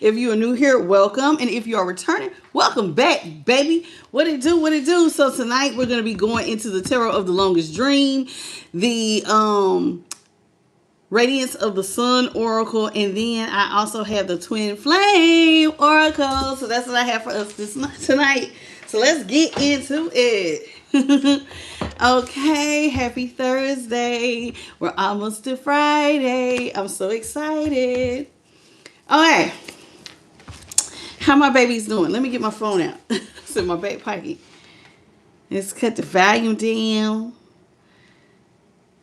If you are new here, welcome. And if you are returning, welcome back, baby. What it do? What it do? So tonight we're going to be going into the tarot of the longest dream, the radiance of the sun oracle, and then I also have the twin flame oracle. So that's what I have for us tonight. So let's get into it. Okay, happy Thursday. We're almost to Friday. I'm so excited. Okay. How my babies doing? Let me get my phone out. It's in my back pocket. Let's cut the volume down.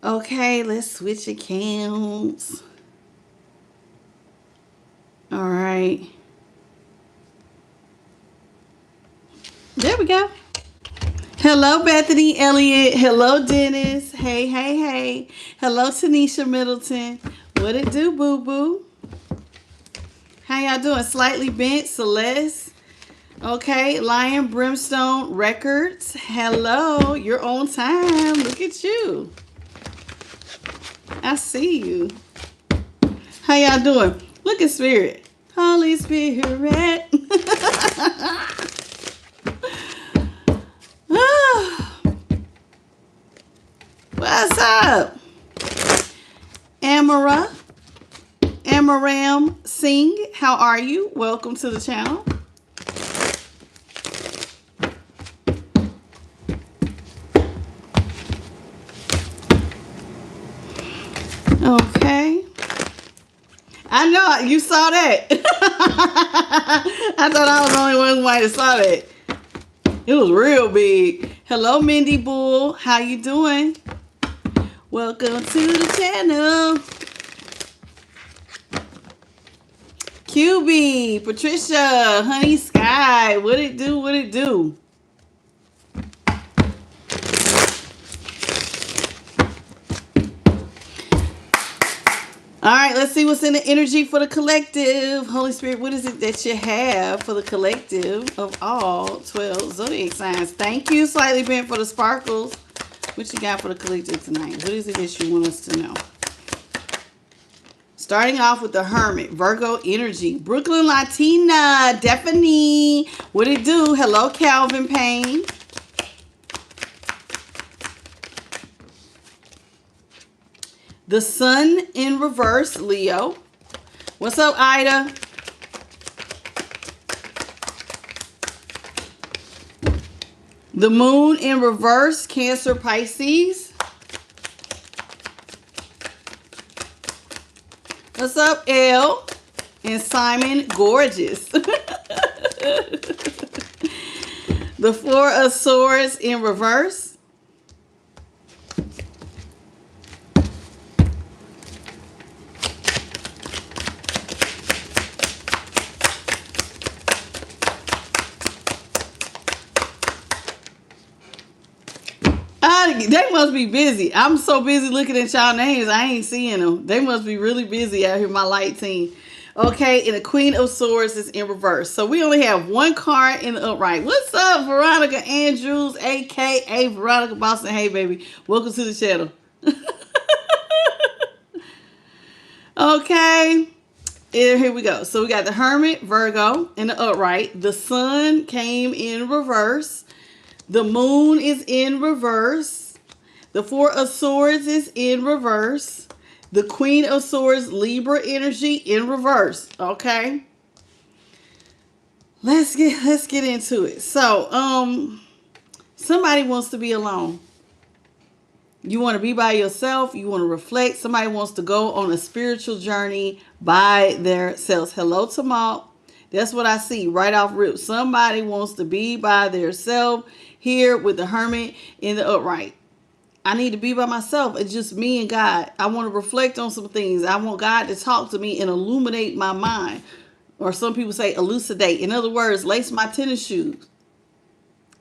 Okay, let's switch accounts. All right. There we go. Hello, Bethany Elliott. Hello, Dennis. Hey, hey, hey. Hello, Tanisha Middleton. What it do, boo-boo? How y'all doing? Slightly Bent, Celeste. Okay, Lion Brimstone Records. Hello, you're on time. Look at you. I see you. How y'all doing? Look at Spirit. Holy Spirit. What's up? Amaram Singh, how are you? Welcome to the channel. Okay. I know you saw that. I thought I was the only one who might have saw that. It was real big. Hello, Mindy Bull. How you doing? Welcome to the channel. QB, Patricia, Honey Sky. What it do? What it do? All right, let's see what's in the energy for the collective. Holy Spirit, what is it that you have for the collective of all 12 zodiac signs? Thank you, Slightly Bent, for the sparkles. What you got for the collective tonight? What is it that you want us to know? Starting off with the Hermit, Virgo energy. Brooklyn Latina, Stephanie. What it do? Hello, Calvin Payne. The Sun in reverse, Leo. What's up, Ida? The Moon in reverse, Cancer, Pisces. What's up, Elle? And Simon, gorgeous. The Four of Swords in reverse. They must be busy. I'm so busy looking at y'all names, I ain't seeing them. They must be really busy out here, my light team. Okay, and the Queen of Swords is in reverse. So we only have one card in the upright. What's up, Veronica Andrews, a.k.a. Veronica Boston? Hey, baby. Welcome to the channel. Okay. And here we go. So we got the Hermit, Virgo, in the upright. The Sun came in reverse. The Moon is in reverse. The Four of Swords is in reverse. The Queen of Swords, Libra energy in reverse. Okay. Let's get into it. So, somebody wants to be alone. You want to be by yourself. You want to reflect. Somebody wants to go on a spiritual journey by themselves. Hello, Tamal. That's what I see right off rip. Somebody wants to be by themselves here with the Hermit in the upright. I need to be by myself. It's just me and God. I want to reflect on some things. I want God to talk to me and illuminate my mind. Or some people say elucidate. In other words, lace my tennis shoes.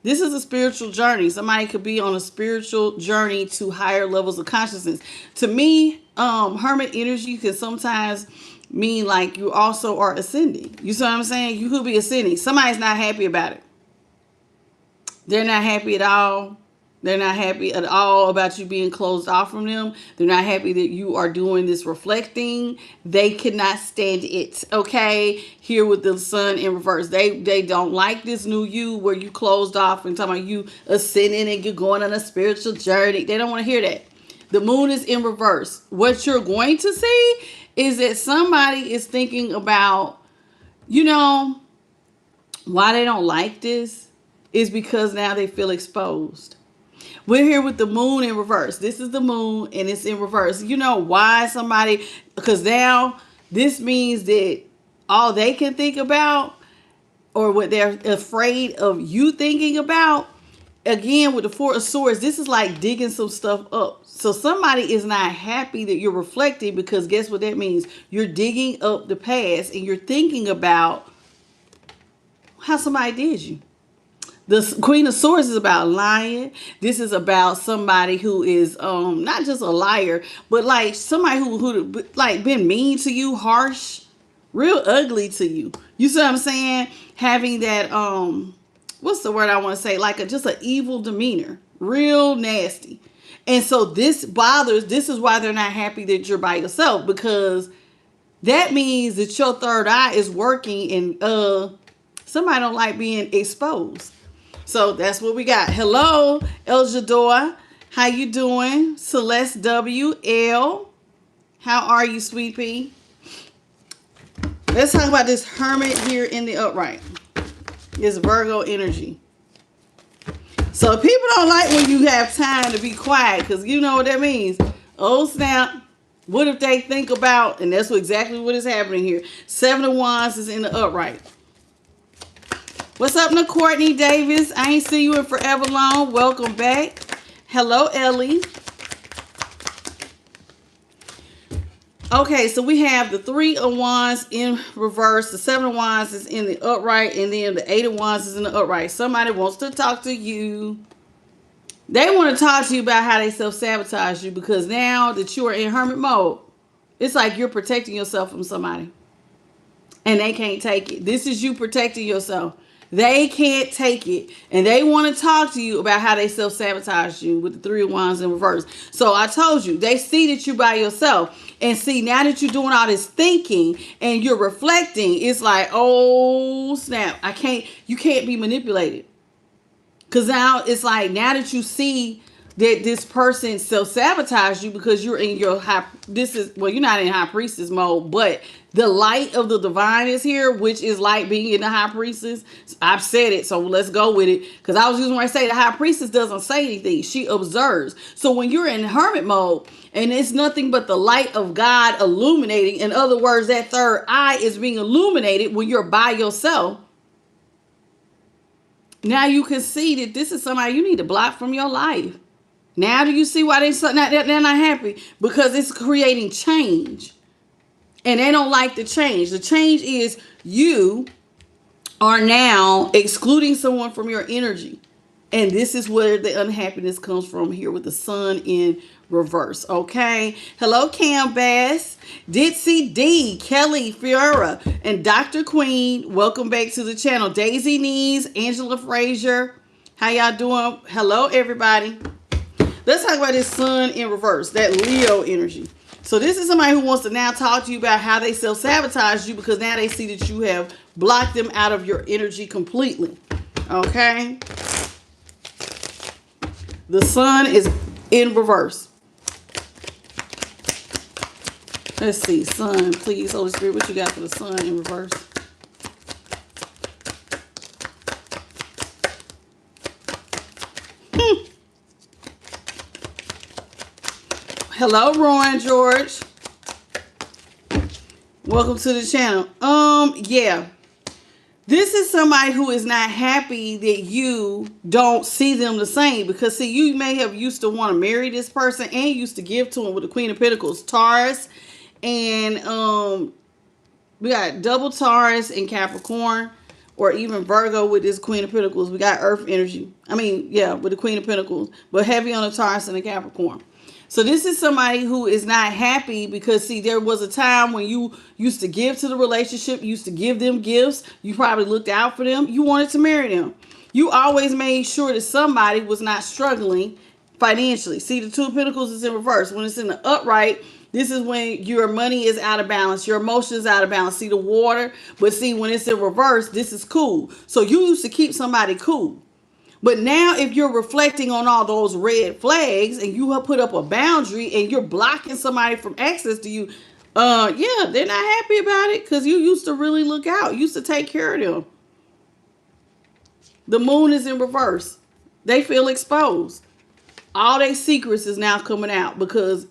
This is a spiritual journey. Somebody could be on a spiritual journey to higher levels of consciousness. To me, Hermit energy can sometimes mean like you also are ascending. You see what I'm saying? You could be ascending. Somebody's not happy about it. They're not happy at all. They're not happy at all about you being closed off from them. They're not happy that you are doing this reflecting. They cannot stand it. Okay, here with the sun in reverse, they don't like this new you where you closed off and talking about you ascending and you're going on a spiritual journey. They don't want to hear that. The moon is in reverse. What you're going to see is that somebody is thinking about, you know, why they don't like this is because now they feel exposed. We're here with the moon in reverse. This is the moon and it's in reverse. You know why somebody, because now this means that all they can think about or what they're afraid of you thinking about, again, with the Four of Swords, this is like digging some stuff up. So somebody is not happy that you're reflecting because guess what that means? You're digging up the past and you're thinking about how somebody did you. The Queen of Swords is about lying. This is about somebody who is not just a liar, but like somebody who like been mean to you, harsh, real ugly to you. You see what I'm saying? Having that what's the word I want to say? Like just an evil demeanor, real nasty. And so this bothers. This is why they're not happy that you're by yourself, because that means that your third eye is working and somebody don't like being exposed. So that's what we got. Hello, El Jador. How you doing? Celeste W.L. How are you, sweet pea? Let's talk about this hermit here in the upright. This Virgo energy. So people don't like when you have time to be quiet, because you know what that means. Oh, snap. What if they think about, and that's exactly what is happening here. Seven of Wands is in the upright. What's up, Courtney Davis? I ain't seen you in forever long. Welcome back. Hello, Ellie. Okay, so we have the Three of Wands in reverse. The Seven of Wands is in the upright. And then the Eight of Wands is in the upright. Somebody wants to talk to you. They want to talk to you about how they self-sabotage you, because now that you are in hermit mode, it's like you're protecting yourself from somebody. And they can't take it. This is you protecting yourself. They can't take it. And they want to talk to you about how they self-sabotage you with the Three of Wands in reverse. So I told you, they see that you're by yourself. And see, now that you're doing all this thinking and you're reflecting, it's like, oh, snap. You can't be manipulated. Because now it's like, now that you see that this person self-sabotage you because you're in your you're not in high priestess mode, but the light of the divine is here, which is like being in the high priestess. I've said it, so let's go with it. Because I was using when I say the high priestess doesn't say anything. She observes. So when you're in hermit mode and it's nothing but the light of God illuminating, in other words, that third eye is being illuminated when you're by yourself. Now you can see that this is somebody you need to block from your life. Now do you see why they're not happy? Because it's creating change. And they don't like the change. The change is you are now excluding someone from your energy. And this is where the unhappiness comes from here with the sun in reverse. Okay. Hello, Cam Bass, Ditsy D, Kelly Fiora, and Dr. Queen. Welcome back to the channel. Daisy Knees, Angela Frazier. How y'all doing? Hello, everybody. Let's talk about this sun in reverse, that Leo energy. So this is somebody who wants to now talk to you about how they self-sabotage you, because now they see that you have blocked them out of your energy completely. Okay? The sun is in reverse. Let's see. Sun, please, Holy Spirit, what you got for the sun in reverse? Hello, Rowan George. Welcome to the channel. Yeah. This is somebody who is not happy that you don't see them the same, because see, you may have used to want to marry this person and used to give to him with the Queen of Pentacles, Taurus, and we got double Taurus and Capricorn, or even Virgo with this Queen of Pentacles. We got Earth energy. I mean, yeah, with the Queen of Pentacles, but heavy on the Taurus and the Capricorn. So this is somebody who is not happy because, see, there was a time when you used to give to the relationship, you used to give them gifts, you probably looked out for them, you wanted to marry them. You always made sure that somebody was not struggling financially. See, the Two of Pentacles is in reverse. When it's in the upright, this is when your money is out of balance, your emotions out of balance. See the water? But see, when it's in reverse, this is cool. So you used to keep somebody cool. But now if you're reflecting on all those red flags and you have put up a boundary and you're blocking somebody from access to you, yeah, they're not happy about it because you used to really look out. You used to take care of them. The moon is in reverse. They feel exposed. All their secrets is now coming out because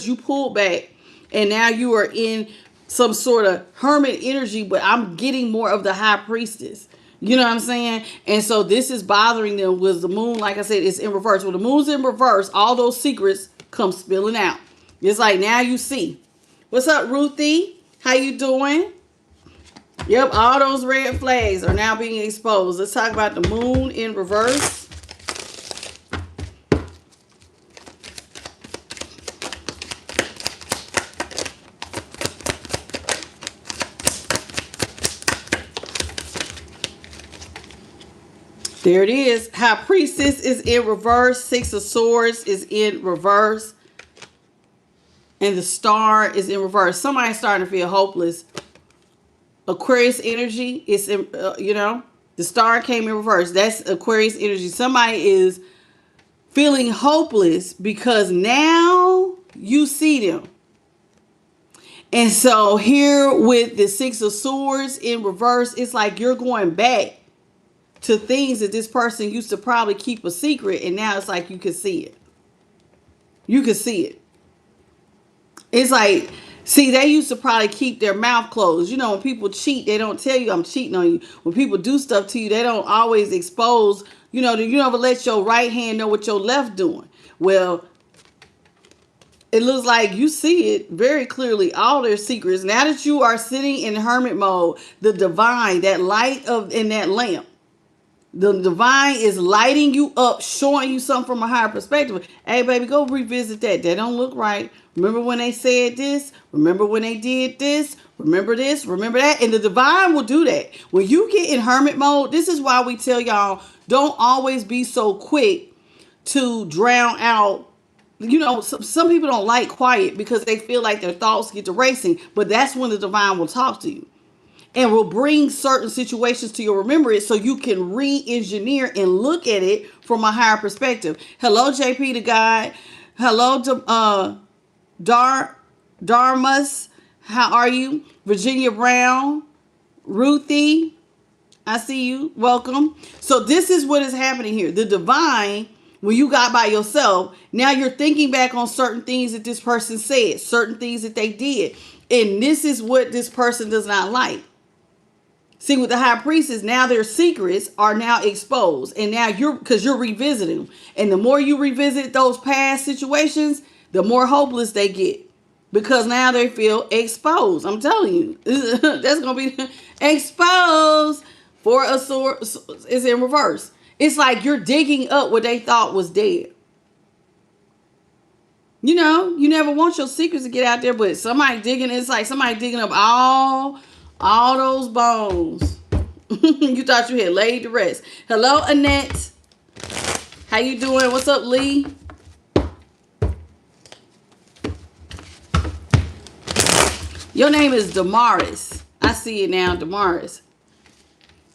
you pulled back and now you are in some sort of hermit energy, but I'm getting more of the high priestess. You know what I'm saying? And so this is bothering them with the moon. Like I said, it's in reverse. When the moon's in reverse, all those secrets come spilling out. It's like now you see. What's up, Ruthie? How you doing? Yep, all those red flags are now being exposed. Let's talk about the moon in reverse. There it is. High Priestess is in reverse. Six of Swords is in reverse. And the Star is in reverse. Somebody's starting to feel hopeless. Aquarius energy is in, the Star came in reverse. That's Aquarius energy. Somebody is feeling hopeless because now you see them. And so here with the Six of Swords in reverse, it's like you're going back to things that this person used to probably keep a secret, and now it's like you can see it. You can see it. It's like, see, they used to probably keep their mouth closed. You know, when people cheat, they don't tell you I'm cheating on you. When people do stuff to you, they don't always expose, you never let your right hand know what your left doing. Well, it looks like you see it very clearly, all their secrets. Now that you are sitting in hermit mode, the divine, that light in that lamp, the divine is lighting you up, showing you something from a higher perspective. Hey, baby, go revisit that. That don't look right. Remember when they said this? Remember when they did this? Remember this? Remember that? And the divine will do that. When you get in hermit mode, this is why we tell y'all, don't always be so quick to drown out. Some people don't like quiet because they feel like their thoughts get to racing. But that's when the divine will talk to you. And will bring certain situations to your remembrance so you can re-engineer and look at it from a higher perspective. Hello, JP the guy. Hello, Darmus. How are you? Virginia Brown. Ruthie. I see you. Welcome. So this is what is happening here. The divine, when you got by yourself, now you're thinking back on certain things that this person said, certain things that they did. And this is what this person does not like. See, with the High Priestess, now their secrets are now exposed. And now because you're revisiting them. And the more you revisit those past situations, the more hopeless they get. Because now they feel exposed. I'm telling you. That's going to be exposed. Four of Swords is in reverse. It's like you're digging up what they thought was dead. You never want your secrets to get out there, but it's like somebody digging up all those bones. You thought you had laid to rest. Hello, Annette. How you doing? What's up, Lee? Your name is Damaris. I see it now, Damaris.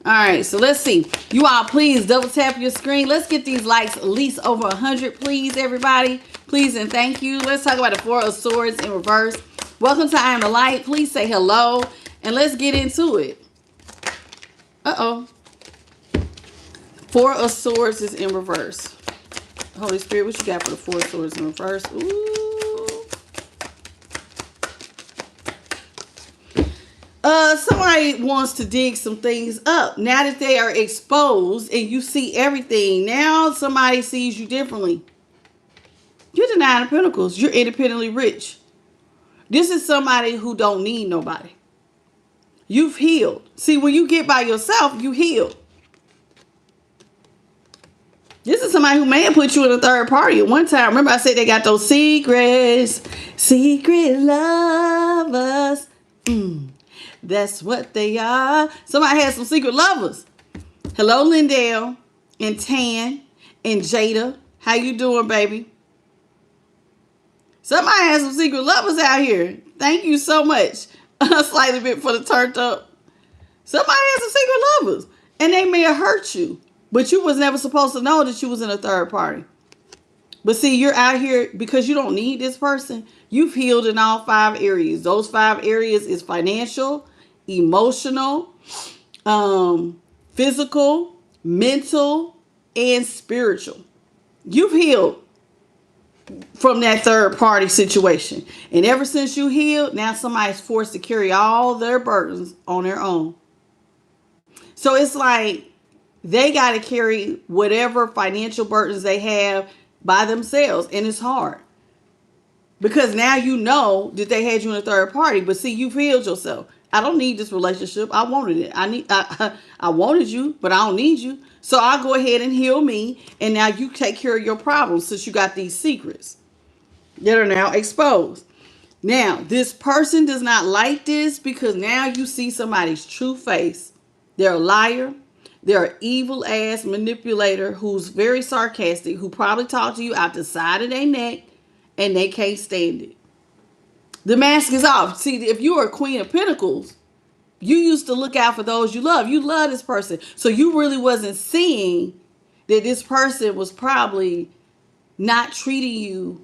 All right, so let's see. You all, please double tap your screen. Let's get these likes at least over 100, please, everybody. Please and thank you. Let's talk about the Four of Swords in reverse. Welcome to I Am the Light. Please say hello. And let's get into it. Uh-oh. Four of Swords is in reverse. Holy Spirit, what you got for the Four of Swords in reverse? Ooh. Somebody wants to dig some things up. Now that they are exposed and you see everything, now somebody sees you differently. You're the Nine of Pentacles. You're independently rich. This is somebody who don't need nobody. You've healed. See, when you get by yourself, you heal. This is somebody who may have put you in a third party at one time. Remember I said they got those secrets. Secret lovers. That's what they are. Somebody has some secret lovers. Hello, Lindell and Tan and Jada. How you doing, baby? Somebody has some secret lovers out here. Thank you so much. Slightly bit for the turned up. Somebody has some secret lovers. And they may have hurt you. But you was never supposed to know that you was in a third party. But see, you're out here because you don't need this person. You've healed in all 5 areas. Those 5 areas is financial, emotional, physical, mental, and spiritual. You've healed from that third party situation. And ever since you healed, now somebody's forced to carry all their burdens on their own. So it's like they got to carry whatever financial burdens they have by themselves. And it's hard. Because now you know that they had you in a third party. But see, you've healed yourself. I don't need this relationship. I wanted it. I wanted you, but I don't need you. So I'll go ahead and heal me. And now you take care of your problems since you got these secrets that are now exposed. Now, this person does not like this because now you see somebody's true face. They're a liar. They're an evil ass manipulator who's very sarcastic, who probably talked to you out the side of their neck and they can't stand it. The mask is off. See, if you were a Queen of Pentacles, you used to look out for those you love. You love this person. So you really wasn't seeing that this person was probably not treating you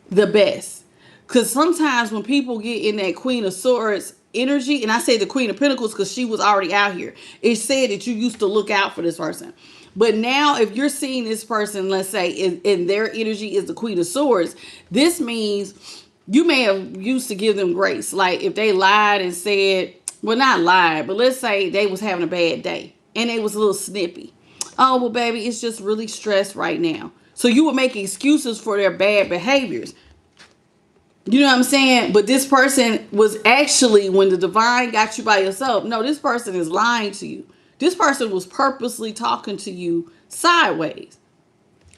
the best. Because sometimes when people get in that Queen of Swords energy, and I say the Queen of Pentacles because she was already out here, it said that you used to look out for this person. But now if you're seeing this person, let's say, in their energy is the Queen of Swords, this means you may have used to give them grace. Like if they lied and said, well, not lied, but let's say they was having a bad day and they was a little snippy. Oh, well, baby, it's just really stressed right now. So you would make excuses for their bad behaviors. You know what I'm saying? But this person was actually, when the divine got you by yourself, no, this person is lying to you. This person was purposely talking to you sideways.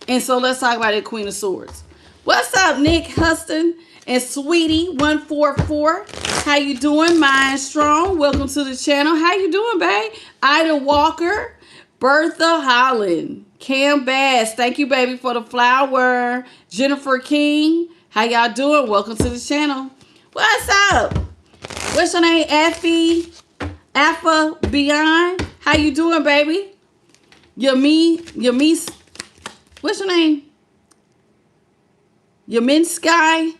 And so let's talk about that Queen of Swords. What's up, Nick Huston and Sweetie 144? How you doing? Mind Strong. Welcome to the channel. How you doing, babe? Ida Walker, Bertha Holland, Cam Bass. Thank you, baby, for the flower. Jennifer King. How y'all doing? Welcome to the channel. What's up? What's your name? Alpha Beyond. How you doing, baby? Yami. What's your name? Yamin Sky.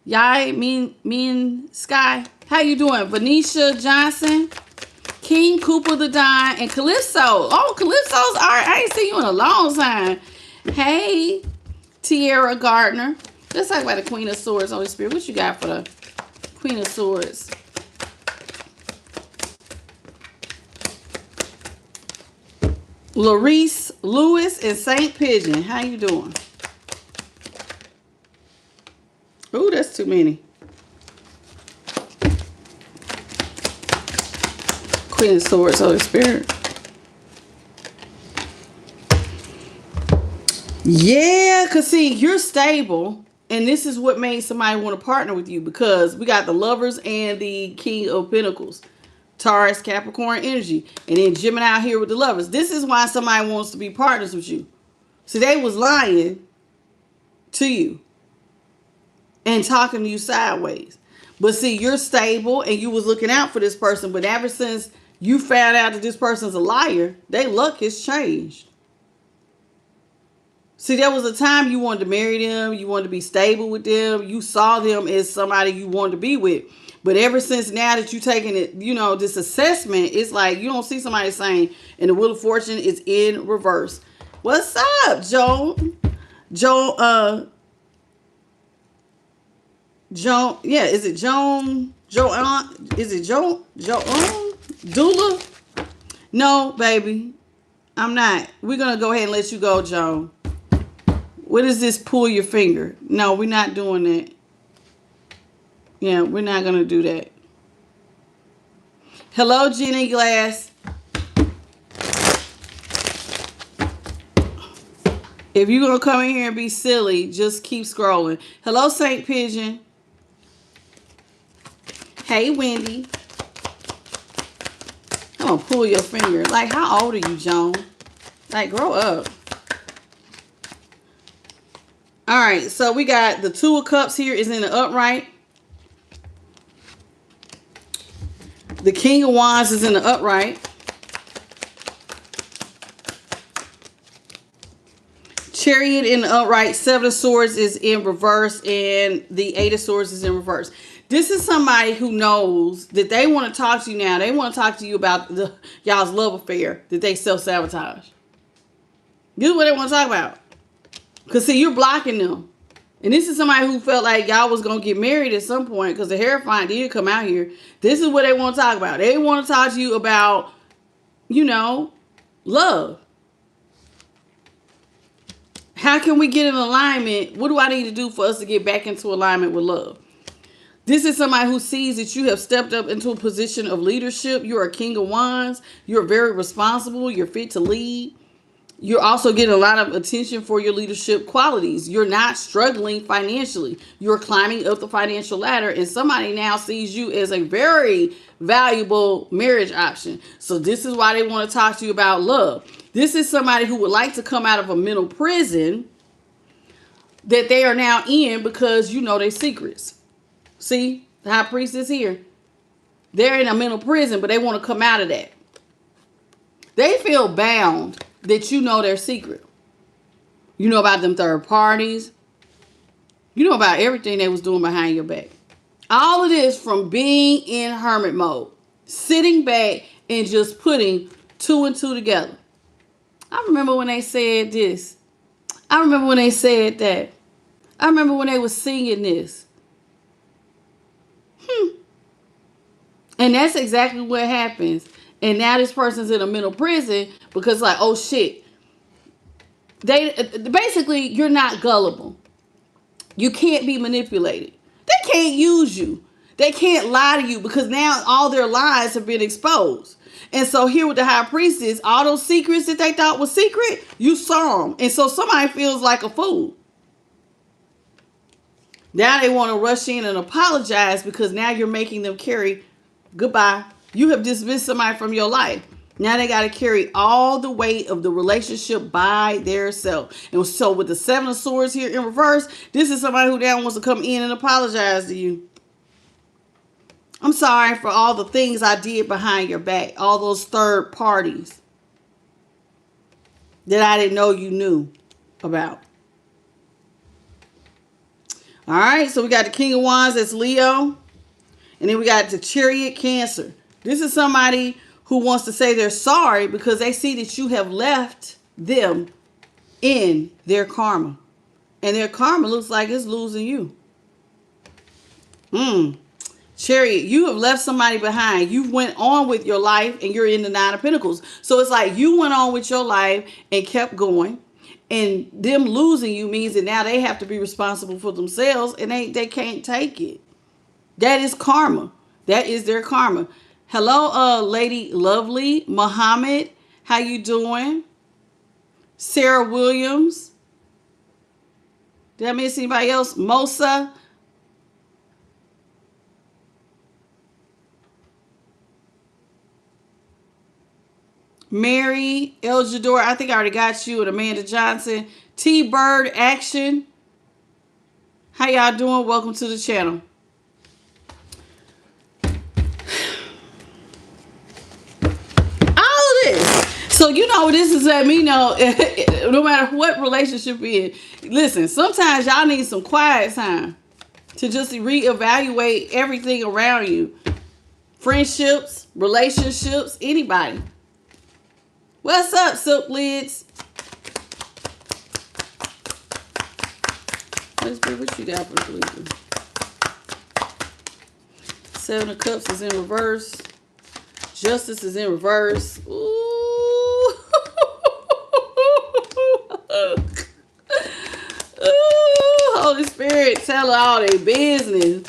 Yai Mean Sky. How you doing? Venetia Johnson. King Cooper the Don and Calypso. Oh, Calypso's art. I ain't seen you in a long time. Hey, Tierra Gardner. Let's talk about the Queen of Swords, Holy Spirit. What you got for the Queen of Swords? Larice Lewis and St. Pigeon. How you doing? Ooh, that's too many. Queen of Swords, Holy Spirit. Yeah, because see, you're stable. And this is what made somebody want to partner with you, because we got the Lovers and the King of Pentacles. Taurus, Capricorn energy. And then Gemini out here with the Lovers. This is why somebody wants to be partners with you. See, they was lying to you and talking to you sideways. But see, you're stable and you was looking out for this person. But ever since you found out that this person's a liar, their luck has changed. See, there was a time you wanted to marry them. You wanted to be stable with them. You saw them as somebody you wanted to be with. But ever since now that you're taking it, you know, this assessment, it's like you don't see somebody saying, and the Wheel of Fortune is in reverse. What's up, Joan? Joan, yeah, is it Joan? Joan? Is it Joan? Joan? Dula? No, baby. I'm not. We're going to go ahead and let you go, Joan. What is this? Pull your finger. No, we're not doing that. Yeah, we're not going to do that. Hello, Jenny Glass. If you're going to come in here and be silly, just keep scrolling. Hello, Saint Pigeon. Hey, Wendy. I'm going to pull your finger. Like, how old are you, Joan? Like, grow up. All right, so we got the Two of Cups here is in the upright. The King of Wands is in the upright. Chariot in the upright. Seven of Swords is in reverse, and the Eight of Swords is in reverse. This is somebody who knows that they want to talk to you now. They want to talk to you about y'all's love affair that they self-sabotage. This is what they want to talk about. Because, see, you're blocking them. And this is somebody who felt like y'all was going to get married at some point because the Hierophant did come out here. This is what they want to talk about. They want to talk to you about, you know, love. How can we get in alignment? What do I need to do for us to get back into alignment with love? This is somebody who sees that you have stepped up into a position of leadership. You're a King of Wands. You're very responsible. You're fit to lead. You're also getting a lot of attention for your leadership qualities. You're not struggling financially. You're climbing up the financial ladder, and somebody now sees you as a very valuable marriage option. So this is why they want to talk to you about love. This is somebody who would like to come out of a mental prison that they are now in because you know their secrets. See, the High Priestess here. They're in a mental prison, but they want to come out of that. They feel bound that you know their secret. You know about them third parties. You know about everything they was doing behind your back. All of this from being in hermit mode. Sitting back and just putting two and two together. I remember when they said this. I remember when they said that. I remember when they was singing this. And that's exactly what happens. And now this person's in a mental prison because like, oh shit. Basically, you're not gullible. You can't be manipulated. They can't use you. They can't lie to you because now all their lies have been exposed. And so here with the High Priestess, all those secrets that they thought was secret, you saw them. And so somebody feels like a fool. Now they want to rush in and apologize because now you're making them carry goodbye. You have dismissed somebody from your life. Now they got to carry all the weight of the relationship by themselves. And so with the Seven of Swords here in reverse, this is somebody who now wants to come in and apologize to you. I'm sorry for all the things I did behind your back. All those third parties that I didn't know you knew about. All right, so we got the King of Wands, that's Leo. And then we got the Chariot, Cancer. This is somebody who wants to say they're sorry because they see that you have left them in their karma. And their karma looks like it's losing you. Chariot, you have left somebody behind. You went on with your life and you're in the Nine of Pentacles. So it's like you went on with your life and kept going. And them losing you means that now they have to be responsible for themselves and they can't take it. That is karma. That is their karma. Hello, Lady Lovely. Muhammad, how you doing? Sarah Williams. Did I miss anybody else? Mosa. Mary, El Jador, I think I already got you, and Amanda Johnson. T-Bird Action. How y'all doing? Welcome to the channel. All of this. So, you know, this is letting me know, no matter what relationship you're in, listen, sometimes y'all need some quiet time to just reevaluate everything around you. Friendships, relationships, anybody. What's up, Silk Lids? What you got for the Seven of Cups is in reverse. Justice is in reverse. Ooh. Ooh, Holy Spirit, tell all their business.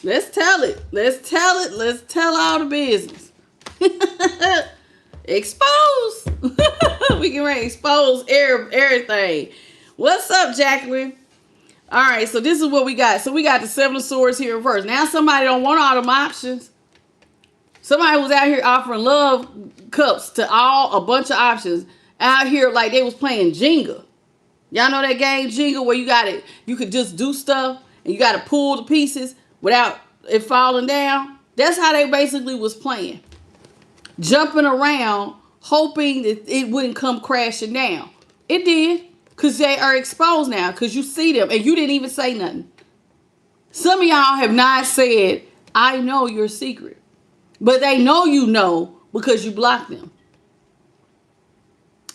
Let's tell it. Let's tell it. Let's tell all the business. Expose. We can expose everything. What's up, Jacqueline? All right, so this is what we got. So we got the Seven of Swords here in reverse. Now somebody don't want all them options. Somebody was out here offering love cups to a bunch of options. Out here like they was playing Jenga. Y'all know that game Jenga where you could just do stuff and you got to pull the pieces without it falling down? That's how they basically was playing. Jumping around, hoping that it wouldn't come crashing down. It did, because they are exposed now, because you see them, and you didn't even say nothing. Some of y'all have not said, I know your secret. But they know you know, because you blocked them.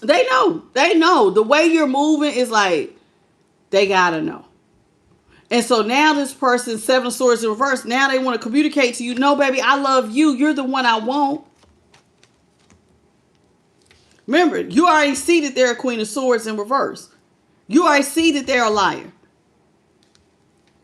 They know. They know. The way you're moving is like, they gotta know. And so now this person, Seven of Swords in reverse, now they want to communicate to you, no, baby, I love you. You're the one I want. Remember, you already see that they're a Queen of Swords in reverse. You already see that they're a liar.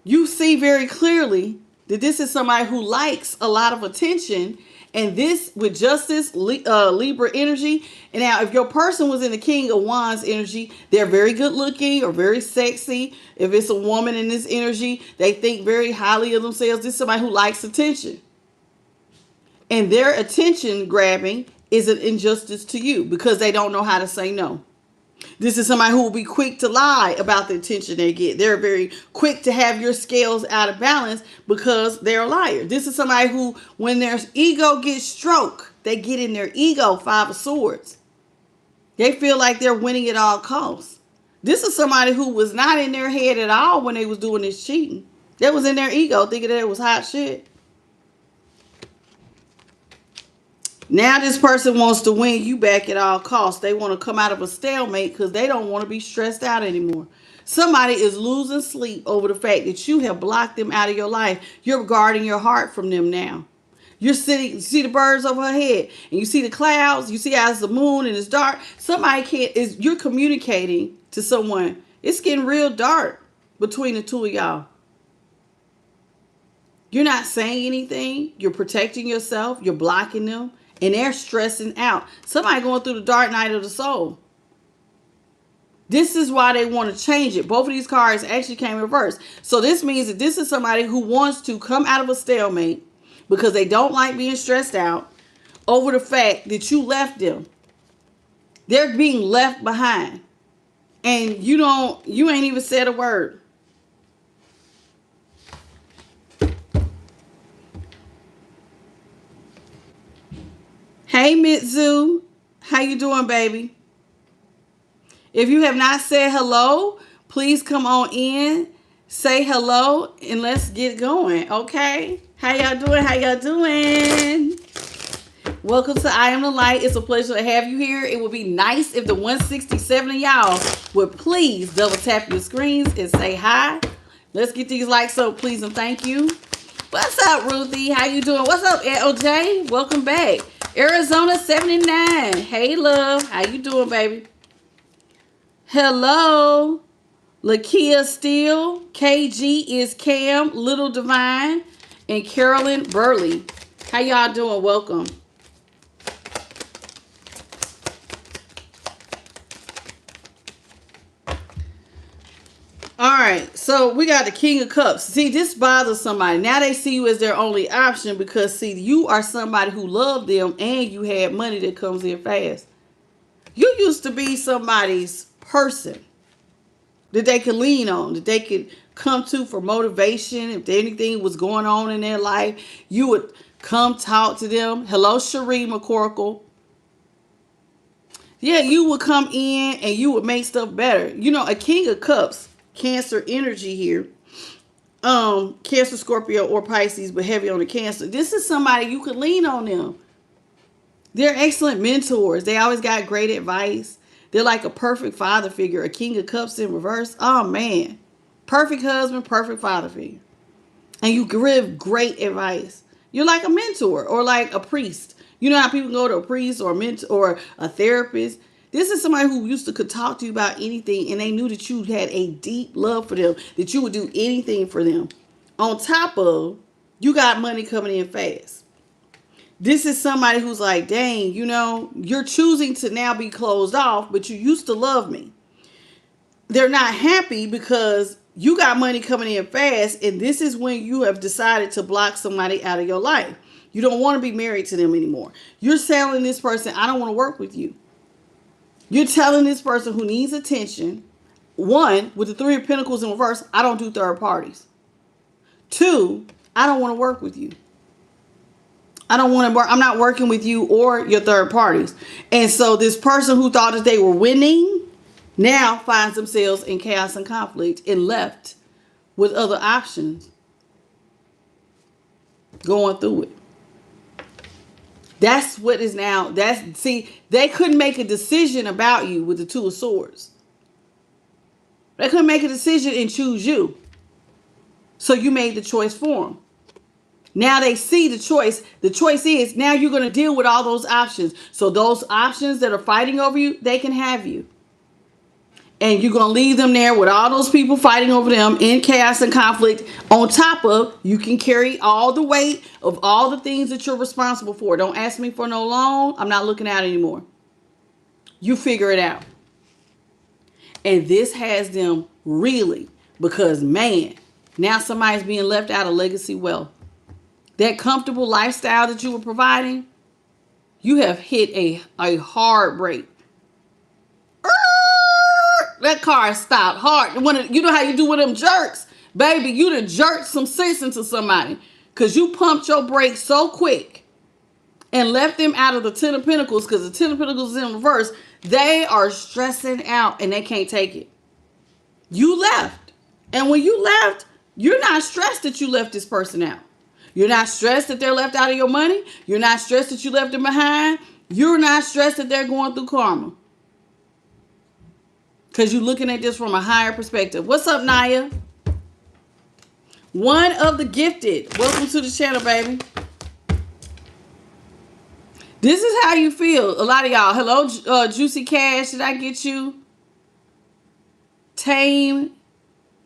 You see very clearly that this is somebody who likes a lot of attention. And this with Justice, Libra energy. And now if your person was in the King of Wands energy, they're very good looking or very sexy. If it's a woman in this energy, they think very highly of themselves. This is somebody who likes attention. And their attention grabbing is an injustice to you because they don't know how to say no. This is somebody who will be quick to lie about the attention they get. They're very quick to have your scales out of balance because they're a liar. This is somebody who, when their ego gets stroked, they get in their ego, Five of Swords. They feel like they're winning at all costs. This is somebody who was not in their head at all when they was doing this cheating. They was in their ego thinking that it was hot shit. Now this person wants to win you back at all costs. They want to come out of a stalemate because they don't want to be stressed out anymore. Somebody is losing sleep over the fact that you have blocked them out of your life. You're guarding your heart from them now. You're sitting, you see the birds over her head, and you see the clouds. You see how it's the moon and it's dark. You're communicating to someone. It's getting real dark between the two of y'all. You're not saying anything. You're protecting yourself. You're blocking them. And they're stressing out. Somebody going through the dark night of the soul. This is why they want to change it. Both of these cards actually came in reverse. So this means that this is somebody who wants to come out of a stalemate because they don't like being stressed out over the fact that you left them. They're being left behind. And you ain't even said a word. Hey, Mitsu. How you doing, baby? If you have not said hello, please come on in. Say hello and let's get going, okay? How y'all doing? How y'all doing? Welcome to I Am the Light. It's a pleasure to have you here. It would be nice if the 167 of y'all would please double tap your screens and say hi. Let's get these likes up, please, and thank you. What's up, Ruthie? How you doing? What's up, LJ? Welcome back. Arizona 79. Hey, love. How you doing, baby? Hello. Lakia Steele. KG is Cam. Little Divine. And Carolyn Burley. How y'all doing? Welcome. All right, so we got the King of Cups. See, this bothers somebody. Now they see you as their only option because, see, you are somebody who loved them and you had money that comes in fast. You used to be somebody's person that they could lean on, that they could come to for motivation. If anything was going on in their life, you would come talk to them. Hello, Cherie McCorkle. Yeah, you would come in and you would make stuff better. You know, a King of Cups. Cancer energy here. Cancer, Scorpio, or Pisces, but heavy on the Cancer. This is somebody you could lean on them. They're excellent mentors. They always got great advice. They're like a perfect father figure. A King of Cups in reverse. Oh, man. Perfect husband, perfect father figure. And you give great advice. You're like a mentor or like a priest. You know how people go to a priest or a mentor or a therapist? This is somebody who used to could talk to you about anything and they knew that you had a deep love for them, that you would do anything for them. On top of, you got money coming in fast. This is somebody who's like, dang, you know, you're choosing to now be closed off, but you used to love me. They're not happy because you got money coming in fast, and this is when you have decided to block somebody out of your life. You don't want to be married to them anymore. You're telling this person, I don't want to work with you. You're telling this person who needs attention, one, with the Three of Pentacles in reverse, I don't do third parties. Two, I don't want to work with you. I don't want to work. I'm not working with you or your third parties. And so this person who thought that they were winning now finds themselves in chaos and conflict and left with other options going through it. That's what is now. See, they couldn't make a decision about you with the Two of Swords. They couldn't make a decision and choose you. So you made the choice for them. Now they see the choice. The choice is now you're going to deal with all those options. So those options that are fighting over you, they can have you. And you're going to leave them there with all those people fighting over them in chaos and conflict. On top of, you can carry all the weight of all the things that you're responsible for. Don't ask me for no loan. I'm not looking out anymore. You figure it out. And this has them reeling because, man, now somebody's being left out of legacy wealth. That comfortable lifestyle that you were providing, you have hit a hard break. That car stopped hard. You know how you do with them jerks? Baby, you done jerked some sense into somebody because you pumped your brakes so quick and left them out of the Ten of Pentacles because the Ten of Pentacles is in reverse. They are stressing out and they can't take it. You left. And when you left, you're not stressed that you left this person out. You're not stressed that they're left out of your money. You're not stressed that you left them behind. You're not stressed that they're going through karma. Because you're looking at this from a higher perspective. What's up, Naya? One of the gifted. Welcome to the channel, baby. This is how you feel. A lot of y'all. Hello, Juicy Cash. Did I get you? Tame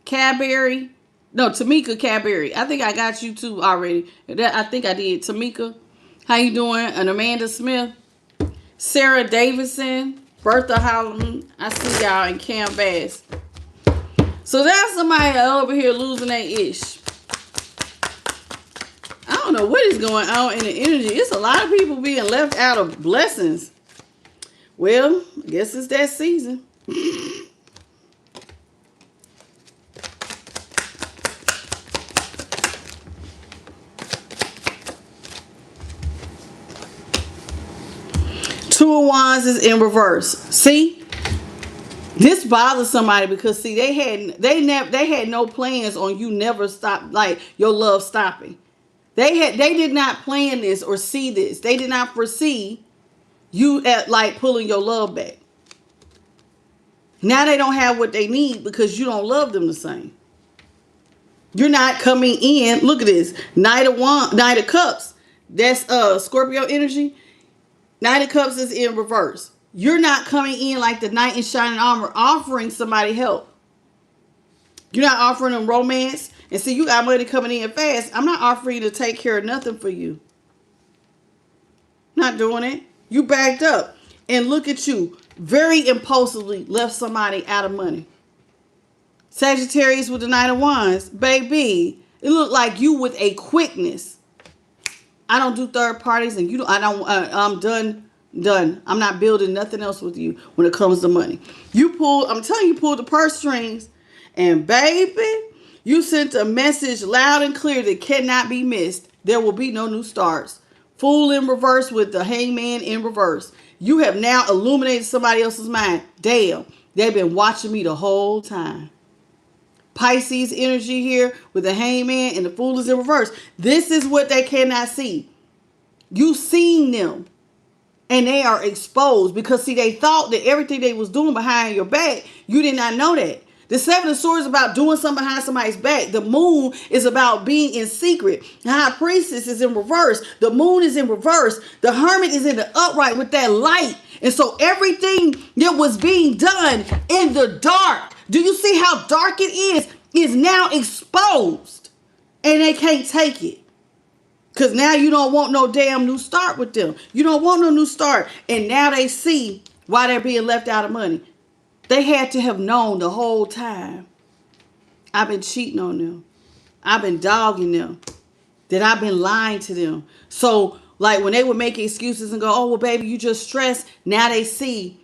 Cadbury. No, Tamika Cadbury. I think I got you too already. I think I did. Tamika. How you doing? And Amanda Smith. Sarah Davidson. Bertha Holland. I see y'all in Cam Bass. So that's somebody over here losing their ish. I don't know what is going on in the energy. It's a lot of people being left out of blessings. Well, I guess it's that season. Two of Wands is in reverse. See? This bothers somebody because see they had no plans on you never stop, like your love stopping. They did not plan this or see this. They did not foresee you at like pulling your love back. Now they don't have what they need because you don't love them the same. You're not coming in. Look at this. Knight of Cups. That's Scorpio energy. Knight of Cups is in reverse. You're not coming in like the knight in shining armor offering somebody help. You're not offering them romance. And see, you got money coming in fast. I'm not offering you to take care of nothing for you. Not doing it. You backed up. And look at you. Very impulsively left somebody out of money. Sagittarius with the Knight of Wands. Baby, it looked like you with a quickness. I don't do third parties, and I'm done. I'm not building nothing else with you when it comes to money. I'm telling you, pulled the purse strings, and baby, you sent a message loud and clear that cannot be missed. There will be no new starts. Fool in reverse with the Hangman in reverse. You have now illuminated somebody else's mind. Damn, they've been watching me the whole time. Pisces energy here with the Hangman and the Fool is in reverse. This is what they cannot see. You seen them and they are exposed because see, they thought that everything they was doing behind your back, you did not know that. The Seven of Swords is about doing something behind somebody's back. The Moon is about being in secret. The High Priestess is in reverse. The Moon is in reverse. The Hermit is in the upright with that light. And so everything that was being done in the dark, do you see how dark it is now exposed. And they can't take it. Because now you don't want no damn new start with them. You don't want no new start. And now they see why they're being left out of money. They had to have known the whole time. I've been cheating on them. I've been dogging them. That I've been lying to them. So, like, when they would make excuses and go, oh, well, baby, you just stressed. Now they see,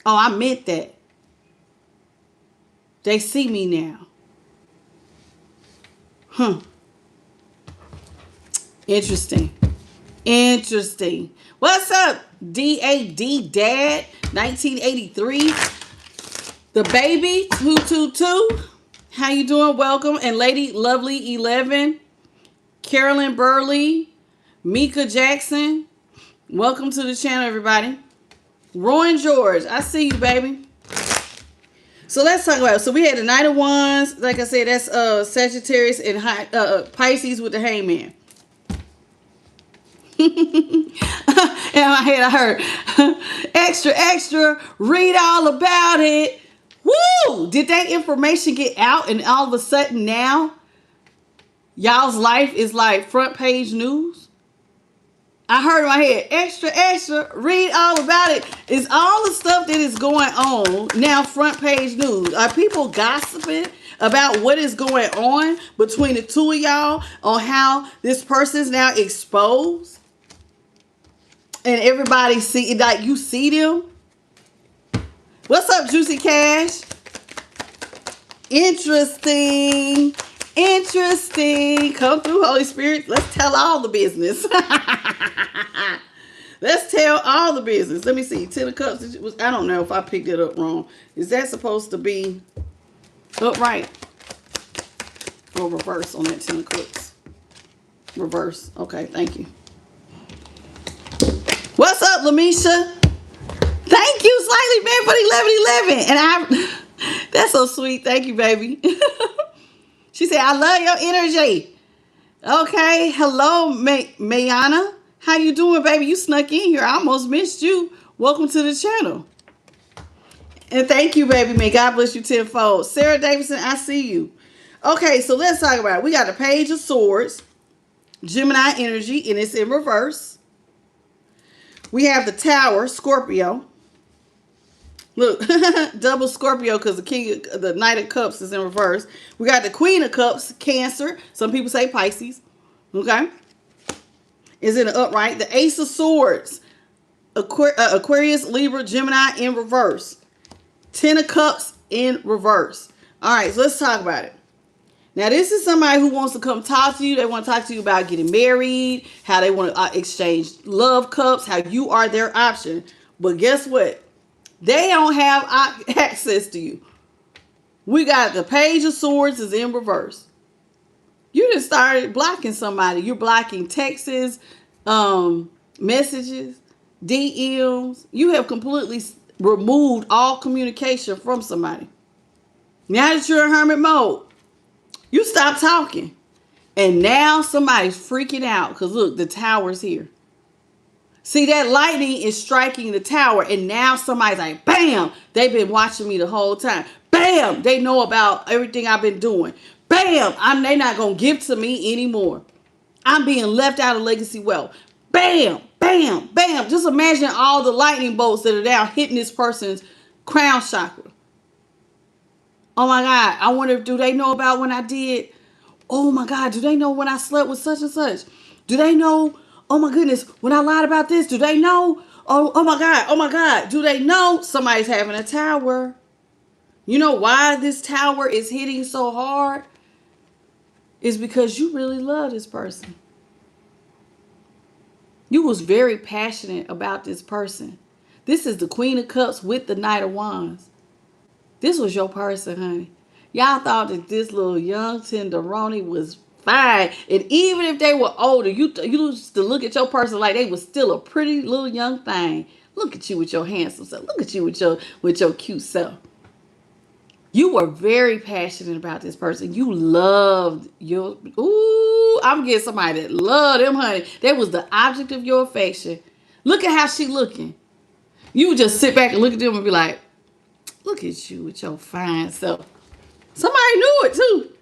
oh, I meant that. They see me now. Interesting. Interesting. What's up, DAD Dad 1983? The baby 222. How you doing? Welcome. And Lady Lovely 11. Carolyn Burley. Mika Jackson. Welcome to the channel, everybody. Rowan George. I see you, baby. So let's talk about it. So we had the Knight of Wands. Like I said, that's Sagittarius and Pisces with the Hangman. In my head, I heard, extra, extra, read all about it. Woo! Did that information get out and all of a sudden now, y'all's life is like front page news? I heard in my head, extra, extra, read all about it. It's all the stuff that is going on now front page news. Are people gossiping about what is going on between the two of y'all on how this person is now exposed? And everybody see, like, you see them? What's up, Juicy Cash? Interesting. Interesting. Come through, Holy Spirit. Let's tell all the business. Let's tell all the business. Let me see. 10 of Cups. I don't know if I picked it up wrong. Is that supposed to be upright or reverse on that 10 of Cups? Reverse. Okay, thank you. What's up, Lamisha? Thank you, Slightly Man, for the 1111. And that's so sweet. Thank you, baby. She said, I love your energy. Okay. Hello, Mayana. How you doing, baby? You snuck in here. I almost missed you. Welcome to the channel. And thank you, baby. May God bless you tenfold. Sarah Davidson, I see you. Okay, so let's talk about it. We got the Page of Swords, Gemini energy, and it's in reverse. We have the Tower, Scorpio. Look, double Scorpio because the Knight of Cups is in reverse. We got the Queen of Cups, Cancer. Some people say Pisces. Okay. Is in the upright. The Ace of Swords, Aquarius, Libra, Gemini in reverse. 10 of Cups in reverse. All right, so let's talk about it. Now, this is somebody who wants to come talk to you. They want to talk to you about getting married, how they want to exchange love cups, how you are their option. But guess what? They don't have access to you. We got the Page of Swords is in reverse. You just started blocking somebody. You're blocking texts, messages, DMs. You have completely removed all communication from somebody. Now that you're in hermit mode, you stop talking. And now somebody's freaking out because look, the Tower's here. See, that lightning is striking the Tower, and now somebody's like, bam, they've been watching me the whole time. Bam, they know about everything I've been doing. Bam, they're not going to give to me anymore. I'm being left out of legacy wealth. Bam, bam, bam. Just imagine all the lightning bolts that are now hitting this person's crown chakra. Oh my God, I wonder, do they know about when I did? Oh my God, do they know when I slept with such and such? Do they know? Oh my goodness, when I lied about this, do they know? Oh my God, do they know somebody's having a tower? You know why this tower is hitting so hard? It's because you really love this person. You was very passionate about this person. This is the Queen of Cups with the Knight of Wands. This was your person, honey. Y'all thought that this little young tenderoni was fine. And even if they were older, you used to look at your person like they was still a pretty little young thing. Look at you with your handsome self. Look at you with your cute self. You were very passionate about this person. You loved your... Ooh, I'm getting somebody that loved them, honey. That was the object of your affection. Look at how she looking. You would just sit back and look at them and be like, look at you with your fine self. Somebody knew it too.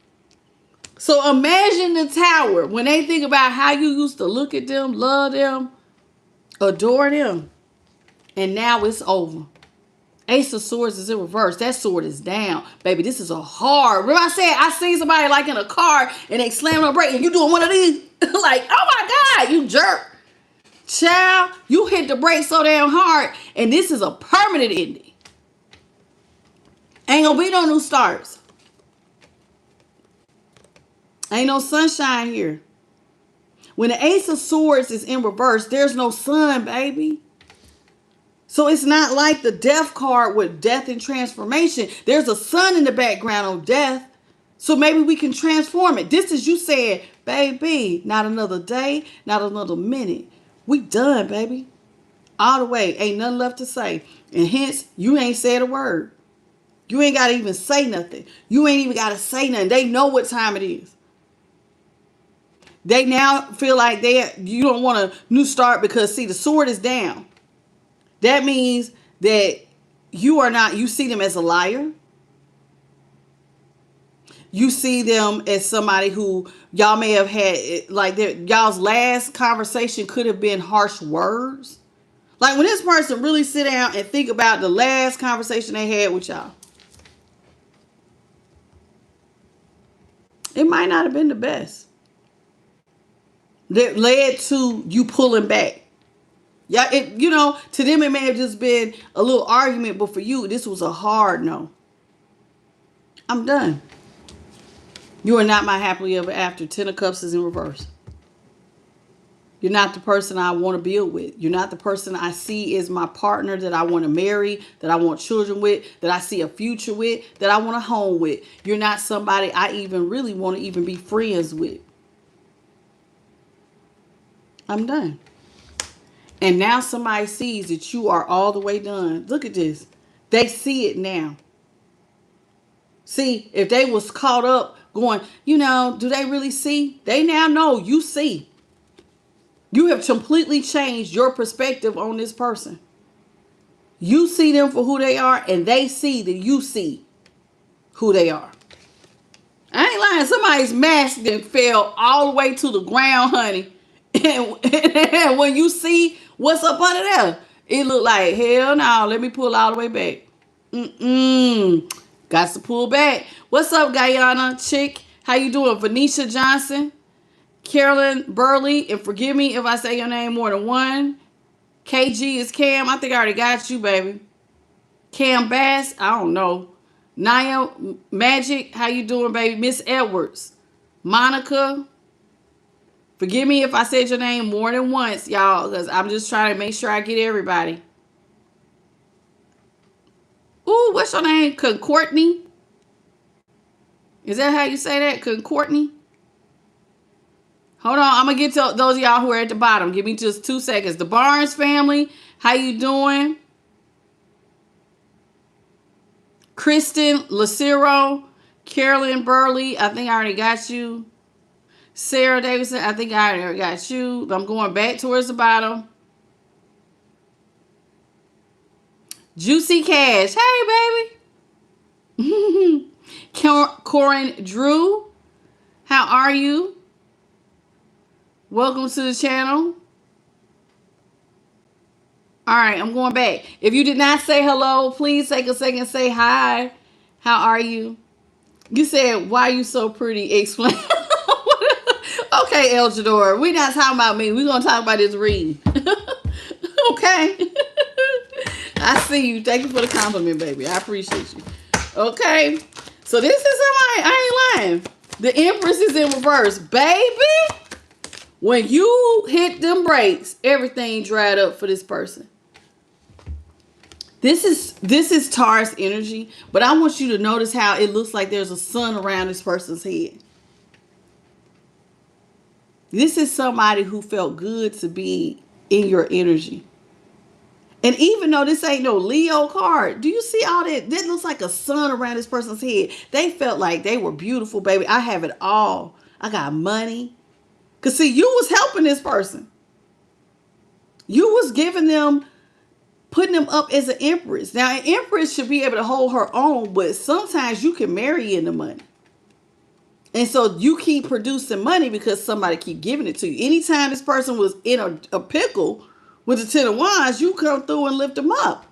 So imagine the tower when they think about how you used to look at them, love them, adore them. And now it's over. Ace of Swords is in reverse. That sword is down. Baby, this is a hard. Remember I said I seen somebody like in a car and they slam on a brake and you doing one of these? Like, oh my God, you jerk. Child, you hit the brake so damn hard and this is a permanent ending. Ain't gonna be no new starts. Ain't no sunshine here. When the Ace of Swords is in reverse, there's no sun, baby. So it's not like the death card with death and transformation. There's a sun in the background on death. So maybe we can transform it. This is you saying, baby, not another day, not another minute. We done, baby. All the way. Ain't nothing left to say. And hence, you ain't said a word. You ain't got to even say nothing. You ain't even got to say nothing. They know what time it is. They now feel like you don't want a new start because, see, the sword is down. That means that you see them as a liar. You see them as somebody who y'all may have had, like y'all's last conversation could have been harsh words. Like when this person really sit down and think about the last conversation they had with y'all. It might not have been the best. That led to you pulling back. Yeah, to them it may have just been a little argument, but for you, this was a hard no. I'm done. You are not my happily ever after. 10 of Cups is in reverse. You're not the person I want to build with. You're not the person I see as my partner that I want to marry, that I want children with, that I see a future with, that I want a home with. You're not somebody I even really want to even be friends with. I'm done. And now somebody sees that you are all the way done. Look at this. They see it now. See, if they was caught up going, do they really see? They now know you see. You have completely changed your perspective on this person. You see them for who they are, and they see that you see who they are. I ain't lying. Somebody's mask then fell all the way to the ground, honey. And when you see what's up under there, it look like, hell no, let me pull all the way back. Got to pull back. What's up, Guyana chick? How you doing? Venetia Johnson, Carolyn Burley, and forgive me if I say your name more than one. KG is Cam. I think I already got you, baby. Cam Bass, I don't know. Naya Magic, how you doing, baby? Miss Edwards, Monica. Forgive me if I said your name more than once, y'all, because I'm just trying to make sure I get everybody. Ooh, what's your name? Courtney? Is that how you say that? Courtney? Hold on, I'm going to get to those of y'all who are at the bottom. Give me just 2 seconds. The Barnes family, how you doing? Kristen Lucero, Carolyn Burley, I think I already got you. Sarah Davidson, I think I already got you. I'm going back towards the bottom. Juicy Cash. Hey, baby. Corin Drew. How are you? Welcome to the channel. All right, I'm going back. If you did not say hello, please take a second and say hi. How are you? You said, why are you so pretty? Explain. Okay, Eljador, we're not talking about me. We're going to talk about this reading. Okay. I see you. Thank you for the compliment, baby. I appreciate you. Okay. So this is somebody, I ain't lying. The Empress is in reverse. Baby, when you hit them brakes, everything dried up for this person. This is Taurus energy, but I want you to notice how it looks like there's a sun around this person's head. This is somebody who felt good to be in your energy. And even though this ain't no Leo card, do you see all that? That looks like a sun around this person's head. They felt like they were beautiful, baby. I have it all. I got money. Because see, you was helping this person. You was giving them, putting them up as an empress. Now, an empress should be able to hold her own, but sometimes you can marry into money. And so you keep producing money because somebody keep giving it to you. Anytime this person was in a pickle with the 10 of wands, you come through and lift them up.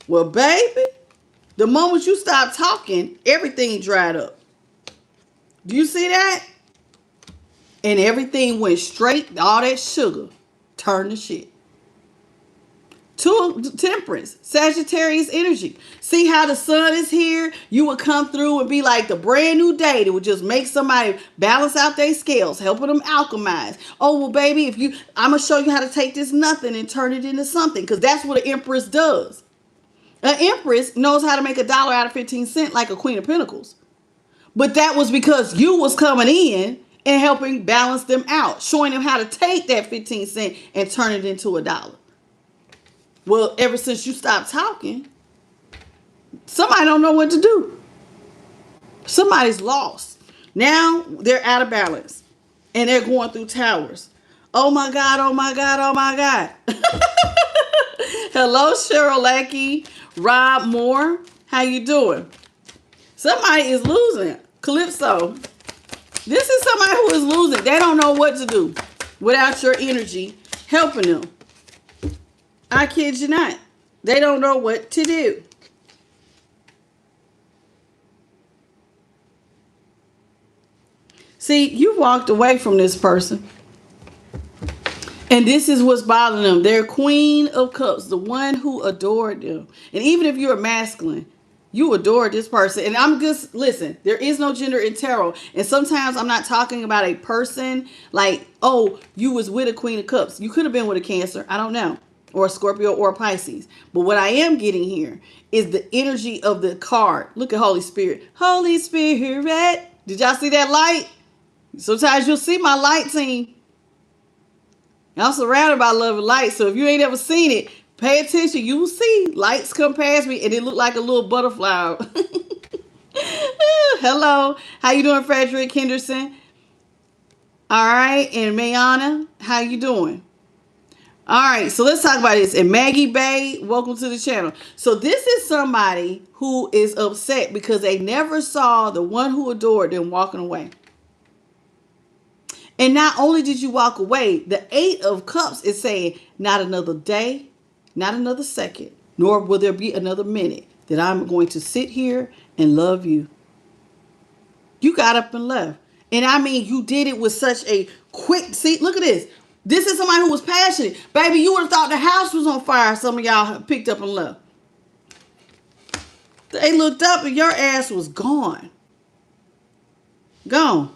Well, baby, the moment you stop talking, everything dried up. Do you see that? And everything went straight, all that sugar turned to shit. Two, temperance, Sagittarius energy. See how the sun is here? You would come through and be like the brand new day that would just make somebody balance out their scales, helping them alchemize. Oh, well, baby, I'm going to show you how to take this nothing and turn it into something, because that's what an empress does. An empress knows how to make $1 out of 15 cents like a Queen of Pentacles. But that was because you was coming in and helping balance them out, showing them how to take that 15 cents and turn it into $1. Well, ever since you stopped talking, somebody don't know what to do. Somebody's lost. Now they're out of balance and they're going through towers. Oh my God, oh my God, oh my God. Hello, Cheryl Lackey, Rob Moore. How you doing? Somebody is losing. Calypso. This is somebody who is losing. They don't know what to do without your energy helping them. I kid you not. They don't know what to do. See, you walked away from this person. And this is what's bothering them. They're Queen of Cups, the one who adored them. And even if you're masculine, you adore this person. And I'm just, listen, there is no gender in tarot. And sometimes I'm not talking about a person like, oh, you was with a Queen of Cups. You could have been with a Cancer. I don't know. Or a Scorpio or a Pisces. But what I am getting here is the energy of the card. Look at Holy Spirit. Holy Spirit. Did y'all see that light? Sometimes you'll see my light team. I'm surrounded by love and light. So if you ain't ever seen it, pay attention. You will see lights come past me and it look like a little butterfly. Hello. How you doing, Frederick Henderson? All right. And Mayana, how you doing? All right, so let's talk about this. And Maggie Bay, welcome to the channel. So this is somebody who is upset because they never saw the one who adored them walking away. And not only did you walk away, the 8 of Cups is saying, not another day, not another second, nor will there be another minute that I'm going to sit here and love you. You got up and left. And I mean, you did it with such a quick, see, look at this. This is somebody who was passionate. Baby, you would have thought the house was on fire. Some of y'all picked up and left. They looked up and your ass was gone. Gone.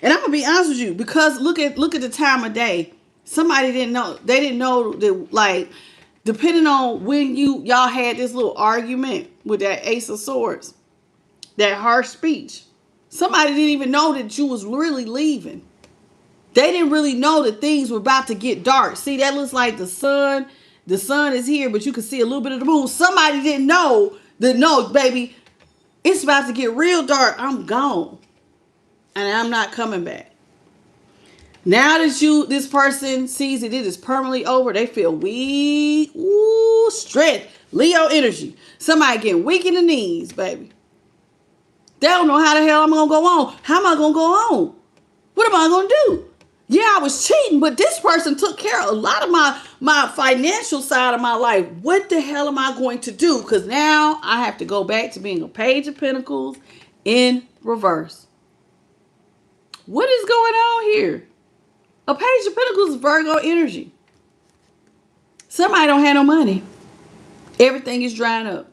And I'm going to be honest with you, because look at the time of day. Somebody didn't know. They didn't know that, like, depending on when y'all had this little argument with that Ace of Swords, that harsh speech. Somebody didn't even know that you was really leaving. They didn't really know that things were about to get dark. See, that looks like the sun. The sun is here, but you can see a little bit of the moon. Somebody didn't know that, no, baby, it's about to get real dark. I'm gone. And I'm not coming back. Now that this person sees that it is permanently over, they feel weak. Ooh, strength. Leo energy. Somebody getting weak in the knees, baby. They don't know how the hell I'm going to go on. How am I going to go on? What am I going to do? Yeah, I was cheating, but this person took care of a lot of my financial side of my life. What the hell am I going to do? Because now I have to go back to being a Page of Pentacles in reverse. What is going on here? A Page of Pentacles is Virgo energy. Somebody don't have no money. Everything is drying up.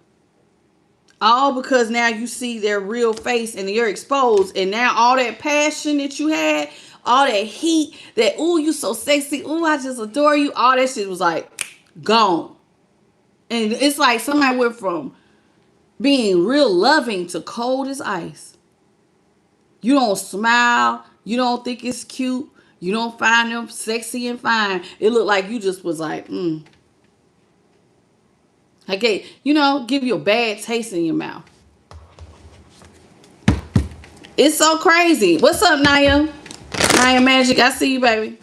All because now you see their real face and you're exposed. And now all that passion that you had, all that heat, that, ooh, you so sexy, ooh, I just adore you, all that shit was like gone. And it's like somebody went from being real loving to cold as ice. You don't smile. You don't think it's cute. You don't find them sexy and fine. It looked like you just was like, Okay, give you a bad taste in your mouth. It's so crazy. What's up, Naya? Naya Magic, I see you, baby.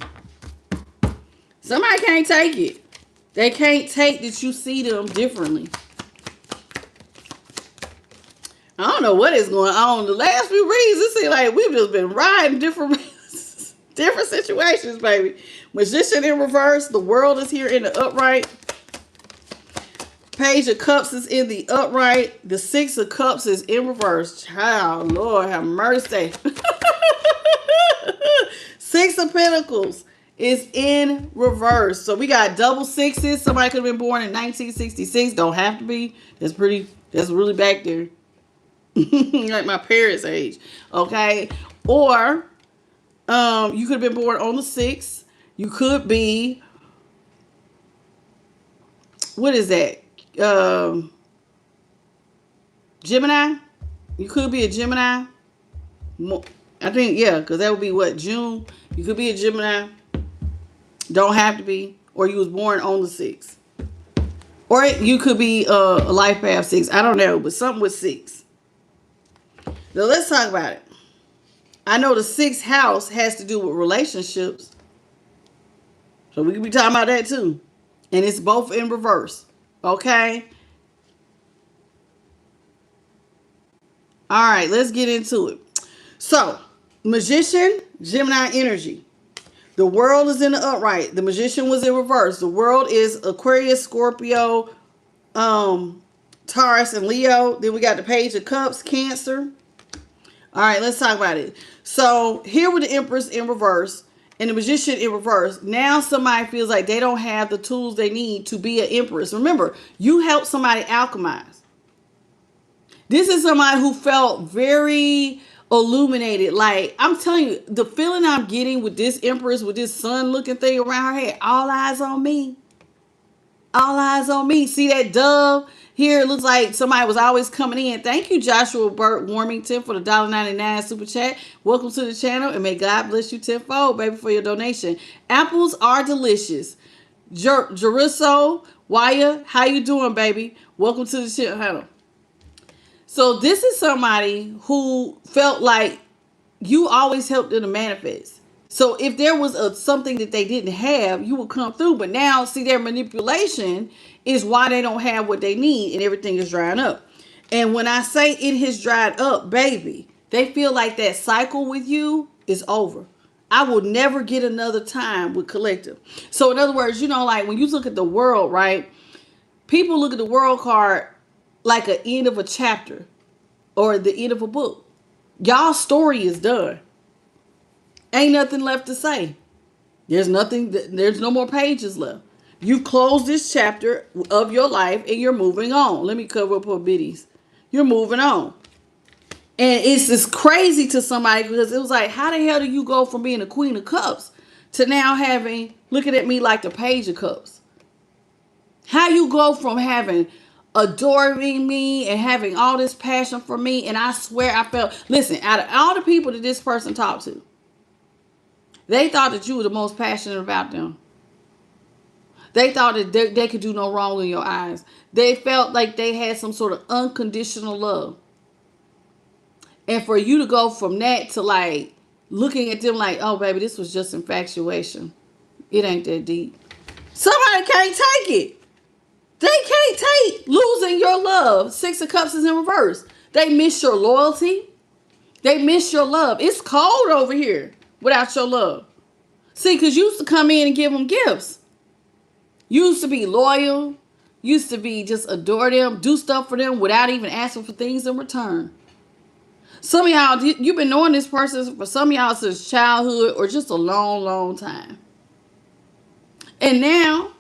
Somebody can't take it. They can't take that you see them differently. I don't know what is going on. The last few reads, it seems like we've just been riding different different situations, baby. Magician in reverse. The world is here in the upright. Page of Cups is in the upright. The Six of Cups is in reverse. Child, Lord have mercy. Six of Pentacles is in reverse. So we got double sixes. Somebody could have been born in 1966. Don't have to be. That's really back there. Like my parents' age. Okay. Or you could have been born on the 6th. You could be, what is that? Gemini. You could be a Gemini. I think, yeah, because that would be what, June. You could be a Gemini. Don't have to be. Or you was born on the 6th. Or you could be a life path 6. I don't know, but something with 6. Now let's talk about it. I know the 6th house has to do with relationships. So we could be talking about that too. And it's both in reverse. Okay? All right, let's get into it. So, Magician, Gemini energy. The world is in the upright. The Magician was in reverse. The world is Aquarius, Scorpio, Taurus, and Leo. Then we got the Page of Cups, Cancer. All right, let's talk about it. So, here with the Empress in reverse and the Magician in reverse. Now somebody feels like they don't have the tools they need to be an Empress. Remember, you help somebody alchemize. This is somebody who felt very illuminated. Like, I'm telling you, the feeling I'm getting with this Empress, with this sun looking thing around her head, all eyes on me. All eyes on me. See that dove here? It looks like somebody was always coming in. Thank you, Joshua Burt Warmington, for the $1.99 super chat. Welcome to the channel, and may God bless you tenfold, baby, for your donation. Apples are delicious. Jeriso, Waya, how you doing, baby? Welcome to the channel. So this is somebody who felt like you always helped them to manifest. So if there was something that they didn't have, you would come through. But now, see, their manipulation is why they don't have what they need and everything is drying up. And when I say it has dried up, baby, they feel like that cycle with you is over. I will never get another time with collective. So in other words, you know, like when you look at the world, right? People look at the world card like an end of a chapter or the end of a book. Y'all's story is done. Ain't nothing left to say. There's no more pages left. You've closed this chapter of your life and you're moving on. Let me cover up her biddies. You're moving on. And it's just crazy to somebody because it was like, how the hell do you go from being a Queen of Cups to now looking at me like the Page of Cups? How you go from adoring me and having all this passion for me, and I swear I felt, listen, out of all the people that this person talked to, they thought that you were the most passionate about them. They thought that they could do no wrong in your eyes. They felt like they had some sort of unconditional love. And for you to go from that to like looking at them like, oh baby, this was just infatuation. It ain't that deep. Somebody can't take it. They can't take losing your love. 6 of Cups is in reverse. They miss your loyalty. They miss your love. It's cold over here without your love. See, because you used to come in and give them gifts. You used to be loyal. Used to be just adore them, do stuff for them without even asking for things in return. Some of y'all, you've been knowing this person for some of y'all since childhood or just a long, long time. And now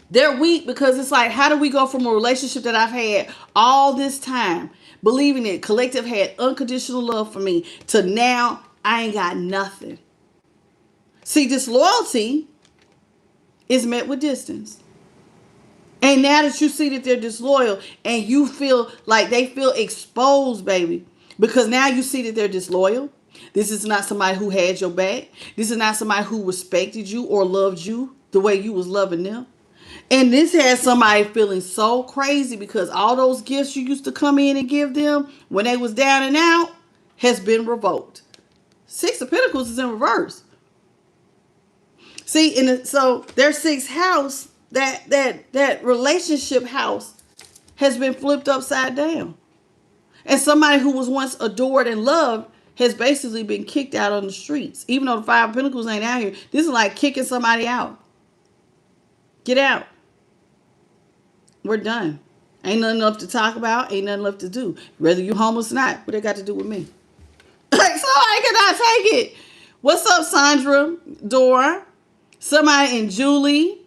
they're weak because it's like, how do we go from a relationship that I've had all this time, believing that collective had unconditional love for me, to now I ain't got nothing? See, disloyalty is met with distance. And now that you see that they're disloyal and you feel like they feel exposed, baby, because now you see that they're disloyal. This is not somebody who had your back. This is not somebody who respected you or loved you the way you was loving them. And this has somebody feeling so crazy because all those gifts you used to come in and give them when they was down and out has been revoked. 6 of Pentacles is in reverse. See, so their 6th house, that relationship house has been flipped upside down. And somebody who was once adored and loved has basically been kicked out on the streets. Even though the Five of Pentacles ain't out here, this is like kicking somebody out. Get out. We're done. Ain't nothing left to talk about. Ain't nothing left to do. Whether you homeless or not, what they got to do with me? Like, so I cannot take it. What's up, Sandra? Dora? Somebody in Julie.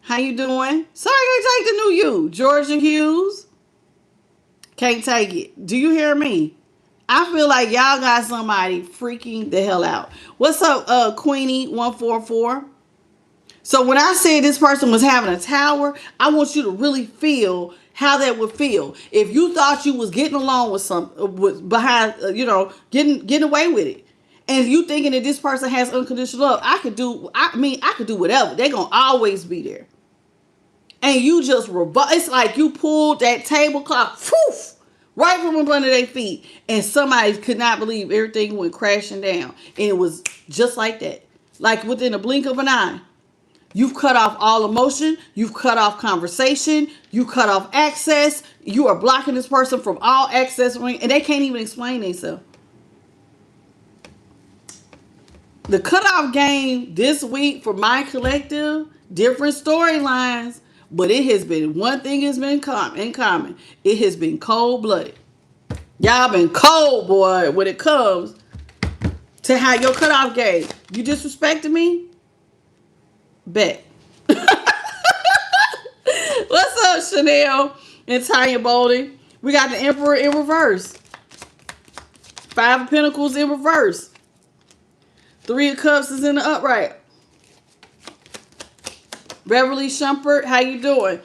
How you doing? Sorry, I can't take the new you. Georgia Hughes. Can't take it. Do you hear me? I feel like y'all got somebody freaking the hell out. What's up, Queenie144? So when I said this person was having a tower, I want you to really feel how that would feel. If you thought you was getting along with behind, getting away with it. And you thinking that this person has unconditional love, I could do whatever. They're going to always be there. And you just it's like you pulled that tablecloth, right from up under their feet. And somebody could not believe everything went crashing down. And it was just like that. Like within a blink of an eye. You've cut off all emotion. You've cut off conversation. You cut off access. You are blocking this person from all access. And they can't even explain themselves. The cutoff game this week for my collective, different storylines. But it has been, one thing has been in common. It has been cold-blooded. Y'all been cold, boy, when it comes to how your cutoff game. You disrespected me? Bet. What's up, Chanel and Tanya Bolden? We got the Emperor in reverse. Five of Pentacles in reverse. Three of Cups is in the upright. Beverly Shumpert, how you doing?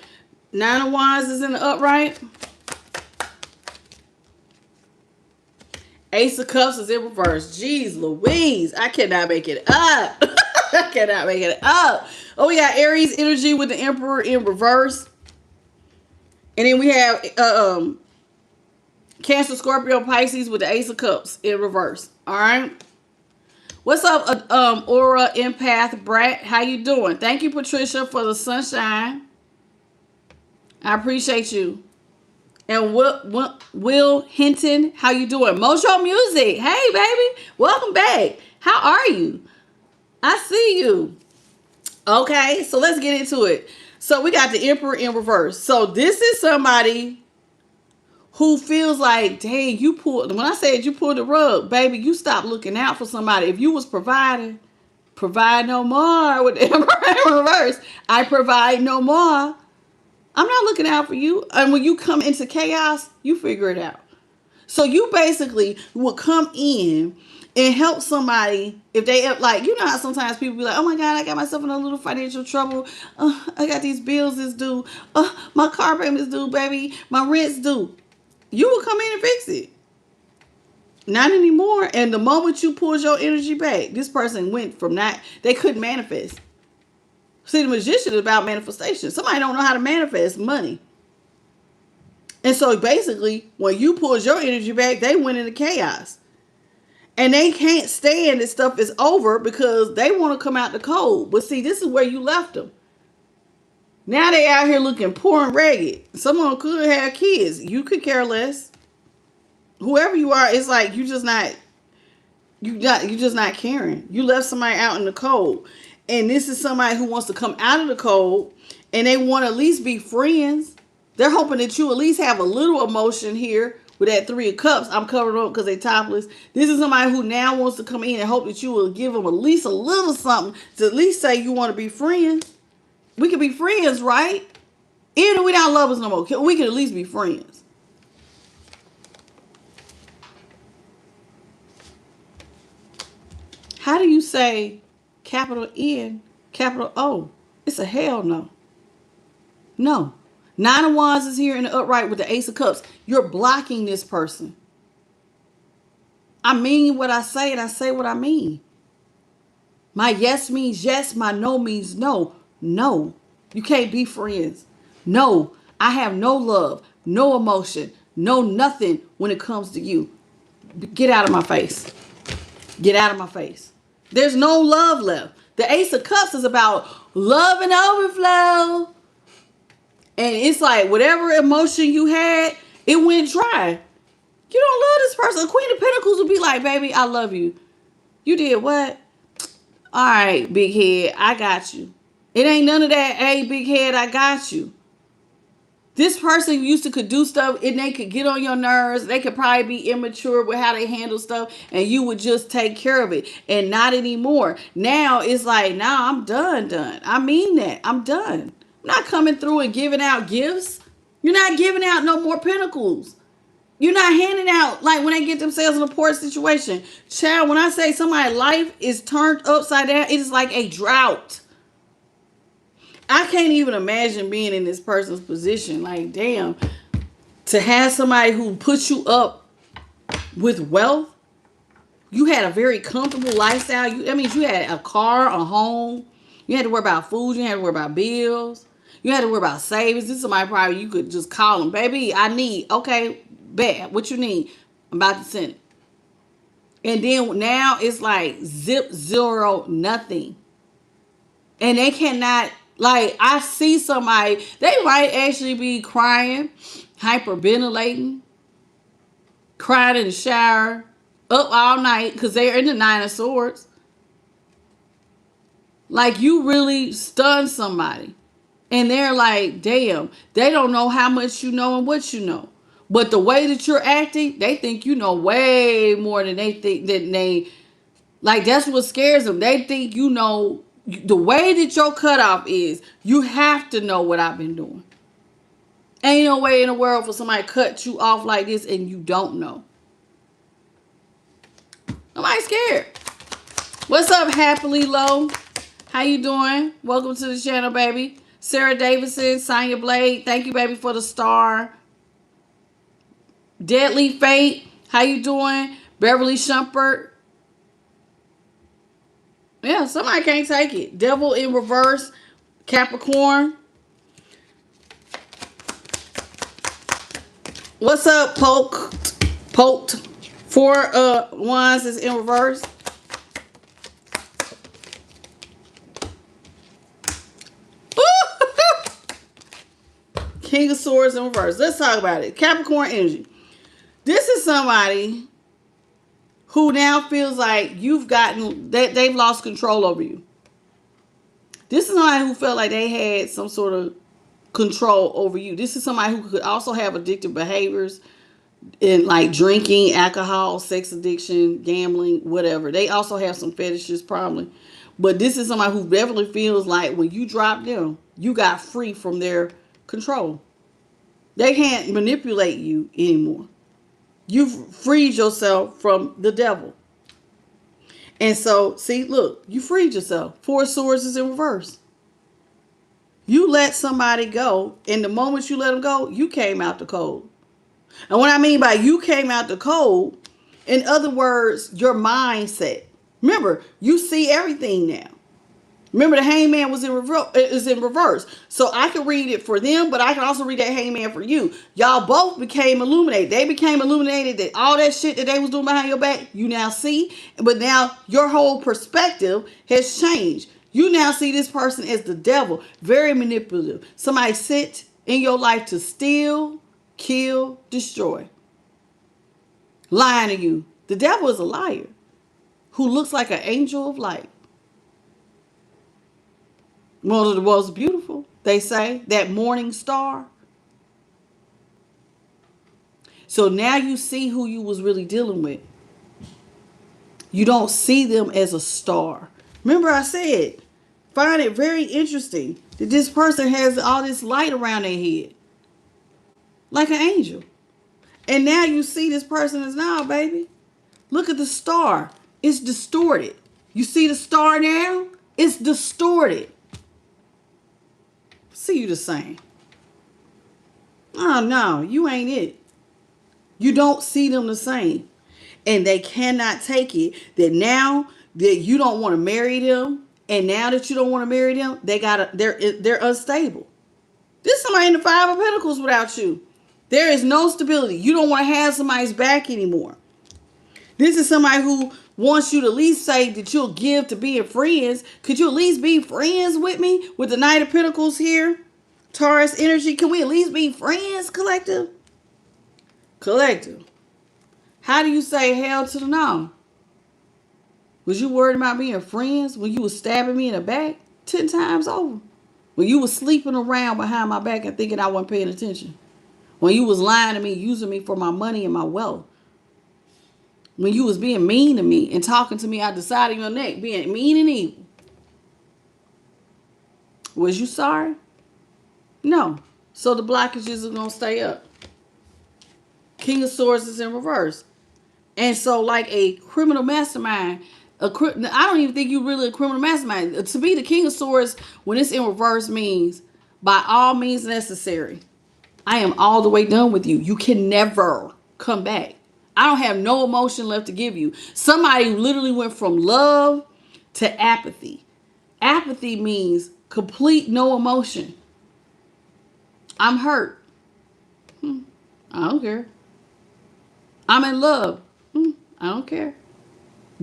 Nine of Wands is in the upright. Ace of Cups is in reverse. Jeez Louise, I cannot make it up. I cannot make it up. Oh, we got Aries energy with the Emperor in reverse. And then we have Cancer, Scorpio, Pisces with the Ace of Cups in reverse. All right. What's up, Aura, Empath, Brat? How you doing? Thank you, Patricia, for the sunshine. I appreciate you. And Will Hinton, how you doing? Mojo Music, hey, baby. Welcome back. How are you? I see you. Okay, so let's get into it. So we got the Emperor in reverse. So this is somebody who feels like, dang, when I said you pulled the rug, baby, you stopped looking out for somebody. If you was providing, provide no more. With the Emperor in reverse, I provide no more. I'm not looking out for you. And when you come into chaos, you figure it out. So you basically will come in and help somebody if they, like, you know how sometimes people be like, oh my God, I got myself in a little financial trouble. I got these bills is due. My car payment is due, baby. My rent's due. You will come in and fix it. Not anymore. And the moment you pull your energy back, this person went from they couldn't manifest. See, the Magician is about manifestation. Somebody don't know how to manifest money. And so basically, when you pull your energy back, they went into chaos. And they can't stand that stuff is over because they want to come out the cold. But see, this is where you left them. Now they out here looking poor and ragged. Someone could have kids. You could care less. Whoever you are, it's like you're just not caring. You left somebody out in the cold. And this is somebody who wants to come out of the cold and they want to at least be friends. They're hoping that you at least have a little emotion here with that Three of Cups. I'm covered up because they topless. This is somebody who now wants to come in and hope that you will give them at least a little something to at least say you want to be friends. We can be friends, right? Even if we don't love us no more, we can at least be friends. How do you say capital N, capital O? It's a hell no. No. Nine of Wands is here in the upright with the Ace of Cups. You're blocking this person. I mean what I say and I say what I mean. My yes means yes. My no means no. No. You can't be friends. No. I have no love, no emotion, no nothing when it comes to you. Get out of my face. Get out of my face. There's no love left. The Ace of Cups is about love and overflow. And it's like whatever emotion you had, it went dry. You don't love this person. A Queen of Pentacles will be like, baby, I love you. You did what? All right, big head, I got you. It ain't none of that, hey, big head, I got you. This person used to could do stuff and they could get on your nerves. They could probably be immature with how they handle stuff and you would just take care of it. And not anymore. Now it's like, nah, I'm done. I mean that. I'm done. I'm not coming through and giving out gifts. You're not giving out no more pentacles. You're not handing out, like when they get themselves in a poor situation. Child, when I say somebody's life is turned upside down, it is like a drought. I can't even imagine being in this person's position. Like, damn, to have somebody who puts you up with wealth. You had a very comfortable lifestyle. You had a car, a home. You had to worry about food. You had to worry about bills. You had to worry about savings. This is somebody probably you could just call them. Baby, I need, okay, bet. What you need? I'm about to send it. And then now it's like zip, zero, nothing. And they cannot, like, I see somebody, they might actually be crying, hyperventilating, crying in the shower, up all night because they're in the Nine of Swords. Like, you really stunned somebody. And they're like, damn, they don't know how much you know and what you know. But the way that you're acting, they think you know way more than they think that they, like, that's what scares them. They think you know, the way that your cutoff is, you have to know what I've been doing. Ain't no way in the world for somebody to cut you off like this and you don't know. Nobody's scared. What's up, Happily Low? How you doing? Welcome to the channel, baby. Sarah Davidson, Sonya Blade, thank you, baby, for the star. Deadly Fate, how you doing? Beverly Shumpert. Yeah, somebody can't take it. Devil in Reverse, Capricorn. What's up, Poked? 4 wands is in reverse. King of Swords in reverse. Let's talk about it. Capricorn energy. This is somebody who now feels like they've lost control over you. This is somebody who felt like they had some sort of control over you. This is somebody who could also have addictive behaviors in like drinking, alcohol, sex addiction, gambling, whatever. They also have some fetishes probably. But this is somebody who definitely feels like when you drop them, you got free from their control. They can't manipulate you anymore. You've freed yourself from the devil. And so, see, look, you freed yourself. 4 swords is in reverse. You let somebody go, and the moment you let them go, you came out the cold. And what I mean by you came out the cold, in other words, your mindset. Remember, you see everything now. Remember, the hangman is in reverse. So I can read it for them, but I can also read that hangman for you. Y'all both became illuminated. They became illuminated that all that shit that they was doing behind your back, you now see. But now your whole perspective has changed. You now see this person as the devil, very manipulative. Somebody sent in your life to steal, kill, destroy. Lying to you. The devil is a liar who looks like an angel of light. One of the most beautiful, they say, that morning star. So now you see who you was really dealing with. You don't see them as a star. Remember I said, find it very interesting that this person has all this light around their head. Like an angel. And now you see this person as now, baby. Look at the star. It's distorted. You see the star now? It's distorted. See you the same. Oh, no, you ain't it. You don't see them the same. And they cannot take it that now that you don't want to marry them, and now that you don't want to marry them, they're unstable. This is somebody in the 5 of Pentacles without you. There is no stability. You don't want to have somebody's back anymore. This is somebody who wants you to at least say that you'll give to being friends. Could you at least be friends with me? With the Knight of Pentacles here. Taurus energy. Can we at least be friends, collective? Collective. How do you say hell to the no? Was you worried about being friends when you was stabbing me in the back 10 times over? When you was sleeping around behind my back and thinking I wasn't paying attention? When you was lying to me, using me for my money and my wealth? When you was being mean to me and talking to me out the side of your neck, being mean and evil? Was you sorry? No. So the blockages are going to stay up. King of Swords is in reverse. And so like a criminal mastermind, I don't even think you're really a criminal mastermind. To be the King of Swords, when it's in reverse, means by all means necessary, I am all the way done with you. You can never come back. I don't have no emotion left to give you. Somebody literally went from love to apathy. Apathy means complete no emotion. I'm hurt. I don't care. I'm in love. I don't care.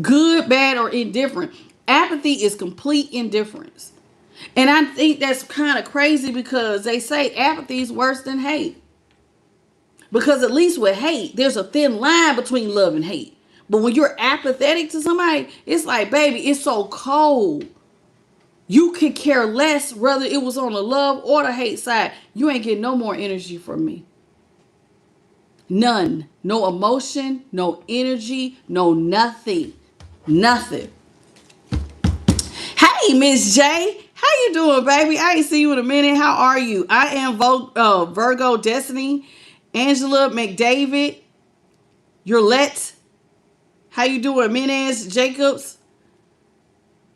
Good, bad, or indifferent. Apathy is complete indifference. And I think that's kind of crazy because they say apathy is worse than hate. Because at least with hate, there's a thin line between love and hate. But when you're apathetic to somebody, it's like, baby, it's so cold. You could care less whether it was on the love or the hate side. You ain't getting no more energy from me. None. No emotion, no energy, no nothing. Nothing. Hey, Miss J. How you doing, baby? I ain't see you in a minute. How are you? I am Virgo Destiny. Angela McDavid. Yurlette. How you doing? Menez Jacobs.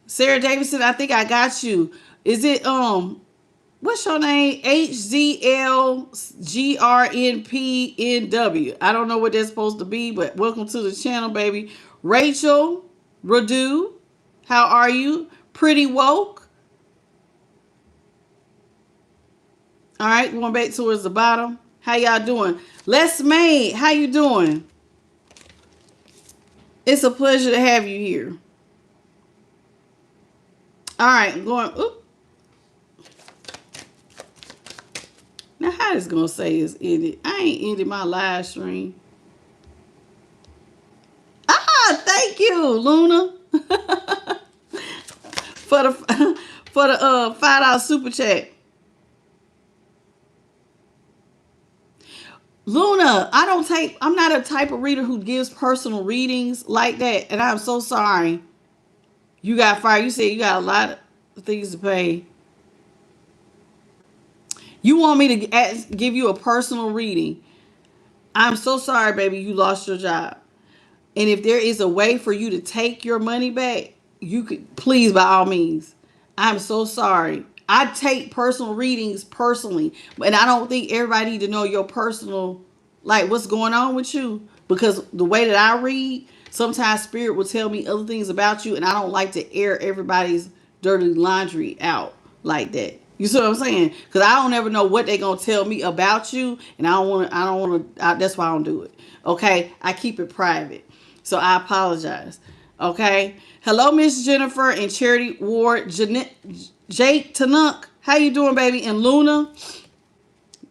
Sarah Davidson, I think I got you. Is it what's your name? HZLGRNPNW. I don't know what that's supposed to be, but welcome to the channel, baby. Rachel Radu, how are you? Pretty woke. All right, going back towards the bottom. How y'all doing? Les May, how you doing? It's a pleasure to have you here. All right, I'm going. Oop. Now, how this gonna say is ended? I ain't ended my live stream. Thank you, Luna, for the $5 super chat. Luna, I'm not a type of reader who gives personal readings like that, and I'm so sorry. You got fired. You said you got a lot of things to pay. You want me to give you a personal reading? I'm so sorry, baby. You lost your job. And if there is a way for you to take your money back, you could, please, by all means. I'm so sorry. I take personal readings personally, and I don't think everybody need to know your personal, like what's going on with you, because the way that I read, sometimes spirit will tell me other things about you, and I don't like to air everybody's dirty laundry out like that. You see what I'm saying? Because I don't ever know what they're gonna tell me about you, and I don't want to. That's why I don't do it. Okay, I keep it private. So I apologize. Okay. Hello, Miss Jennifer and Charity Ward, Jake Tanuk. How you doing, baby? And Luna,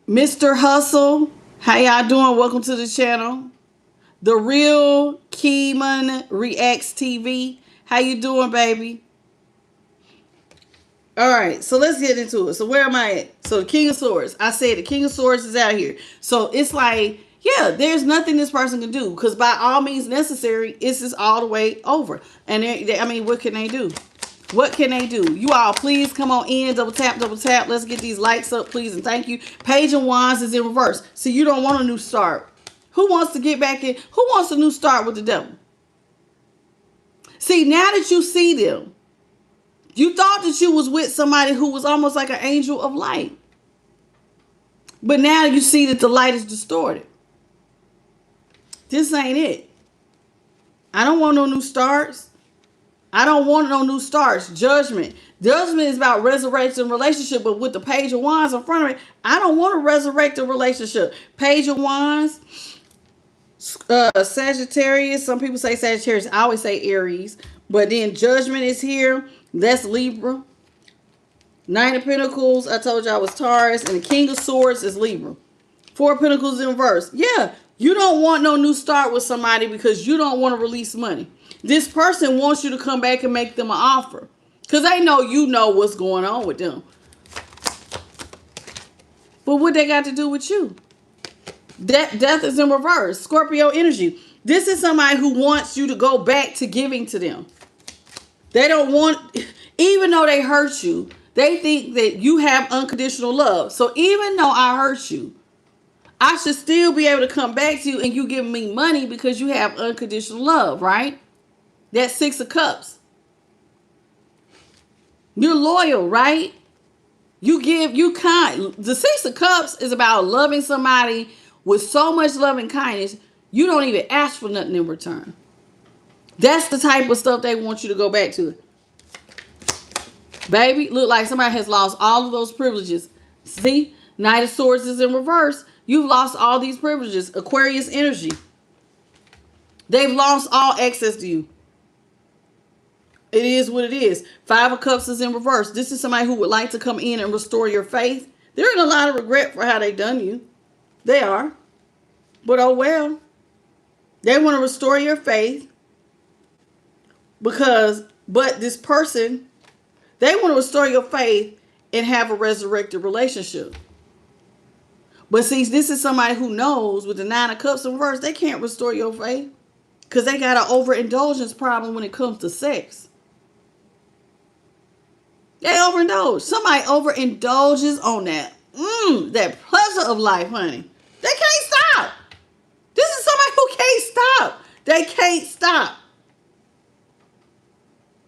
Mr. Hustle. How y'all doing? Welcome to the channel. The Real Keyman Reacts TV. How you doing, baby? All right, so let's get into it. So where am I at? So the King of Swords. I said the King of Swords is out here. So it's like, yeah, there's nothing this person can do, because by all means necessary, it's just all the way over. And I mean, what can they do? What can they do? You all, please come on in. Double tap, double tap. Let's get these likes up, please, and thank you. Page of Wands is in reverse. So you don't want a new start. Who wants to get back in? Who wants a new start with the devil? See, now that you see them, you thought that you was with somebody who was almost like an angel of light. But now you see that the light is distorted. This ain't it. I don't want no new starts. I don't want no new starts. Judgment. Judgment is about resurrecting relationship, but with the Page of Wands in front of it, I don't want to resurrect a relationship. Page of Wands, Sagittarius. Some people say Sagittarius. I always say Aries. But then Judgment is here. That's Libra. Nine of Pentacles, I told you I was Taurus. And the King of Swords is Libra. Four of Pentacles in reverse. Yeah, You don't want no new start with somebody because you don't want to release money. This person wants you to come back and make them an offer because they know you know what's going on with them. But what they got to do with you? Death is in reverse. Scorpio energy. This is somebody who wants you to go back to giving to them. They don't want, even though they hurt you, they think that you have unconditional love. So even though I hurt you, I should still be able to come back to you and you give me money because you have unconditional love, right? That's 6 of Cups. You're loyal, right? You kind. The 6 of Cups is about loving somebody with so much love and kindness, you don't even ask for nothing in return. That's the type of stuff they want you to go back to. Baby, look like somebody has lost all of those privileges. See? Knight of Swords is in reverse. You've lost all these privileges. Aquarius energy. They've lost all access to you. It is what it is. 5 of Cups is in reverse. This is somebody who would like to come in and restore your faith. They're in a lot of regret for how they done you. They are. But oh well. They want to restore your faith. But this person, they want to restore your faith and have a resurrected relationship. But see, this is somebody who knows with the 9 of Cups in reverse, they can't restore your faith. Because they got an overindulgence problem when it comes to sex. They overindulge. Somebody overindulges on that. That pleasure of life, honey. They can't stop. This is somebody who can't stop. They can't stop.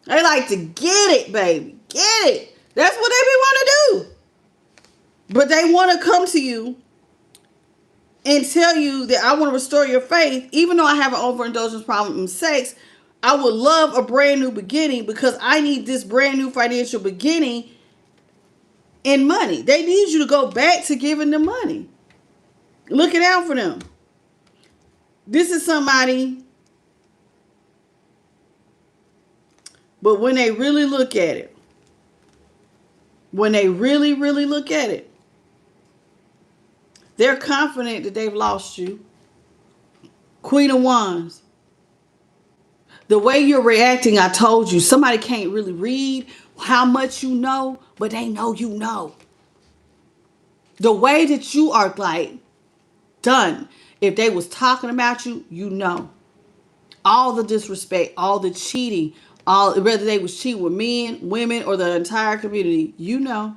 They like to get it, baby. Get it. That's what they be want to do. But they want to come to you and tell you that I want to restore your faith. Even though I have an overindulgence problem in sex, I would love a brand new beginning because I need this brand new financial beginning in money. They need you to go back to giving them money. Looking out for them. This is somebody, but when they really look at it, when they really, really look at it, they're confident that they've lost you. Queen of Wands. The way you're reacting, I told you, somebody can't really read how much you know, but they know you know. The way that you are like done. If they was talking about you, you know. All the disrespect, all the cheating, whether they was cheating with men, women, or the entire community, you know.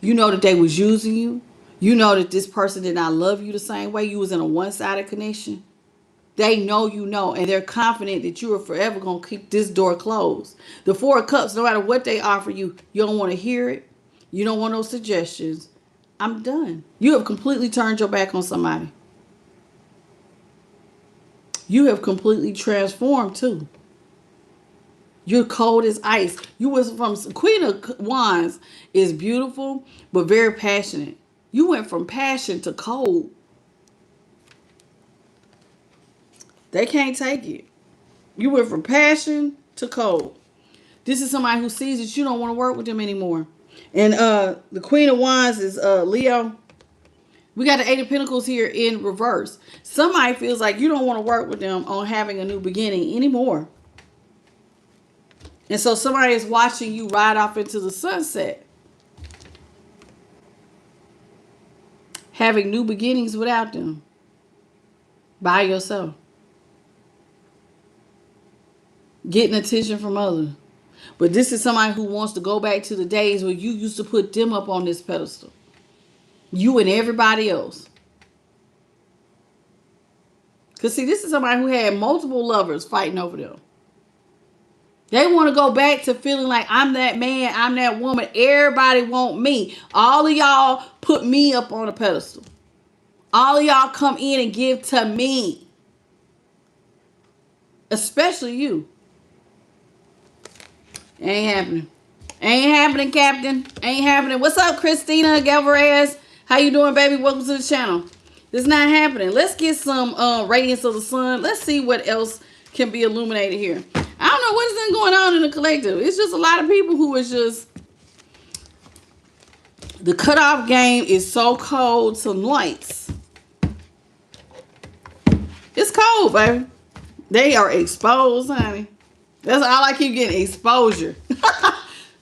You know that they was using you. You know that this person did not love you the same way. You was in a one-sided connection. They know you know, and they're confident that you are forever going to keep this door closed. The 4 of Cups, no matter what they offer you, you don't want to hear it. You don't want no suggestions. I'm done. You have completely turned your back on somebody. You have completely transformed too. You're cold as ice. You was from Queen of Wands is beautiful, but very passionate. You went from passion to cold. They can't take it. You went from passion to cold. This is somebody who sees that you don't want to work with them anymore. And the Queen of Wands is Leo. We got the 8 of Pentacles here in reverse. Somebody feels like you don't want to work with them on having a new beginning anymore. And so somebody is watching you ride off into the sunset. Having new beginnings without them. By yourself. Getting attention from others. But this is somebody who wants to go back to the days where you used to put them up on this pedestal. You and everybody else. Because see, this is somebody who had multiple lovers fighting over them. They want to go back to feeling like I'm that man, I'm that woman. Everybody want me. All of y'all put me up on a pedestal. All of y'all come in and give to me. Especially you. Ain't happening. Ain't happening, Captain. Ain't happening. What's up, Christina Galvarez? How you doing, baby? Welcome to the channel. It's not happening. Let's get some radiance of the sun. Let's see what else can be illuminated here. I don't know what's been going on in the collective. It's just a lot of people who is just... The cutoff game is so cold to lights. exposed, baby. They are exposed, honey. That's all I keep getting, exposure.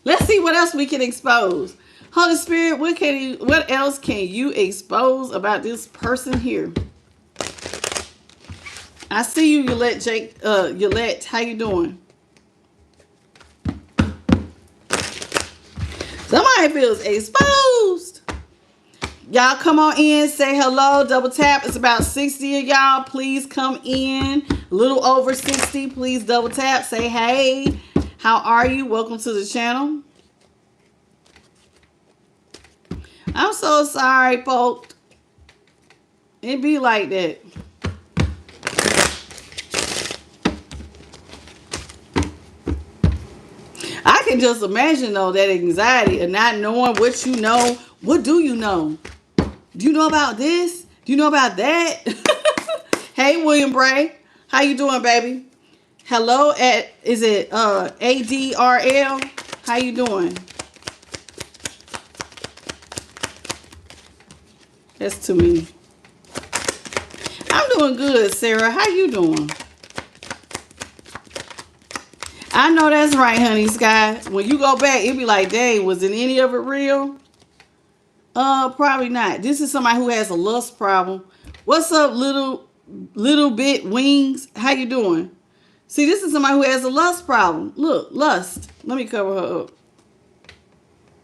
Let's see what else we can expose. Holy Spirit, what else can you expose about this person here? I see you, Yolette. How you doing? Somebody feels exposed. Y'all come on in, say hello, double tap. It's about 60 of y'all. Please come in. A little over 60. Please double tap. Say hey. How are you? Welcome to the channel. I'm so sorry, folks. It be like that. I can just imagine, though, that anxiety of not knowing what you know. What do you know? Do you know about this? Do you know about that? Hey, William Bray. How you doing, baby? Hello is it ADRL? How you doing? That's too many. I'm doing good, Sarah. How you doing? I know that's right, honey, Sky. When you go back, it'll be like, dang, was it any of it real? Probably not. This is somebody who has a lust problem. What's up, little bit wings? How you doing? See, this is somebody who has a lust problem. Look, lust. Let me cover her up.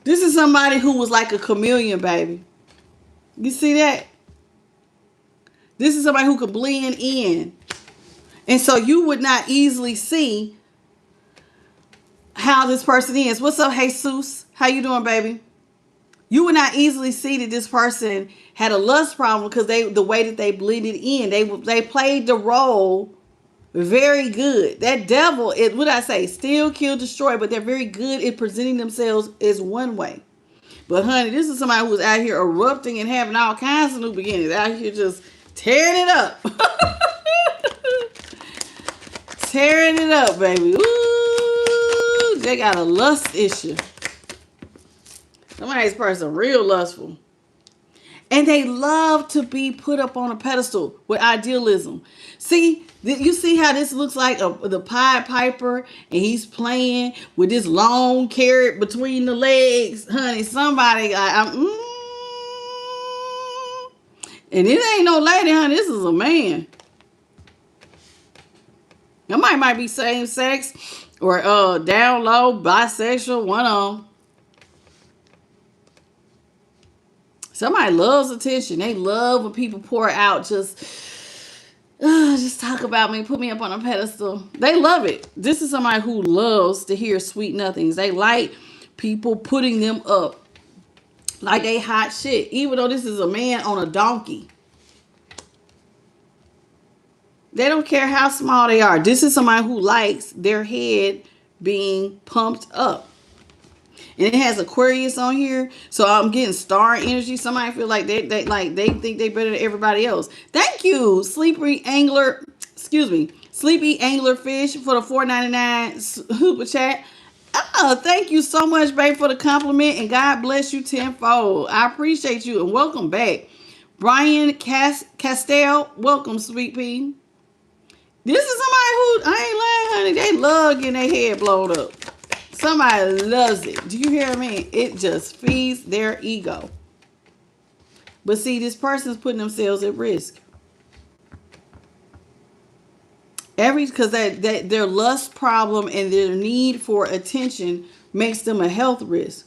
This is somebody who was like a chameleon, baby. You see that? This is somebody who could blend in. And so you would not easily see how this person is. What's up, Jesus? How you doing, baby? You would not easily see that this person had a lust problem because the way that they blended in, they played the role very good. That devil is, what I say, steal, kill, destroy, but they're very good at presenting themselves as one way. But honey, this is somebody who's out here erupting and having all kinds of new beginnings. Out here just tearing it up. Tearing it up, baby. Ooh, they got a lust issue. Somebody's person real lustful. And they love to be put up on a pedestal with idealism. See, you see how this looks like the Pied Piper, and he's playing with this long carrot between the legs. Honey, somebody, and it ain't no lady, honey. This is a man. Somebody might be same sex or down low, bisexual, one on. Somebody loves attention. They love when people pour out just talk about me, put me up on a pedestal. They love it. This is somebody who loves to hear sweet nothings. They like people putting them up like they hot shit, even though this is a man on a donkey. They don't care how small they are. This is somebody who likes their head being pumped up. And it has Aquarius on here. So I'm getting star energy. Somebody feel like they think they better than everybody else. Thank you, Sleepy Angler Fish for the $4.99 super chat. Thank you so much, babe, for the compliment. And God bless you tenfold. I appreciate you. And welcome back. Brian Castell, welcome, sweet pea. This is somebody who, I ain't lying, honey, they love getting their head blown up. Somebody loves it. Do you hear me? It just feeds their ego. But see, this person's putting themselves at risk. Because their lust problem and their need for attention makes them a health risk.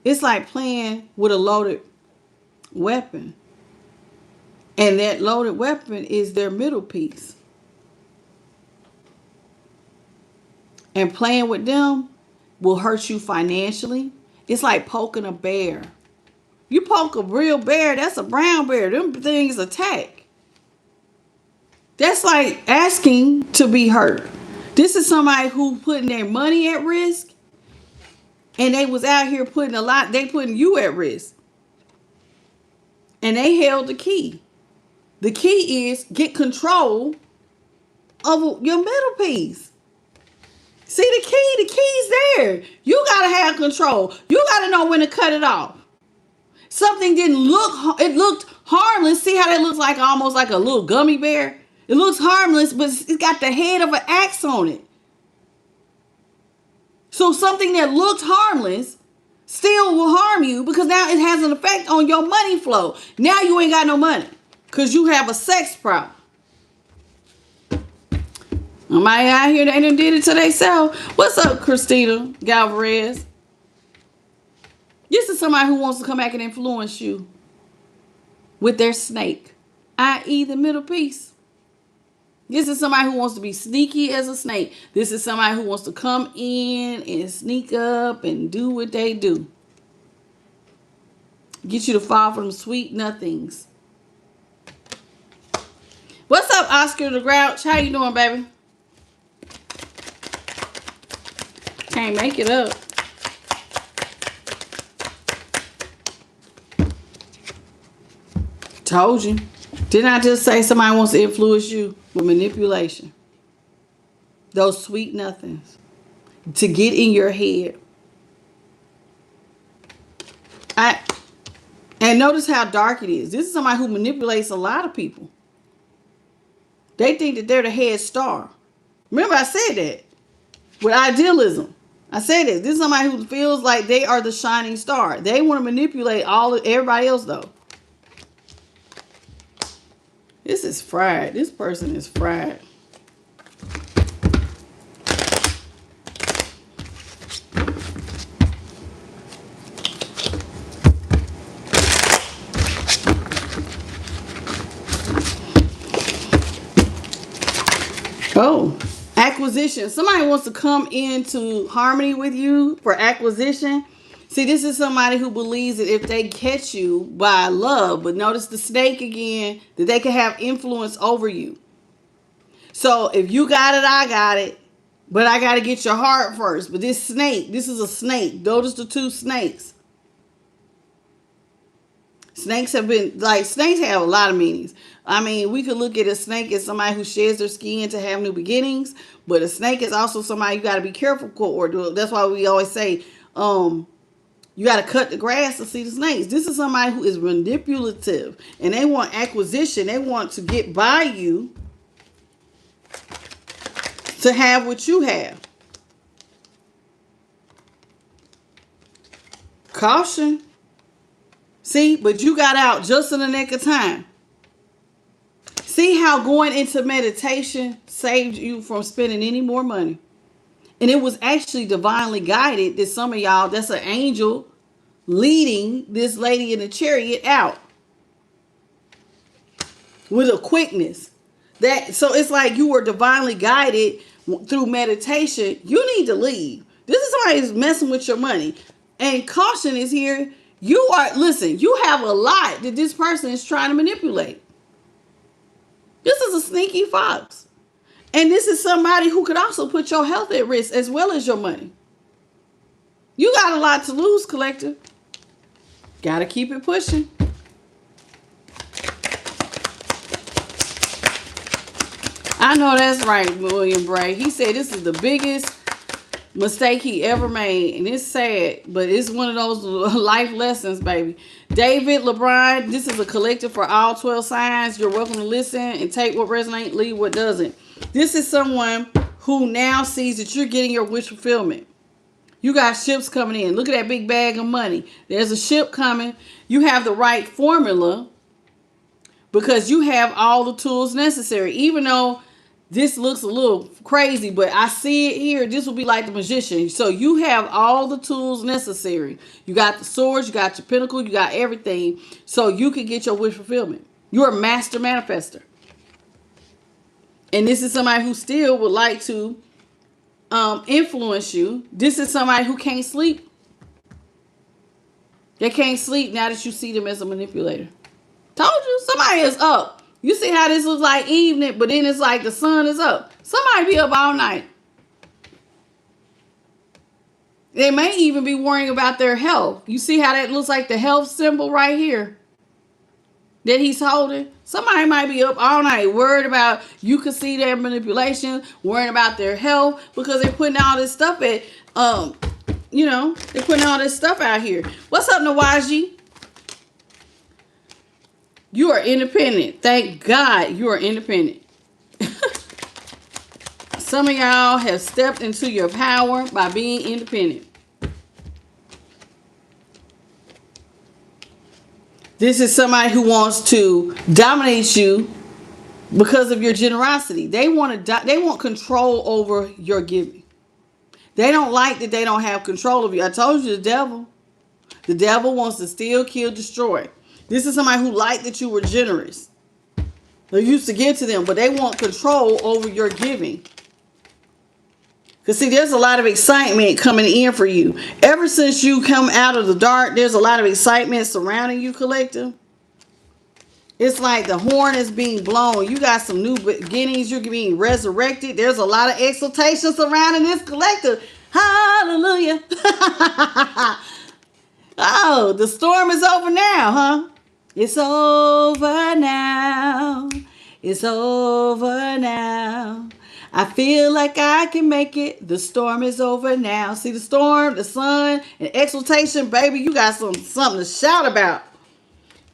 It's like playing with a loaded weapon. And that loaded weapon is their middle piece. And playing with them will hurt you financially. It's like poking a bear. You poke a real bear, that's a brown bear. Them things attack. That's like asking to be hurt. This is somebody who putting their money at risk. And they was out here putting you at risk. And they held the key. The key is get control of your middle piece. See the key's there. You got to have control. You got to know when to cut it off. Something it looked harmless. See how that looks like almost like a little gummy bear? It looks harmless, but it's got the head of an axe on it. So something that looked harmless still will harm you because now it has an effect on your money flow. Now you ain't got no money because you have a sex problem. Somebody out here, they done did it to themselves. What's up, Christina Galvarez? This is somebody who wants to come back and influence you with their snake, i.e. the middle piece. This is somebody who wants to be sneaky as a snake. This is somebody who wants to come in and sneak up and do what they do. Get you to fall for them sweet nothings. What's up, Oscar the Grouch? How you doing, baby? Can't make it up. Told you. Didn't I just say somebody wants to influence you with manipulation? Those sweet nothings. To get in your head. And notice how dark it is. This is somebody who manipulates a lot of people. They think that they're the head star. Remember I said that. With idealism. I said this. This is somebody who feels like they are the shining star. They want to manipulate everybody else though. This is fried. This person is fried. Oh, acquisition. Somebody wants to come into harmony with you for acquisition. See, this is somebody who believes that if they catch you by love, but notice the snake again, that they can have influence over you. So if you got it, I got it, but I got to get your heart first. But this snake, this is a snake. Notice the two snakes. Snakes have been, snakes have a lot of meanings. I mean, we could look at a snake as somebody who sheds their skin to have new beginnings, but a snake is also somebody you got to be careful for. That's why we always say, you got to cut the grass to see the snakes. This is somebody who is manipulative and they want acquisition. They want to get by you to have what you have. Caution. See, but you got out just in the nick of time. See how going into meditation saved you from spending any more money. And it was actually divinely guided that some of y'all, that's an angel leading this lady in the chariot out with a quickness. So it's like you were divinely guided through meditation. You need to leave. This is somebody who's messing with your money. And caution is here. Listen, you have a lot that this person is trying to manipulate. This is a sneaky fox. And this is somebody who could also put your health at risk as well as your money. You got a lot to lose, collective. Got to keep it pushing. I know that's right, William Bray. He said this is the biggest mistake he ever made. And it's sad, but it's one of those life lessons, baby. David LeBron, this is a collective for all 12 signs. You're welcome to listen and take what resonates, leave what doesn't. This is someone who now sees that you're getting your wish fulfillment. You got ships coming in. Look at that big bag of money. There's a ship coming. You have the right formula because you have all the tools necessary. Even though this looks a little crazy, but I see it here. This will be like the magician. So you have all the tools necessary. You got the swords, you got your pinnacle, you got everything. So you can get your wish fulfillment. You're a master manifester. And this is somebody who still would like to influence you. This is somebody who can't sleep. They can't sleep now that you see them as a manipulator. Told you, somebody is up. You see how this looks like evening, but then it's like the sun is up. Somebody be up all night. They may even be worrying about their health. You see how that looks like the health symbol right here that he's holding? Somebody might be up all night worried about, you can see their manipulation, worrying about their health because they're putting all this stuff they're putting all this stuff out here. What's up, Nawaji? You are independent. Thank God you are independent. Some of y'all have stepped into your power by being independent. This is somebody who wants to dominate you because of your generosity. They want control over your giving. They don't like that they don't have control of you. I told you the devil. The devil wants to steal, kill, destroy. This is somebody who liked that you were generous. They used to give to them, but they want control over your giving. Because see, there's a lot of excitement coming in for you. Ever since you come out of the dark, there's a lot of excitement surrounding you, collective. It's like the horn is being blown. You got some new beginnings. You're being resurrected. There's a lot of exultation surrounding this collective. Hallelujah. Oh, the storm is over now, huh? It's over now. It's over now. I feel like I can make it. The storm is over now. See the storm, the sun, and exultation, baby. You got something to shout about.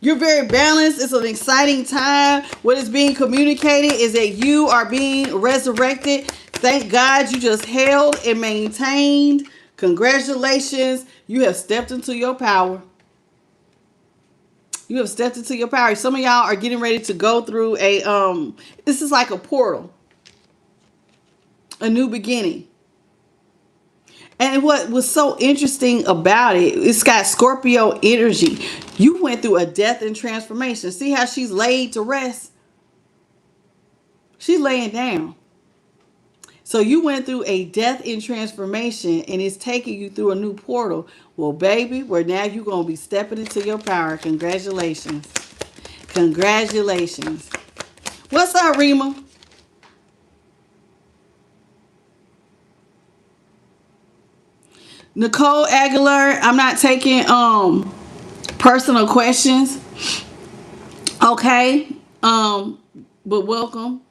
You're very balanced. It's an exciting time. What is being communicated is that you are being resurrected. Thank God you just held and maintained. Congratulations. You have stepped into your power. You have stepped into your power. Some of y'all are getting ready to go through this is like a portal. A new beginning. And what was so interesting about it, it's got Scorpio energy. You went through a death and transformation. See how she's laid to rest? She's laying down. So you went through a death and transformation, and it's taking you through a new portal. Well, baby, where now you're going to be stepping into your power. Congratulations. Congratulations. What's up, Rima? Nicole Aguilar, I'm not taking personal questions. Okay. But welcome.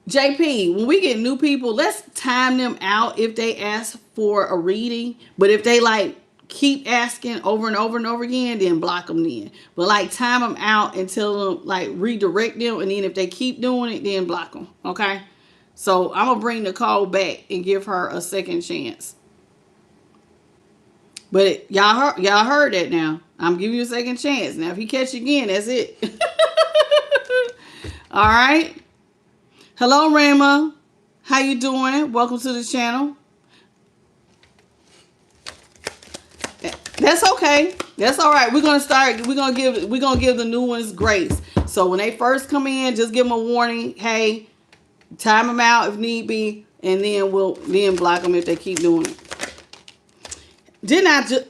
JP, when we get new people, let's time them out if they ask for a reading. But if they like keep asking over and over and over again, then block them then. But like time them out and tell them, like redirect them. And then if they keep doing it, then block them. Okay. So I'm going to bring Nicole back and give her a second chance. But y'all heard that now. I'm giving you a second chance. Now, if he catch you again, that's it. All right. Hello, Rama. How you doing? Welcome to the channel. That's okay. That's all right. We're gonna start. We're gonna give the new ones grace. So when they first come in, just give them a warning. Hey, time them out if need be, and then we'll block them if they keep doing it. Didn't I just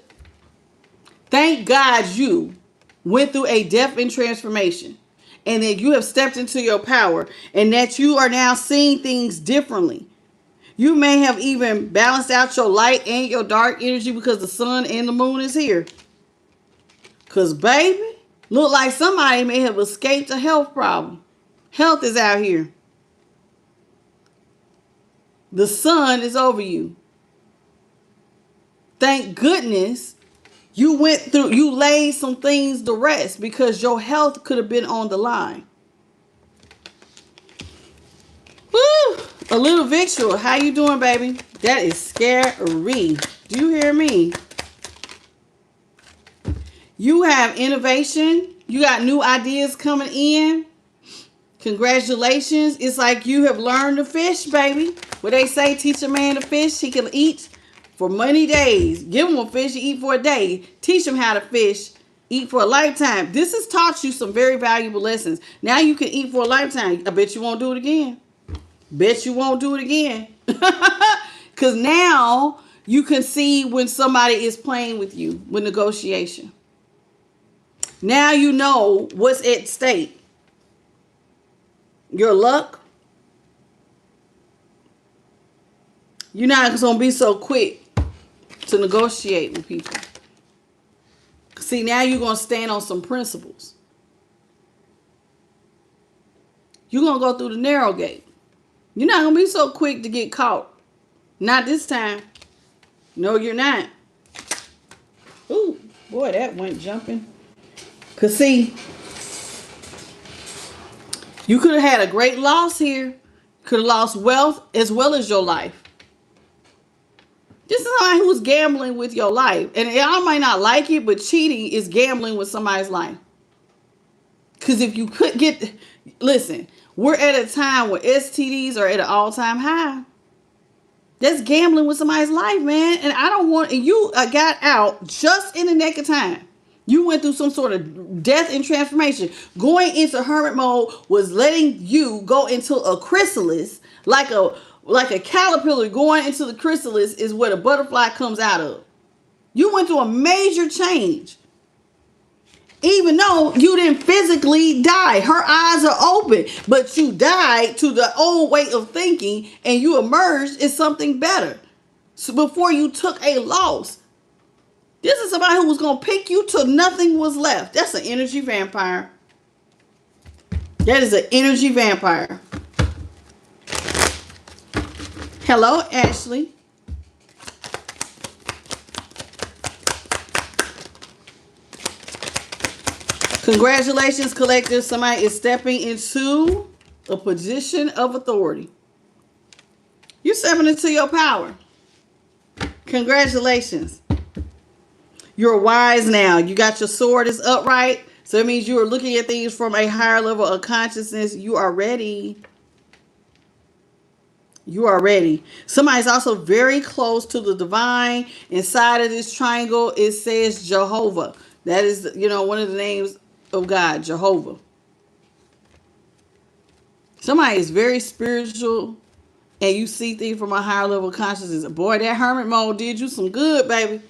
thank God you went through a death and transformation, and that you have stepped into your power, and that you are now seeing things differently. You may have even balanced out your light and your dark energy because the sun and the moon is here. Because, baby, look like somebody may have escaped a health problem. Health is out here. The sun is over you. Thank goodness you laid some things to rest because your health could have been on the line. Woo! A little victual. How you doing, baby? That is scary. Do you hear me? You have innovation. You got new ideas coming in. Congratulations. It's like you have learned to fish, baby. What they say, teach a man to fish, he can eat for many days. Give him a fish to eat for a day. Teach him how to fish, eat for a lifetime. This has taught you some very valuable lessons. Now you can eat for a lifetime. I bet you won't do it again. Bet you won't do it again. Because now you can see when somebody is playing with you with negotiation. Now you know what's at stake. Your luck. You're not going to be so quick to negotiate with people. See, now you're going to stand on some principles. You're going to go through the narrow gate. You're not going to be so quick to get caught. Not this time. No, you're not. Ooh, boy, that went jumping. Because see, you could have had a great loss here. Could have lost wealth as well as your life. This is somebody who's gambling with your life. And y'all might not like it, but cheating is gambling with somebody's life. Because if you could get, listen, we're at a time where STDs are at an all-time high. That's gambling with somebody's life, man. And I don't want, and you got out just in the nick of time. You went through some sort of death and transformation. Going into hermit mode was letting you go into a chrysalis, like a caterpillar going into the chrysalis is where the butterfly comes out of. You went through a major change. Even though you didn't physically die. Her eyes are open, but you died to the old way of thinking and you emerged as something better. So before you took a loss. This is somebody who was going to pick you till nothing was left. That's an energy vampire. That is an energy vampire. Hello, Ashley. Congratulations, collective. Somebody is stepping into a position of authority. You're stepping into your power. Congratulations. You're wise now. You got your sword is upright. So it means you are looking at things from a higher level of consciousness. You are ready. You are ready. Somebody's also very close to the divine. Inside of this triangle, it says Jehovah. That is, one of the names of God, Jehovah. Somebody is very spiritual and you see things from a higher level of consciousness. Boy, that hermit mode did you some good, baby.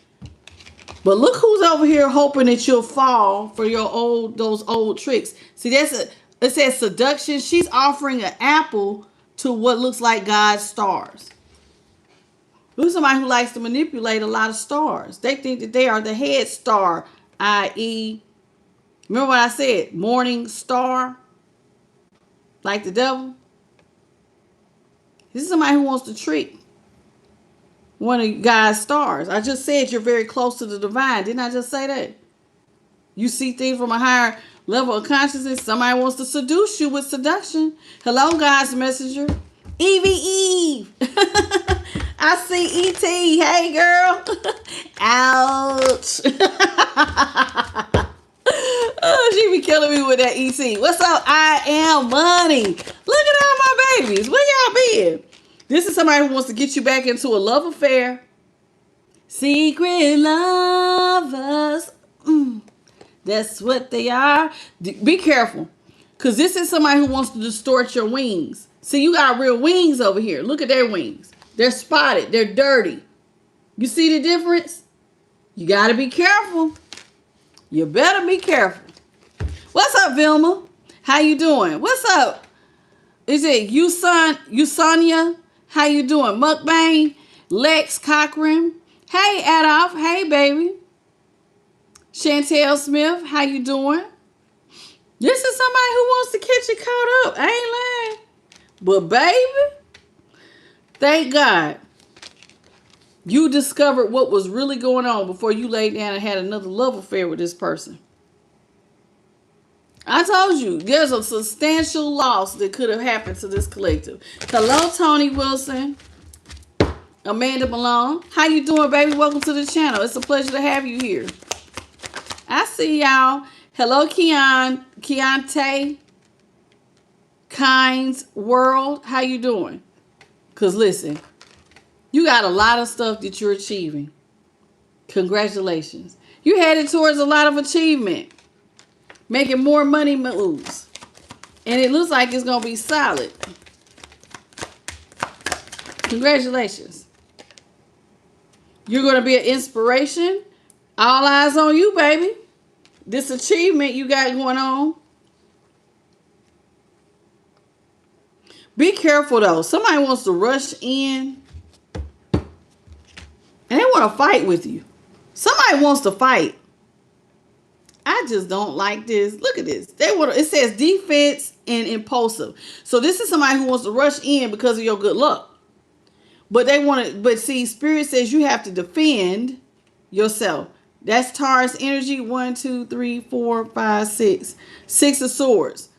But look who's over here hoping that you'll fall for those old tricks. See, it says seduction. She's offering an apple to what looks like God's stars. Who's somebody who likes to manipulate a lot of stars? They think that they are the head star, i.e., remember what I said? Morning star, like the devil. This is somebody who wants to trick one of God's stars. I just said you're very close to the divine. Didn't I just say that? You see things from a higher level of consciousness. Somebody wants to seduce you with seduction. Hello, God's messenger. Evie Eve. I see E.T. Hey, girl. Ouch. Oh, she be killing me with that E.T. What's up? I am money. Look at all my babies. Where y'all been? This is somebody who wants to get you back into a love affair. Secret lovers. That's what they are. Be careful. Because this is somebody who wants to distort your wings. See, you got real wings over here. Look at their wings. They're spotted. They're dirty. You see the difference? You got to be careful. You better be careful. What's up, Vilma? How you doing? What's up? Is it Usania? How you doing? Mukbang? Lex Cochran? Hey, Adolph. Hey, baby. Chantel Smith. How you doing? This is somebody who wants to catch you caught up. I ain't lying. But, baby, thank God you discovered what was really going on before you laid down and had another love affair with this person. I told you, there's a substantial loss that could have happened to this collective. Hello, Tony Wilson. Amanda Malone. How you doing, baby? Welcome to the channel. It's a pleasure to have you here. I see y'all. Hello, Keontae. Kinds World. How you doing? Because listen, you got a lot of stuff that you're achieving. Congratulations. You're headed towards a lot of achievement. Making more money moves. And it looks like it's going to be solid. Congratulations. You're going to be an inspiration. All eyes on you, baby. This achievement you got going on. Be careful, though. Somebody wants to rush in. And they want to fight with you. Somebody wants to fight. I just don't like this. Look at this. It says defense and impulsive. So this is somebody who wants to rush in because of your good luck. But see, Spirit says you have to defend yourself. That's Taurus energy. 1, 2, 3, 4, 5, 6. 6 of Swords.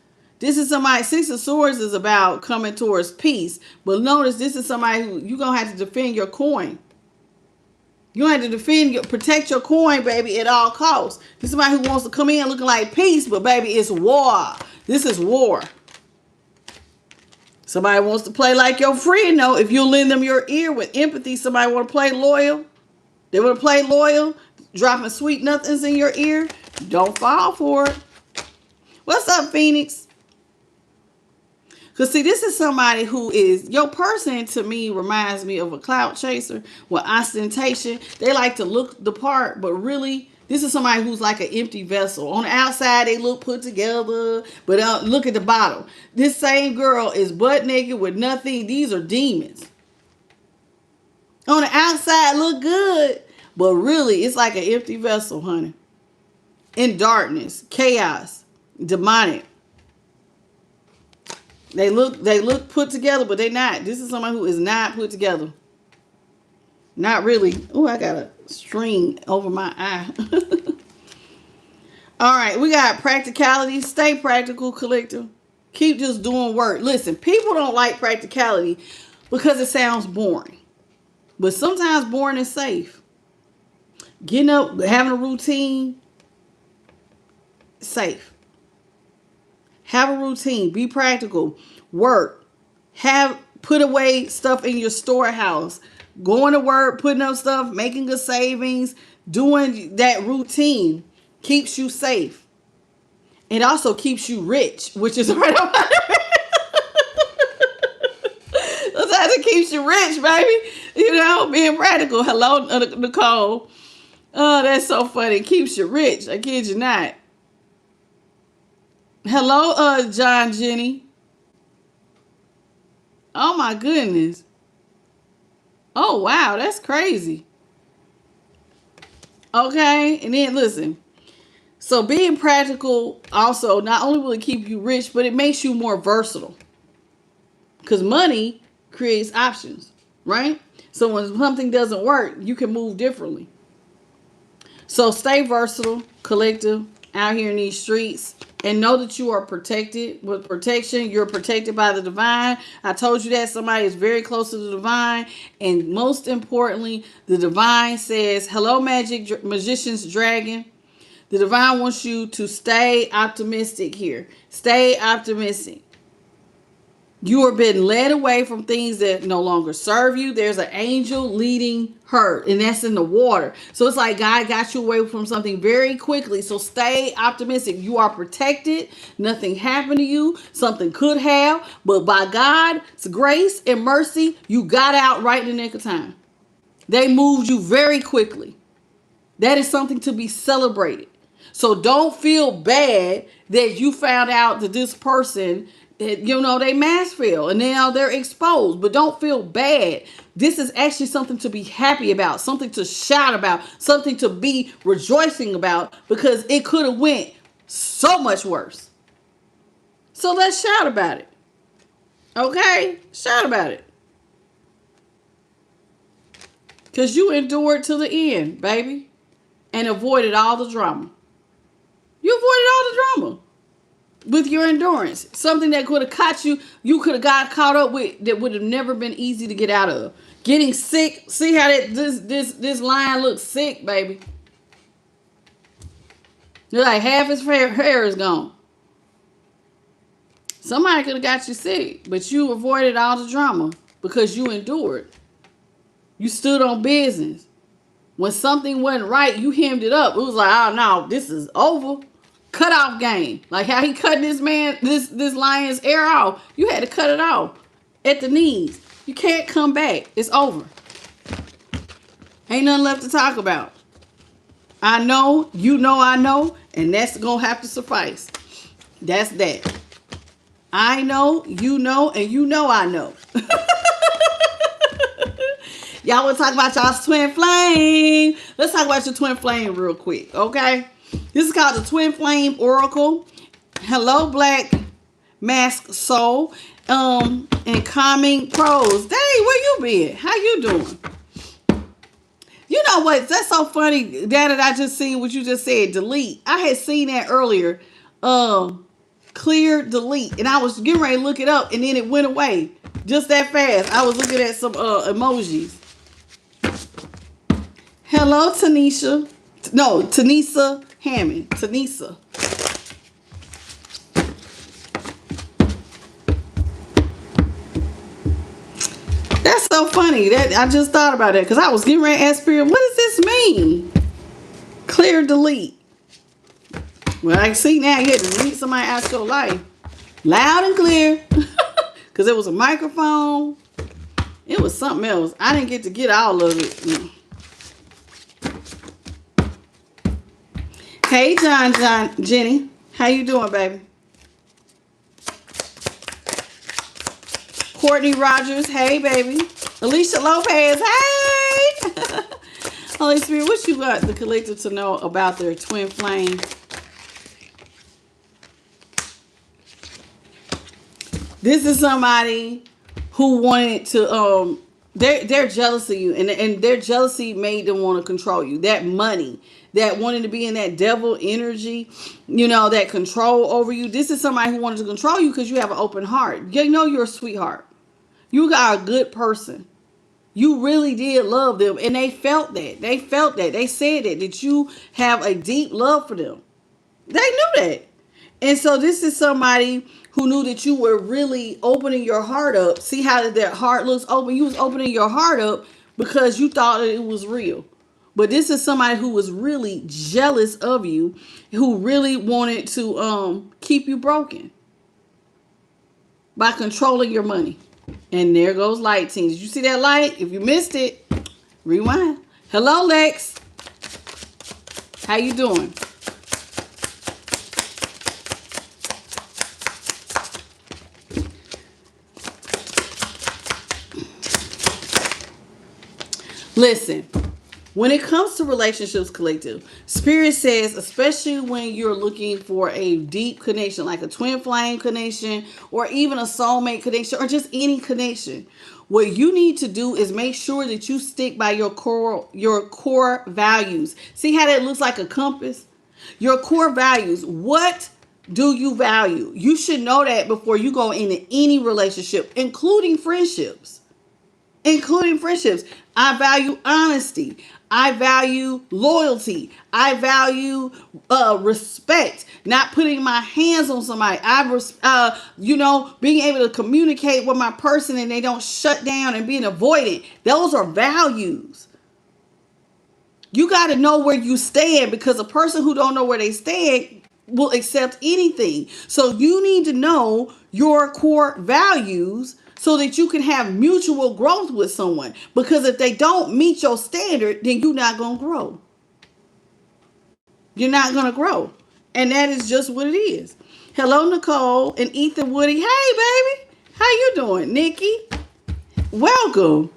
This is somebody, Six of Swords is about coming towards peace. But notice this is somebody who you're going to have to defend your coin. You have to protect your coin, baby, at all costs. This is somebody who wants to come in looking like peace, but baby, it's war. This is war. Somebody wants to play like your friend, though. If you lend them your ear with empathy, somebody want to play loyal. They want to play loyal, dropping sweet nothings in your ear. Don't fall for it. What's up, Phoenix? Because, see, this is somebody who is, your person to me reminds me of a clout chaser with ostentation. They like to look the part, but really, this is somebody who's like an empty vessel. On the outside, they look put together, but look at the bottom. This same girl is butt naked with nothing. These are demons. On the outside, look good, but really, it's like an empty vessel, honey. In darkness, chaos, demonic. They look put together, but they're not. This is someone who is not put together. Not really. Oh, I got a string over my eye. All right, we got practicality. Stay practical, collective. Keep just doing work. Listen, people don't like practicality because it sounds boring. But sometimes boring is safe. Getting up, having a routine, safe. Have a routine. Be practical. Work. Put away stuff in your storehouse. Going to work, putting up stuff, making good savings, doing that routine keeps you safe. It also keeps you rich, which is right on my Sometimes it keeps you rich, baby. You know, being practical. Hello, Nicole. Oh, that's so funny. It keeps you rich. I kid you not. Hello, John Jenny. Oh my goodness. Oh wow, that's crazy. Okay, and then listen. So being practical also not only will it keep you rich, but it makes you more versatile. Because money creates options, right? So when something doesn't work, you can move differently. So stay versatile, collective, out here in these streets. And know that you are protected with protection. You're protected by the divine. I told you that somebody is very close to the divine. And most importantly, the divine says, hello, magician's dragon. The divine wants you to stay optimistic here. Stay optimistic. You are being led away from things that no longer serve you. There's an angel leading her, and that's in the water. So it's like God got you away from something very quickly. So stay optimistic. You are protected. Nothing happened to you. Something could have, but by God's grace and mercy, you got out right in the nick of time. They moved you very quickly. That is something to be celebrated. So don't feel bad that you found out that this person, you know, they mask fail and now they're exposed. But don't feel bad. This is actually something to be happy about, something to shout about, something to be rejoicing about, because it could have went so much worse. So let's shout about it. Okay? Shout about it. Because you endured to the end, baby, and avoided all the drama. You avoided all the drama with your endurance. Something that could have caught you, you could have got caught up with, that would have never been easy to get out of. Getting sick. See how this lion looks sick, baby. They're like half his hair is gone. Somebody could have got you sick, but you avoided all the drama because you endured. You stood on business. When something wasn't right, you hemmed it up. It was like, oh no, this is over. Cut off game. Like how he cut this lion's ear off. You had to cut it off at the knees. You can't come back. It's over. Ain't nothing left to talk about. I know, I know, and that's gonna have to suffice. That's that. I know, and you know I know. Y'all want to talk about y'all's twin flame? Let's talk about your twin flame real quick, okay? This is called the Twin Flame Oracle. Hello, Black Mask Soul. And Calming Pros. Dang, where you been? How you doing? You know what? That's so funny. That I just seen what you just said. Delete. I had seen that earlier. Clear, delete. And I was getting ready to look it up, and then it went away just that fast. I was looking at some emojis. Hello, Tanisha. No, Tanisa Hammond. Tanisa. That's so funny. That I just thought about that because I was getting ready to ask Spirit, what does this mean? Clear, delete. Well, I see now you had to delete somebody out your life. Loud and clear. Because it was a microphone. It was something else. I didn't get to get all of it. Hey, Jenny. How you doing, baby? Courtney Rogers. Hey, baby. Alicia Lopez. Hey. Holy Spirit, what you got the collective to know about their twin flame? This is somebody who wanted to, they're jealous of you, and their jealousy made them want to control you. That money, that wanting to be in that devil energy, you know, that control over you. This is somebody who wanted to control you because you have an open heart. You know you're a sweetheart. You are a good person. You really did love them, and they felt that. They felt that. They said that you have a deep love for them. They knew that. And so this is somebody who knew that you were really opening your heart up. See how their heart looks open? You was opening your heart up because you thought that it was real. But this is somebody who was really jealous of you, who really wanted to keep you broken by controlling your money. And there goes light, teens. Did you see that light? If you missed it, rewind. Hello, Lex. How you doing? Listen, when it comes to relationships, collective, Spirit says, especially when you're looking for a deep connection, like a twin flame connection, or even a soulmate connection, or just any connection, what you need to do is make sure that you stick by your core values. See how that looks like a compass? Your core values. What do you value? You should know that before you go into any relationship, including friendships. I value honesty. I value loyalty. I value respect. Not putting my hands on somebody. Being able to communicate with my person and they don't shut down and being avoidant. Those are values. You got to know where you stand, because a person who don't know where they stand will accept anything. So you need to know your core values so that you can have mutual growth with someone. Because if they don't meet your standard, then you're not going to grow. You're not going to grow. And that is just what it is. Hello, Nicole and Ethan Woody. Hey, baby. How you doing? Nikki, welcome.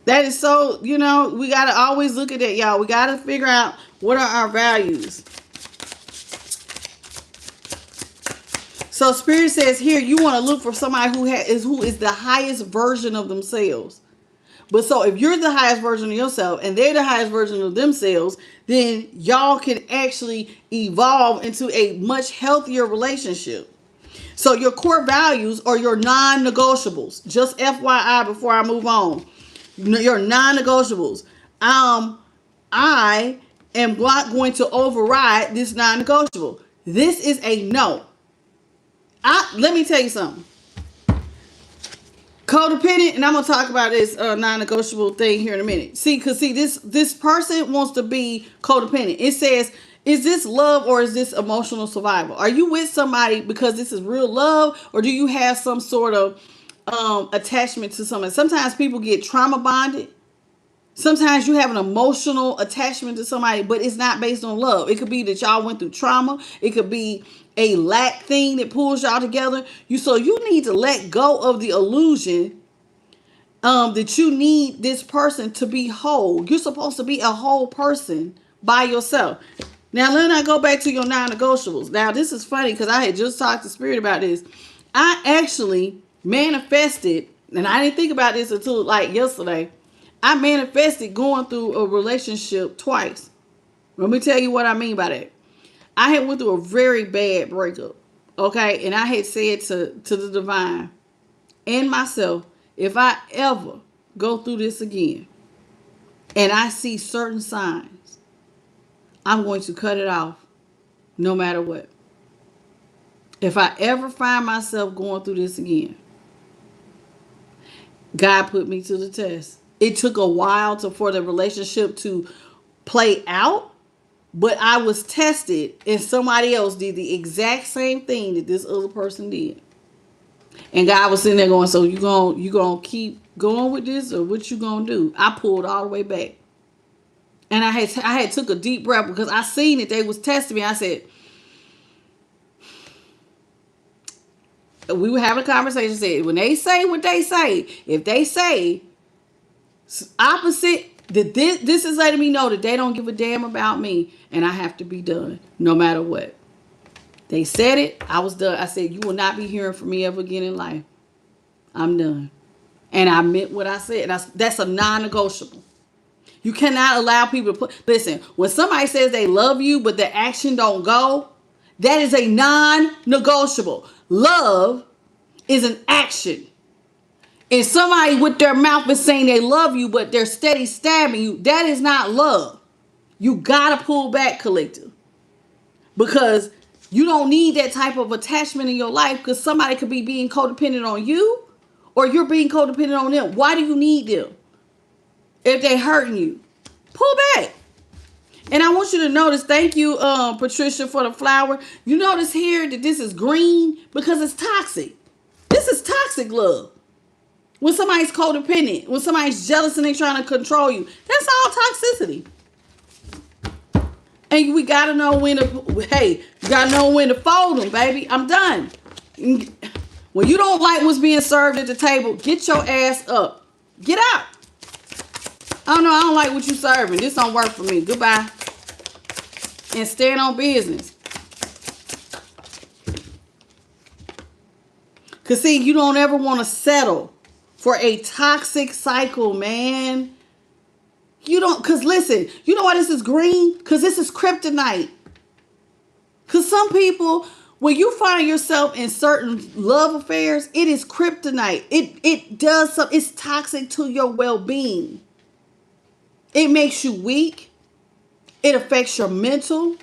That is so, we got to always look at that, y'all. We got to figure out what are our values. So Spirit says here, you want to look for somebody who is the highest version of themselves. But so if you're the highest version of yourself and they're the highest version of themselves, then y'all can actually evolve into a much healthier relationship. So your core values are your non-negotiables. Just FYI before I move on. Your non-negotiables. I am not going to override this non-negotiable. This is a no. Let me tell you something. Codependent, and I'm going to talk about this non-negotiable thing here in a minute. Because this person wants to be codependent. It says, is this love or is this emotional survival? Are you with somebody because this is real love, or do you have some sort of attachment to someone? Sometimes people get trauma bonded. Sometimes you have an emotional attachment to somebody, but it's not based on love. It could be that y'all went through trauma. It could be a lack thing that pulls y'all together. So you need to let go of the illusion that you need this person to be whole. You're supposed to be a whole person by yourself. Now, let me go back to your non-negotiables. Now, this is funny because I had just talked to Spirit about this. I actually manifested, and I didn't think about this until like yesterday. I manifested going through a relationship twice. Let me tell you what I mean by that. I had went through a very bad breakup. Okay. And I had said to the divine and myself, if I ever go through this again and I see certain signs, I'm going to cut it off no matter what. If I ever find myself going through this again, God put me to the test. It took a while for the relationship to play out, but I was tested and somebody else did the exact same thing that this other person did. And God was sitting there going, so you gonna keep going with this, or what you gonna do? I pulled all the way back. And I had took a deep breath because I seen that they was testing me. I said, we were having a conversation, said, when they say what they say, if they say opposite, that this is letting me know that they don't give a damn about me, and I have to be done no matter what. They said it, I was done. I said, you will not be hearing from me ever again in life. I'm done. And I meant what I said. That's a non-negotiable. You cannot allow people to listen, when somebody says they love you, but their action don't go, that is a non-negotiable. Love is an action. And somebody with their mouth is saying they love you, but they're steady stabbing you, that is not love. You gotta pull back, collective. Because you don't need that type of attachment in your life, because somebody could be being codependent on you, or you're being codependent on them. Why do you need them? If they're hurting you, pull back. And I want you to notice, thank you, Patricia, for the flower. You notice here that this is green because it's toxic. This is toxic love. When somebody's codependent, when somebody's jealous and they're trying to control you, that's all toxicity. And we gotta know when to, you gotta know when to fold them, baby. I'm done. When you don't like what's being served at the table, get your ass up. Get out. Oh no, I don't like what you serving. This don't work for me. Goodbye. And stand on business. Because see, you don't ever want to settle for a toxic cycle, man. You don't, because listen, you know why this is green? Because this is kryptonite. Because some people, when you find yourself in certain love affairs, it is kryptonite. It does something. It's toxic to your well-being. It makes you weak. It affects your mental.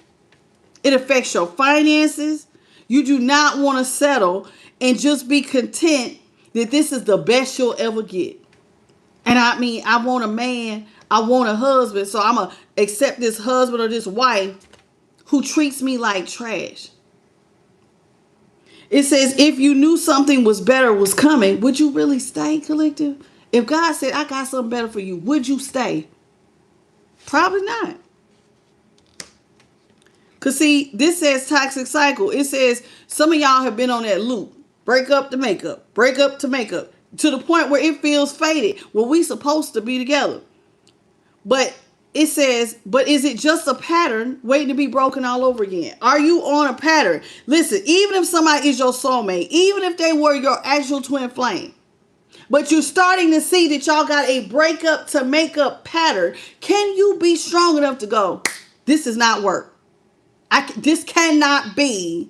It affects your finances. You do not want to settle and just be content that this is the best you'll ever get. And I mean, I want a man, I want a husband, so I'm going to accept this husband or this wife who treats me like trash. It says, if you knew something was better was coming, would you really stay, collective? If God said, I got something better for you, would you stay? Probably not. Because see, this says toxic cycle. It says some of y'all have been on that loop. Break up to make up. Break up to make up. To the point where it feels faded. Well, we supposed to be together. But it says, but is it just a pattern waiting to be broken all over again? Are you on a pattern? Listen, even if somebody is your soulmate, even if they were your actual twin flame, but you're starting to see that y'all got a breakup to make up pattern, can you be strong enough to go, this does not work? This cannot be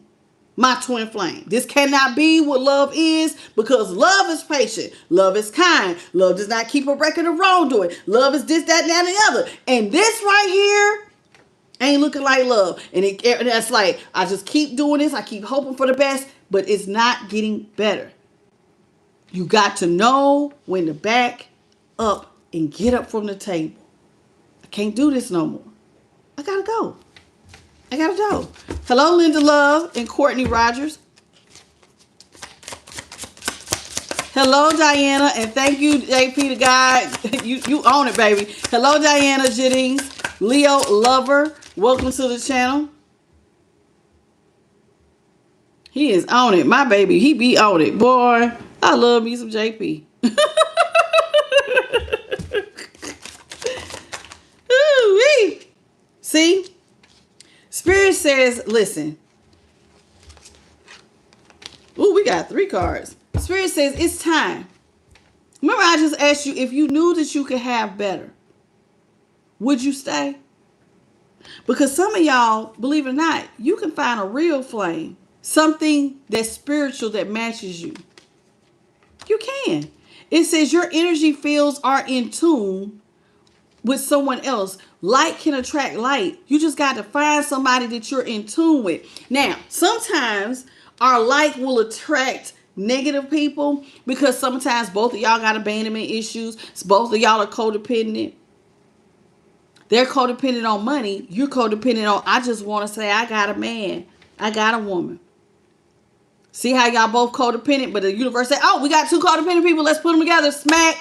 my twin flame. This cannot be what love is, because love is patient. Love is kind. Love does not keep a record of wrongdoing. Love is this, that, and that, and the other. And this right here ain't looking like love. And that's like, I just keep doing this. I keep hoping for the best, but it's not getting better. You got to know when to back up and get up from the table. I can't do this no more. I gotta go. I gotta go. Hello, Linda Love and Courtney Rogers. Hello, Diana, and thank you, JP the guy. You own it, baby. Hello, Diana Jennings. Leo Lover, welcome to the channel. He is on it, my baby. He be on it, boy. I love me some JP. Ooh-wee. See? Spirit says, listen. Ooh, we got 3 cards. Spirit says, it's time. Remember, I just asked you, if you knew that you could have better, would you stay? Because some of y'all, believe it or not, you can find a real flame. Something that's spiritual that matches you. You can. It says your energy fields are in tune with someone else. Light can attract light. You just got to find somebody that you're in tune with. Now, sometimes our light will attract negative people because sometimes both of y'all got abandonment issues. Both of y'all are codependent. They're codependent on money. You're codependent on, I just want to say I got a man. I got a woman. See how y'all both codependent, but the universe said, oh, we got two codependent people. Let's put them together. Smack.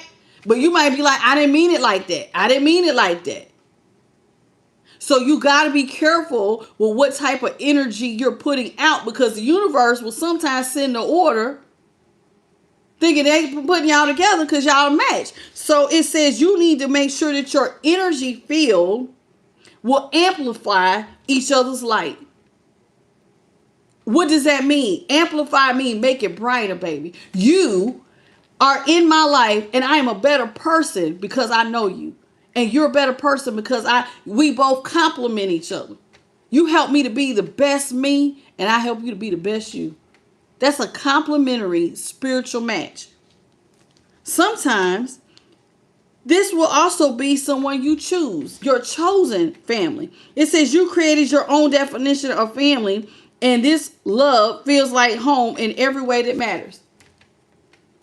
But you might be like, I didn't mean it like that. I didn't mean it like that. So you got to be careful with what type of energy you're putting out, because the universe will sometimes send an order thinking they putting y'all together because y'all match. So it says you need to make sure that your energy field will amplify each other's light. What does that mean? Amplify means make it brighter, baby. You are in my life and I am a better person because I know you. And you're a better person because we both complement each other. You help me to be the best me and I help you to be the best you. That's a complementary spiritual match. Sometimes this will also be someone you choose, your chosen family. It says you created your own definition of family, and this love feels like home in every way that matters.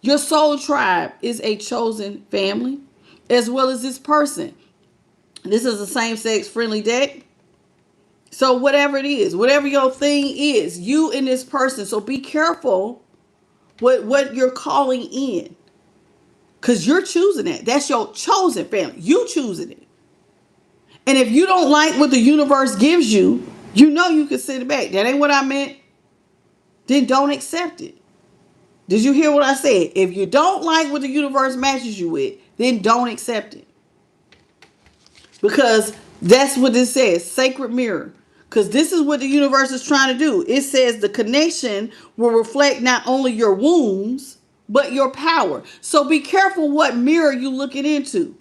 Your soul tribe is a chosen family, as well as this person. This is a same-sex friendly deck. So whatever it is, whatever your thing is, you and this person. So be careful what you're calling in. Because you're choosing it. That's your chosen family. You choosing it. And if you don't like what the universe gives you, you know you can send it back. That ain't what I meant. Then don't accept it. Did you hear what I said? If you don't like what the universe matches you with, then don't accept it. Because that's what it says. Sacred mirror. Because this is what the universe is trying to do. It says the connection will reflect not only your wounds, but your power. So be careful what mirror you're looking into.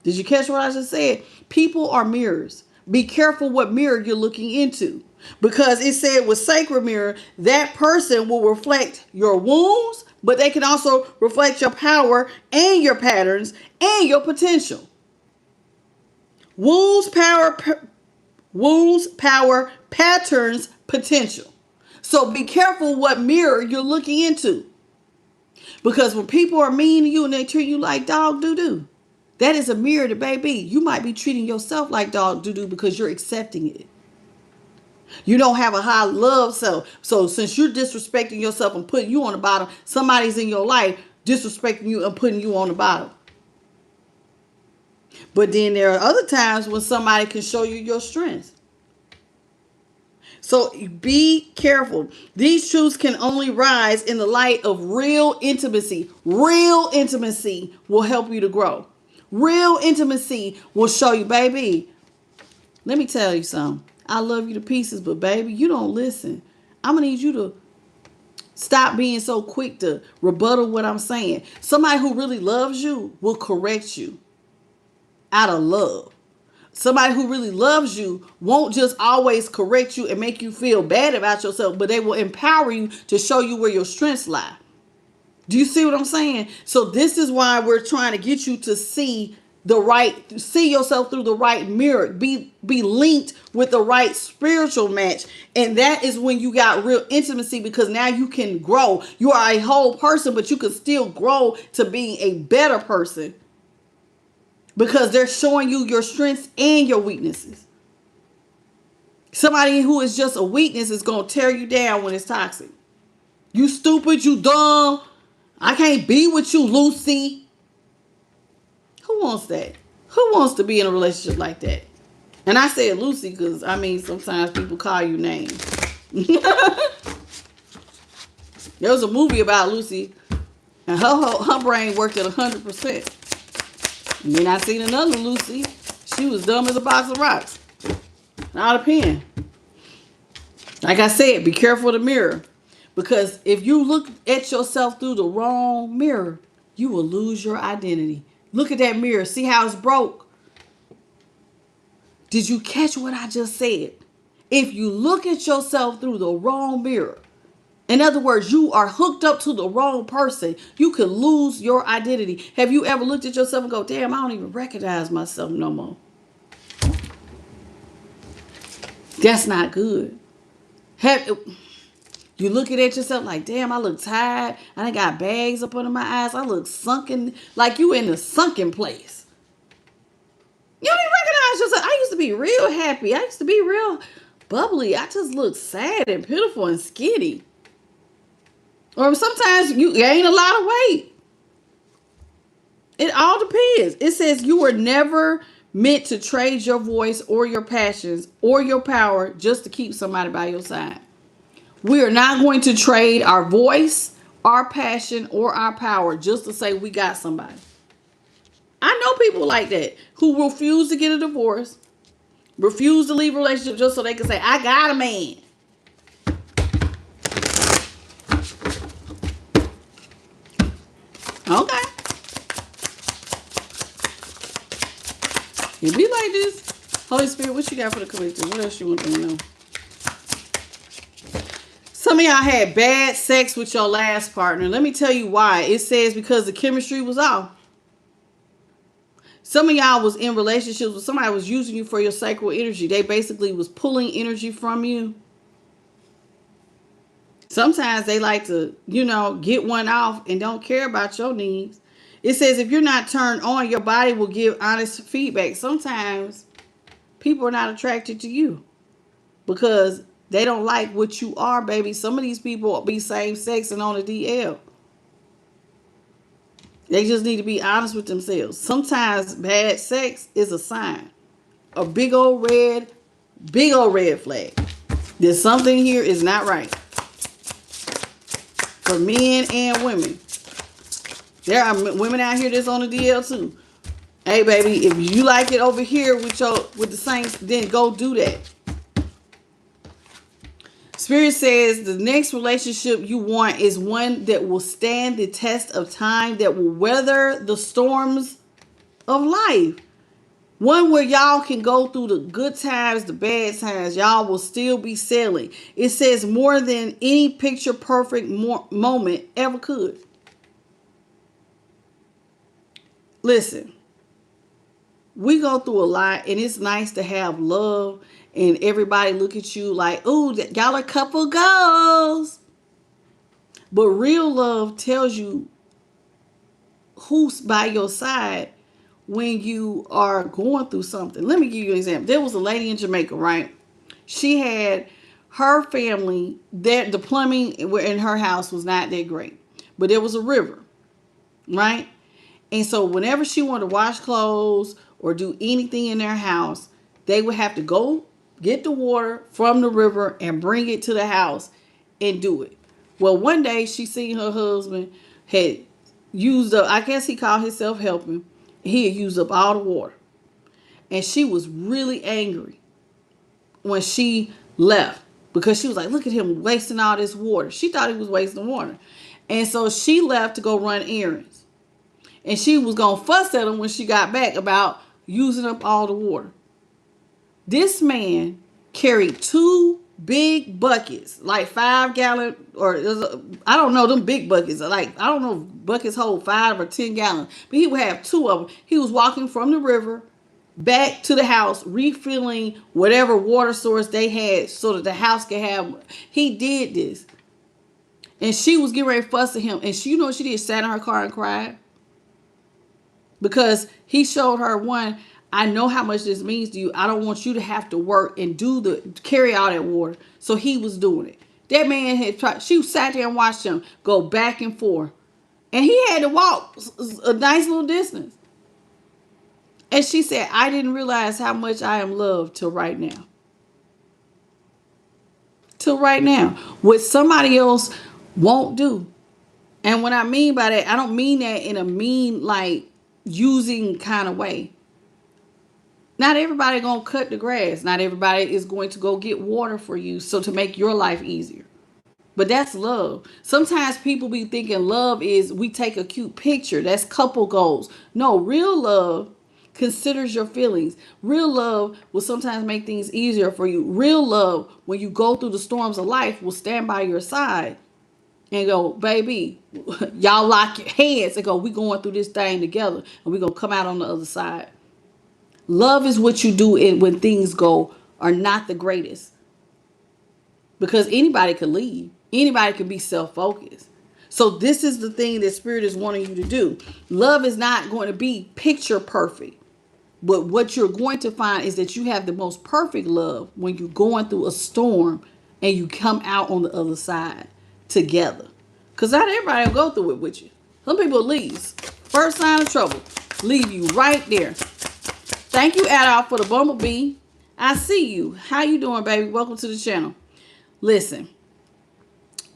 Did you catch what I just said? People are mirrors. Be careful what mirror you're looking into. Because it said with sacred mirror, that person will reflect your wounds, but they can also reflect your power and your patterns and your potential. Wounds, power, patterns, potential. So be careful what mirror you're looking into. Because when people are mean to you and they treat you like dog doo-doo, that is a mirror to baby. You might be treating yourself like dog doo-doo because you're accepting it. You don't have a high love self. So since you're disrespecting yourself and putting you on the bottom, somebody's in your life disrespecting you and putting you on the bottom. But then there are other times when somebody can show you your strengths. So be careful. These truths can only rise in the light of real intimacy. Real intimacy will help you to grow. Real intimacy will show you, baby, let me tell you something. I love you to pieces, but baby, you don't listen. I'm going to need you to stop being so quick to rebuttal what I'm saying. Somebody who really loves you will correct you out of love. Somebody who really loves you won't just always correct you and make you feel bad about yourself, but they will empower you to show you where your strengths lie. Do you see what I'm saying? So this is why we're trying to get you to see yourself through the right mirror, be linked with the right spiritual match. And that is when you got real intimacy, because now you can grow. You are a whole person, but you can still grow to being a better person because they're showing you your strengths and your weaknesses. Somebody who is just a weakness is going to tear you down when it's toxic. You stupid, you dumb. I can't be with you, Lucy. Who wants that? Who wants to be in a relationship like that? And I said Lucy because, I mean, sometimes people call you names. There was a movie about Lucy, and her brain worked at 100%. And then I seen another Lucy. She was dumb as a box of rocks. Not a pen. Like I said, be careful of the mirror. Because if you look at yourself through the wrong mirror, you will lose your identity. Look at that mirror. See how it's broke? Did you catch what I just said? If you look at yourself through the wrong mirror, in other words, you are hooked up to the wrong person, you could lose your identity. Have you ever looked at yourself and go, damn, I don't even recognize myself no more? That's not good. You looking at yourself like, damn, I look tired. I done got bags up under my eyes. I look sunken, like you in the sunken place. You don't even recognize yourself. I used to be real happy. I used to be real bubbly. I just look sad and pitiful and skinny. Or sometimes you gain a lot of weight. It all depends. It says you were never meant to trade your voice or your passions or your power just to keep somebody by your side. We are not going to trade our voice, our passion, or our power just to say we got somebody. I know people like that who refuse to get a divorce, refuse to leave a relationship just so they can say, I got a man. Okay. It be like this. Holy Spirit, what you got for the collective? What else you want them to know? Some of y'all had bad sex with your last partner. Let me tell you why. It says because the chemistry was off. Some of y'all was in relationships with somebody was using you for your sacral energy. They basically was pulling energy from you. Sometimes they like to, get one off and don't care about your needs. It says if you're not turned on, your body will give honest feedback. Sometimes people are not attracted to you because they don't like what you are, baby. Some of these people be same sex and on the DL. They just need to be honest with themselves. Sometimes bad sex is a sign. A big old red flag. There's something here is not right. For men and women. There are women out here that's on the DL too. Hey baby, if you like it over here with the saints, then go do that. Spirit says the next relationship you want is one that will stand the test of time, that will weather the storms of life. One where y'all can go through the good times, the bad times. Y'all will still be sailing. It says more than any picture perfect moment ever could. Listen, we go through a lot and it's nice to have love and everybody look at you like, ooh, y'all are couple goals. But real love tells you who's by your side when you are going through something. Let me give you an example. There was a lady in Jamaica, right? She had her family, the plumbing in her house was not that great. But there was a river, right? And so whenever she wanted to wash clothes or do anything in their house, they would have to go get the water from the river and bring it to the house and do it. Well, one day she seen her husband had used up, I guess he called himself helping. He had used up all the water. And she was really angry when she left because she was like, look at him wasting all this water. She thought he was wasting water. And so she left to go run errands. And she was going to fuss at him when she got back about using up all the water. This man carried 2 big buckets, like 5-gallon, or I don't know, them big buckets. Like, I don't know if buckets hold 5 or 10 gallons, but he would have 2 of them. He was walking from the river back to the house, refilling whatever water source they had so that the house could have. He did this. And she was getting ready to fuss at him. And she, you know what she did? Sat in her car and cried. Because he showed her, one, I know how much this means to you. I don't want you to have to work and carry all that water. So he was doing it. That man had tried. She sat there and watched him go back and forth. And he had to walk a nice little distance. And she said, I didn't realize how much I am loved till right now. Till right now. What somebody else won't do. And what I mean by that, I don't mean that in a mean, like, using kind of way. Not everybody gonna cut the grass. Not everybody is going to go get water for you so to make your life easier. But that's love. Sometimes people be thinking love is we take a cute picture. That's couple goals. No, real love considers your feelings. Real love will sometimes make things easier for you. Real love, when you go through the storms of life, will stand by your side and go, baby, y'all lock your hands and go, we going through this thing together and we going to come out on the other side. Love is what you do when things are not the greatest. Because anybody could leave. Anybody can be self-focused. So this is the thing that Spirit is wanting you to do. Love is not going to be picture perfect. But what you're going to find is that you have the most perfect love when you're going through a storm and you come out on the other side together. Because not everybody will go through it with you. Some people leave. First sign of trouble, leave you right there. Thank you, Adolf, for the bumblebee. I see you. How you doing, baby? Welcome to the channel. Listen.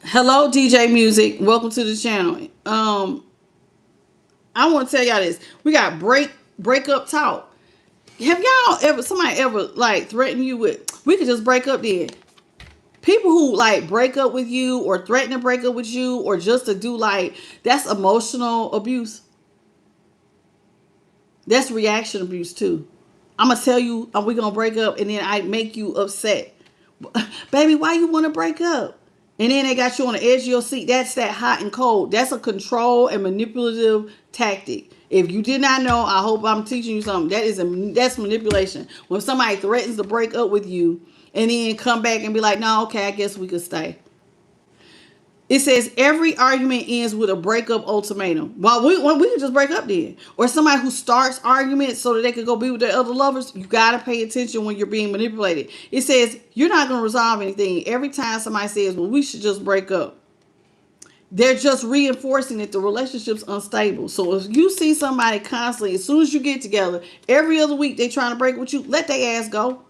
Hello, DJ Music. Welcome to the channel. I want to tell y'all this. We got breakup talk. Have y'all somebody ever like threatened you with, we could just break up then? People who like break up with you or threaten to break up with you or just to do like, that's emotional abuse. That's reaction abuse too. I'm going to tell you, we're going to break up and then I make you upset. Baby, why you want to break up? And then they got you on the edge of your seat. That's that hot and cold. That's a control and manipulative tactic. If you did not know, I hope I'm teaching you something. That's manipulation. When somebody threatens to break up with you and then come back and be like, no, okay, I guess we could stay. It says every argument ends with a breakup ultimatum. Well, we can just break up then. Or somebody who starts arguments so that they can go be with their other lovers. You got to pay attention when you're being manipulated. It says you're not going to resolve anything. Every time somebody says, well, we should just break up, they're just reinforcing that the relationship's unstable. So if you see somebody constantly, as soon as you get together, every other week they trying to break with you, let their ass go.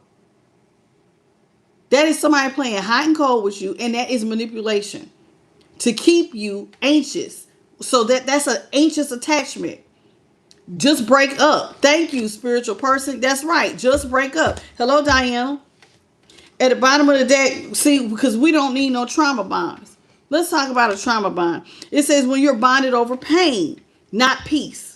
That is somebody playing hot and cold with you, and that is manipulation. To keep you anxious. So that's an anxious attachment. Just break up. Thank you, spiritual person. That's right. Just break up. Hello, Diana. At the bottom of the deck, see, because we don't need no trauma bonds. Let's talk about a trauma bond. It says when you're bonded over pain, not peace.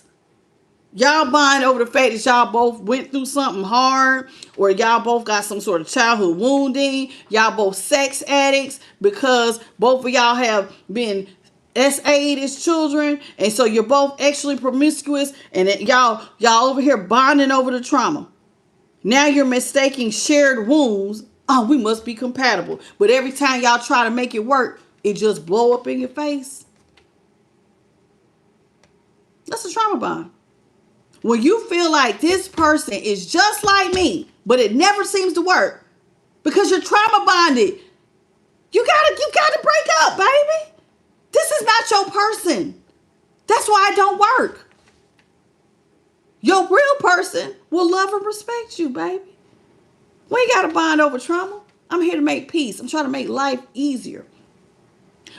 Y'all bond over the fact that y'all both went through something hard, or y'all both got some sort of childhood wounding. Y'all both sex addicts because both of y'all have been SA'd as children, and so you're both actually promiscuous, and y'all over here bonding over the trauma. Now you're mistaking shared wounds. Oh, we must be compatible. But every time y'all try to make it work, it just blow up in your face. That's a trauma bond. When you feel like this person is just like me, but it never seems to work because you're trauma bonded, you gotta break up, baby. This is not your person. That's why it don't work. Your real person will love and respect you, baby. We ain't gotta bond over trauma. I'm here to make peace. I'm trying to make life easier.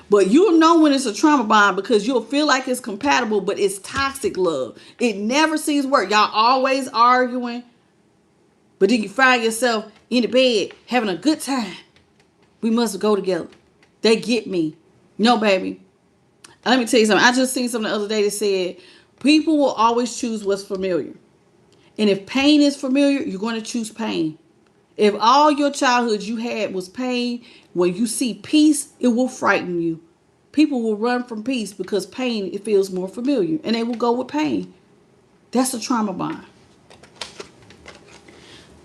But you'll know when it's a trauma bond because you'll feel like it's compatible, but it's toxic love. It never seems to work. Y'all always arguing, but then you find yourself in the bed having a good time. We must go together. They get me. No, baby. Let me tell you something. I just seen something the other day that said people will always choose what's familiar. And if pain is familiar, you're going to choose pain. If all your childhood you had was pain, when you see peace, it will frighten you. People will run from peace because pain, it feels more familiar. And they will go with pain. That's a trauma bond.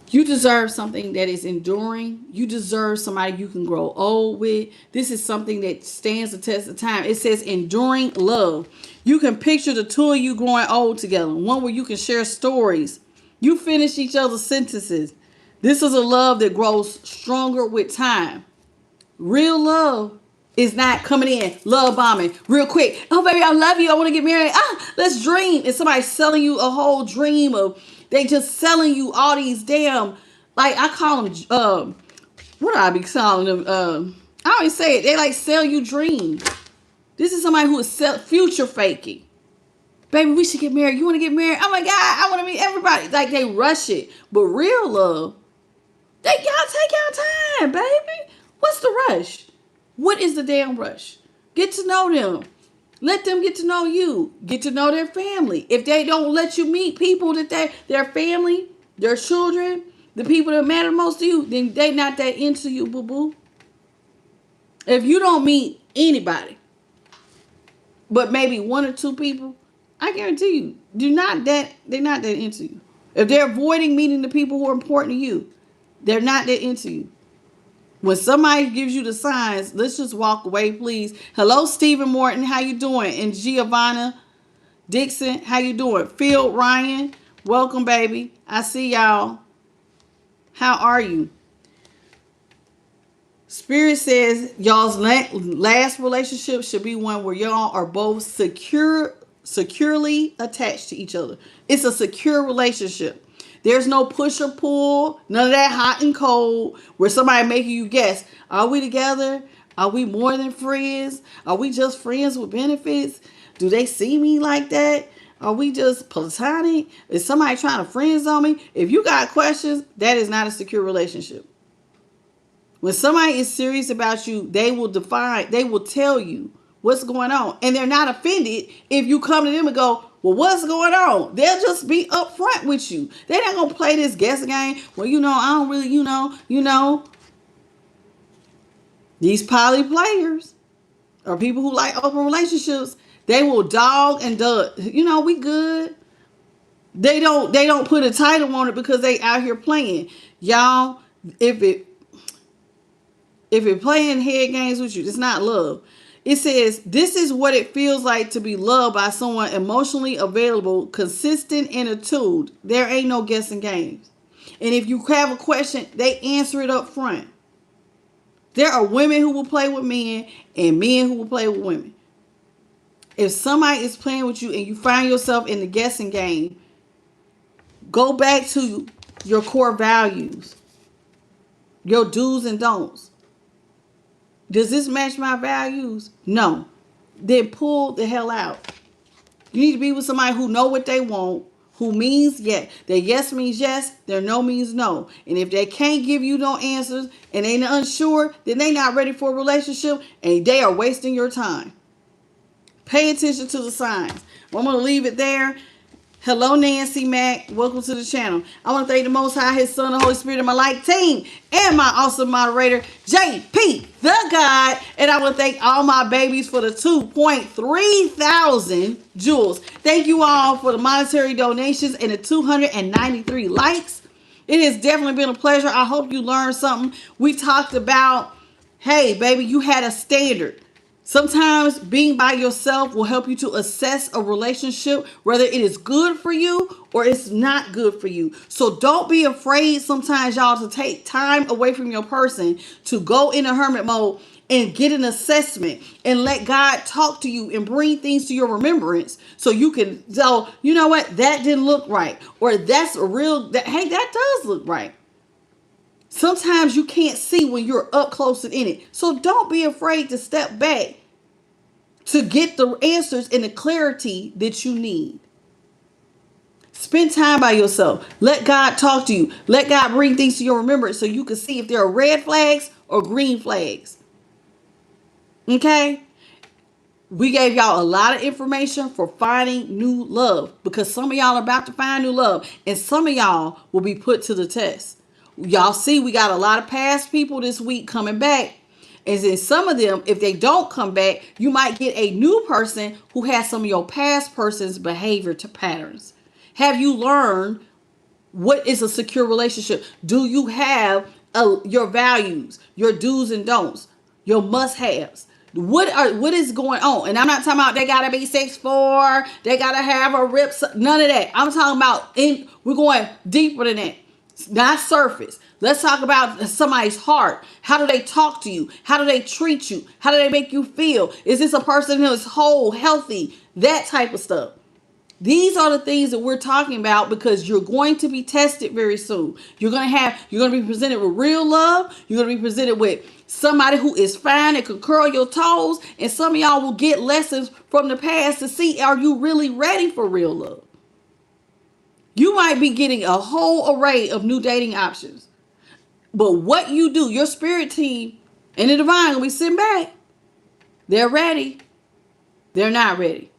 You deserve something that is enduring. You deserve somebody you can grow old with. This is something that stands the test of time. It says enduring love. You can picture the two of you growing old together. One where you can share stories. You finish each other's sentences. This is a love that grows stronger with time. Real love is not coming in, love bombing, real quick. Oh, baby, I love you. I want to get married. Let's dream. And somebody selling you a whole dream of, they just selling you all these damn, like I call them, what do I be calling them? I always say it. They like sell you dreams. This is somebody who is future faking. Baby, we should get married. You want to get married? Oh my God, I want to meet everybody. Like they rush it. But real love, y'all take your time, baby. What's the rush? What is the damn rush? Get to know them. Let them get to know you. Get to know their family. If they don't let you meet people that their family, their children, the people that matter most to you, then they not that into you, boo-boo. If you don't meet anybody, but maybe one or two people, I guarantee you, they're not that into you. If they're avoiding meeting the people who are important to you, they're not that into you. When somebody gives you the signs, let's just walk away, please. Hello, Stephen Morton. How you doing? And Giovanna Dixon, how you doing? Phil Ryan, welcome, baby. I see y'all. How are you? Spirit says y'all's last relationship should be one where y'all are both securely attached to each other. It's a secure relationship. There's no push or pull, none of that hot and cold where somebody making you guess, are we together? Are we more than friends? Are we just friends with benefits? Do they see me like that? Are we just platonic? Is somebody trying to friend zone me? If you got questions, that is not a secure relationship. When somebody is serious about you, they will tell you what's going on. And they're not offended if you come to them and go, well, what's going on? They'll just be upfront with you. They're not going to play this guessing game. Well, I don't really, These poly players or people who like open relationships, they will dog and duck. We good. They don't put a title on it because they out here playing. Y'all, if it playing head games with you, it's not love. It says, this is what it feels like to be loved by someone emotionally available, consistent, and attuned. There ain't no guessing games. And if you have a question, they answer it up front. There are women who will play with men and men who will play with women. If somebody is playing with you and you find yourself in the guessing game, go back to your core values, your do's and don'ts. Does this match my values? No. Then pull the hell out. You need to be with somebody who know what they want, who means yes. Their yes means yes, their no means no. And if they can't give you no answers and they unsure, then they not ready for a relationship and they are wasting your time. Pay attention to the signs. Well, I'm going to leave it there. Hello, Nancy Mack. Welcome to the channel. I want to thank the Most High, His Son, the Holy Spirit, and my light team, and my awesome moderator, JP, the God. And I want to thank all my babies for the 2.3 thousand jewels. Thank you all for the monetary donations and the 293 likes. It has definitely been a pleasure. I hope you learned something. We talked about, hey, baby, you had a standard. Sometimes being by yourself will help you to assess a relationship, whether it is good for you or it's not good for you. So don't be afraid sometimes, y'all, to take time away from your person to go into hermit mode and get an assessment and let God talk to you and bring things to your remembrance so you can tell, you know what, that didn't look right. Or that's hey, that does look right. Sometimes you can't see when you're up close and in it. So don't be afraid to step back to get the answers and the clarity that you need. Spend time by yourself. Let God talk to you. Let God bring things to your remembrance so you can see if there are red flags or green flags. Okay? We gave y'all a lot of information for finding new love because some of y'all are about to find new love and some of y'all will be put to the test. Y'all see, we got a lot of past people this week coming back. And then some of them, if they don't come back, you might get a new person who has some of your past person's behavior to patterns. Have you learned what is a secure relationship? Do you have your values, your do's and don'ts, your must-haves? What is going on? And I'm not talking about they gotta be 6'4", they gotta have a rip, none of that. I'm talking about we're going deeper than that. Not surface. Let's talk about somebody's heart. How do they talk to you? How do they treat you? How do they make you feel? Is this a person who is whole, healthy? That type of stuff. These are the things that we're talking about because you're going to be tested very soon. You're going to be presented with real love. You're going to be presented with somebody who is fine and can curl your toes. And some of y'all will get lessons from the past to see, are you really ready for real love? You might be getting a whole array of new dating options. But what you do, your spirit team and the divine will be sitting back. They're ready. They're not ready.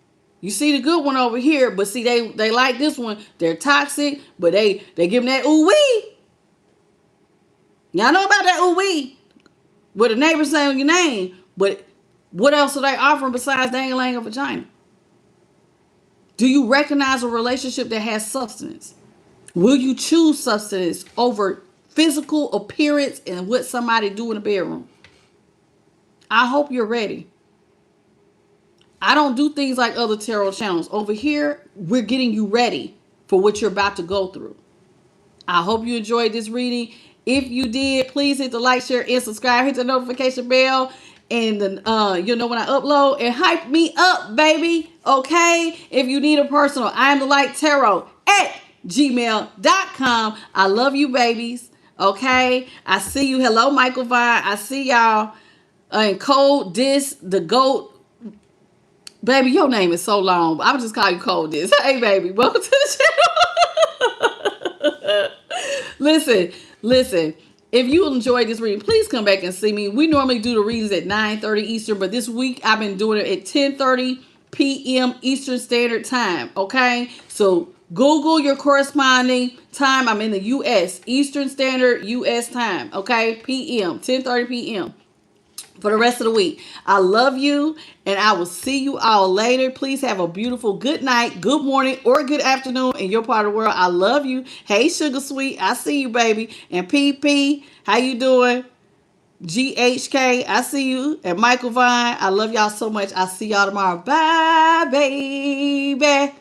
You see the good one over here, but see they like this one. They're toxic, but they give them that ooh wee. Y'all know about that ooh wee? What the neighbors say on your name, but what else are they offering besides dangling a vagina? Do you recognize a relationship that has substance? Will you choose substance over physical appearance and what somebody do in the bedroom? I hope you're ready. I don't do things like other tarot channels. Over here, we're getting you ready for what you're about to go through. I hope you enjoyed this reading. If you did, please hit the like, share, and subscribe. Hit the notification bell, and you'll know when I upload. And hype me up, baby. Okay? If you need a personal, I am the light tarot at gmail.com. I love you, babies. Okay? I see you. Hello, Michael Vine. I see y'all. And Cold Dis, the GOAT. Baby, your name is so long. I'm just call you Cold Dis. Hey, baby. Welcome to the channel. Listen. If you enjoyed this reading, please come back and see me. We normally do the readings at 9:30 Eastern, but this week I've been doing it at 10:30 p.m. Eastern Standard Time. Okay? So Google your corresponding time. I'm in the U.S. Eastern Standard U.S. time. Okay? p.m. 10:30 p.m. for the rest of the week. I love you, and I will see you all later. Please have a beautiful good night, good morning, or good afternoon in your part of the world. I love you. Hey, Sugar Sweet, I see you, baby. And PP, how you doing? GHK, I see you. And Michael Vine, I love y'all so much. I'll see y'all tomorrow. Bye, baby.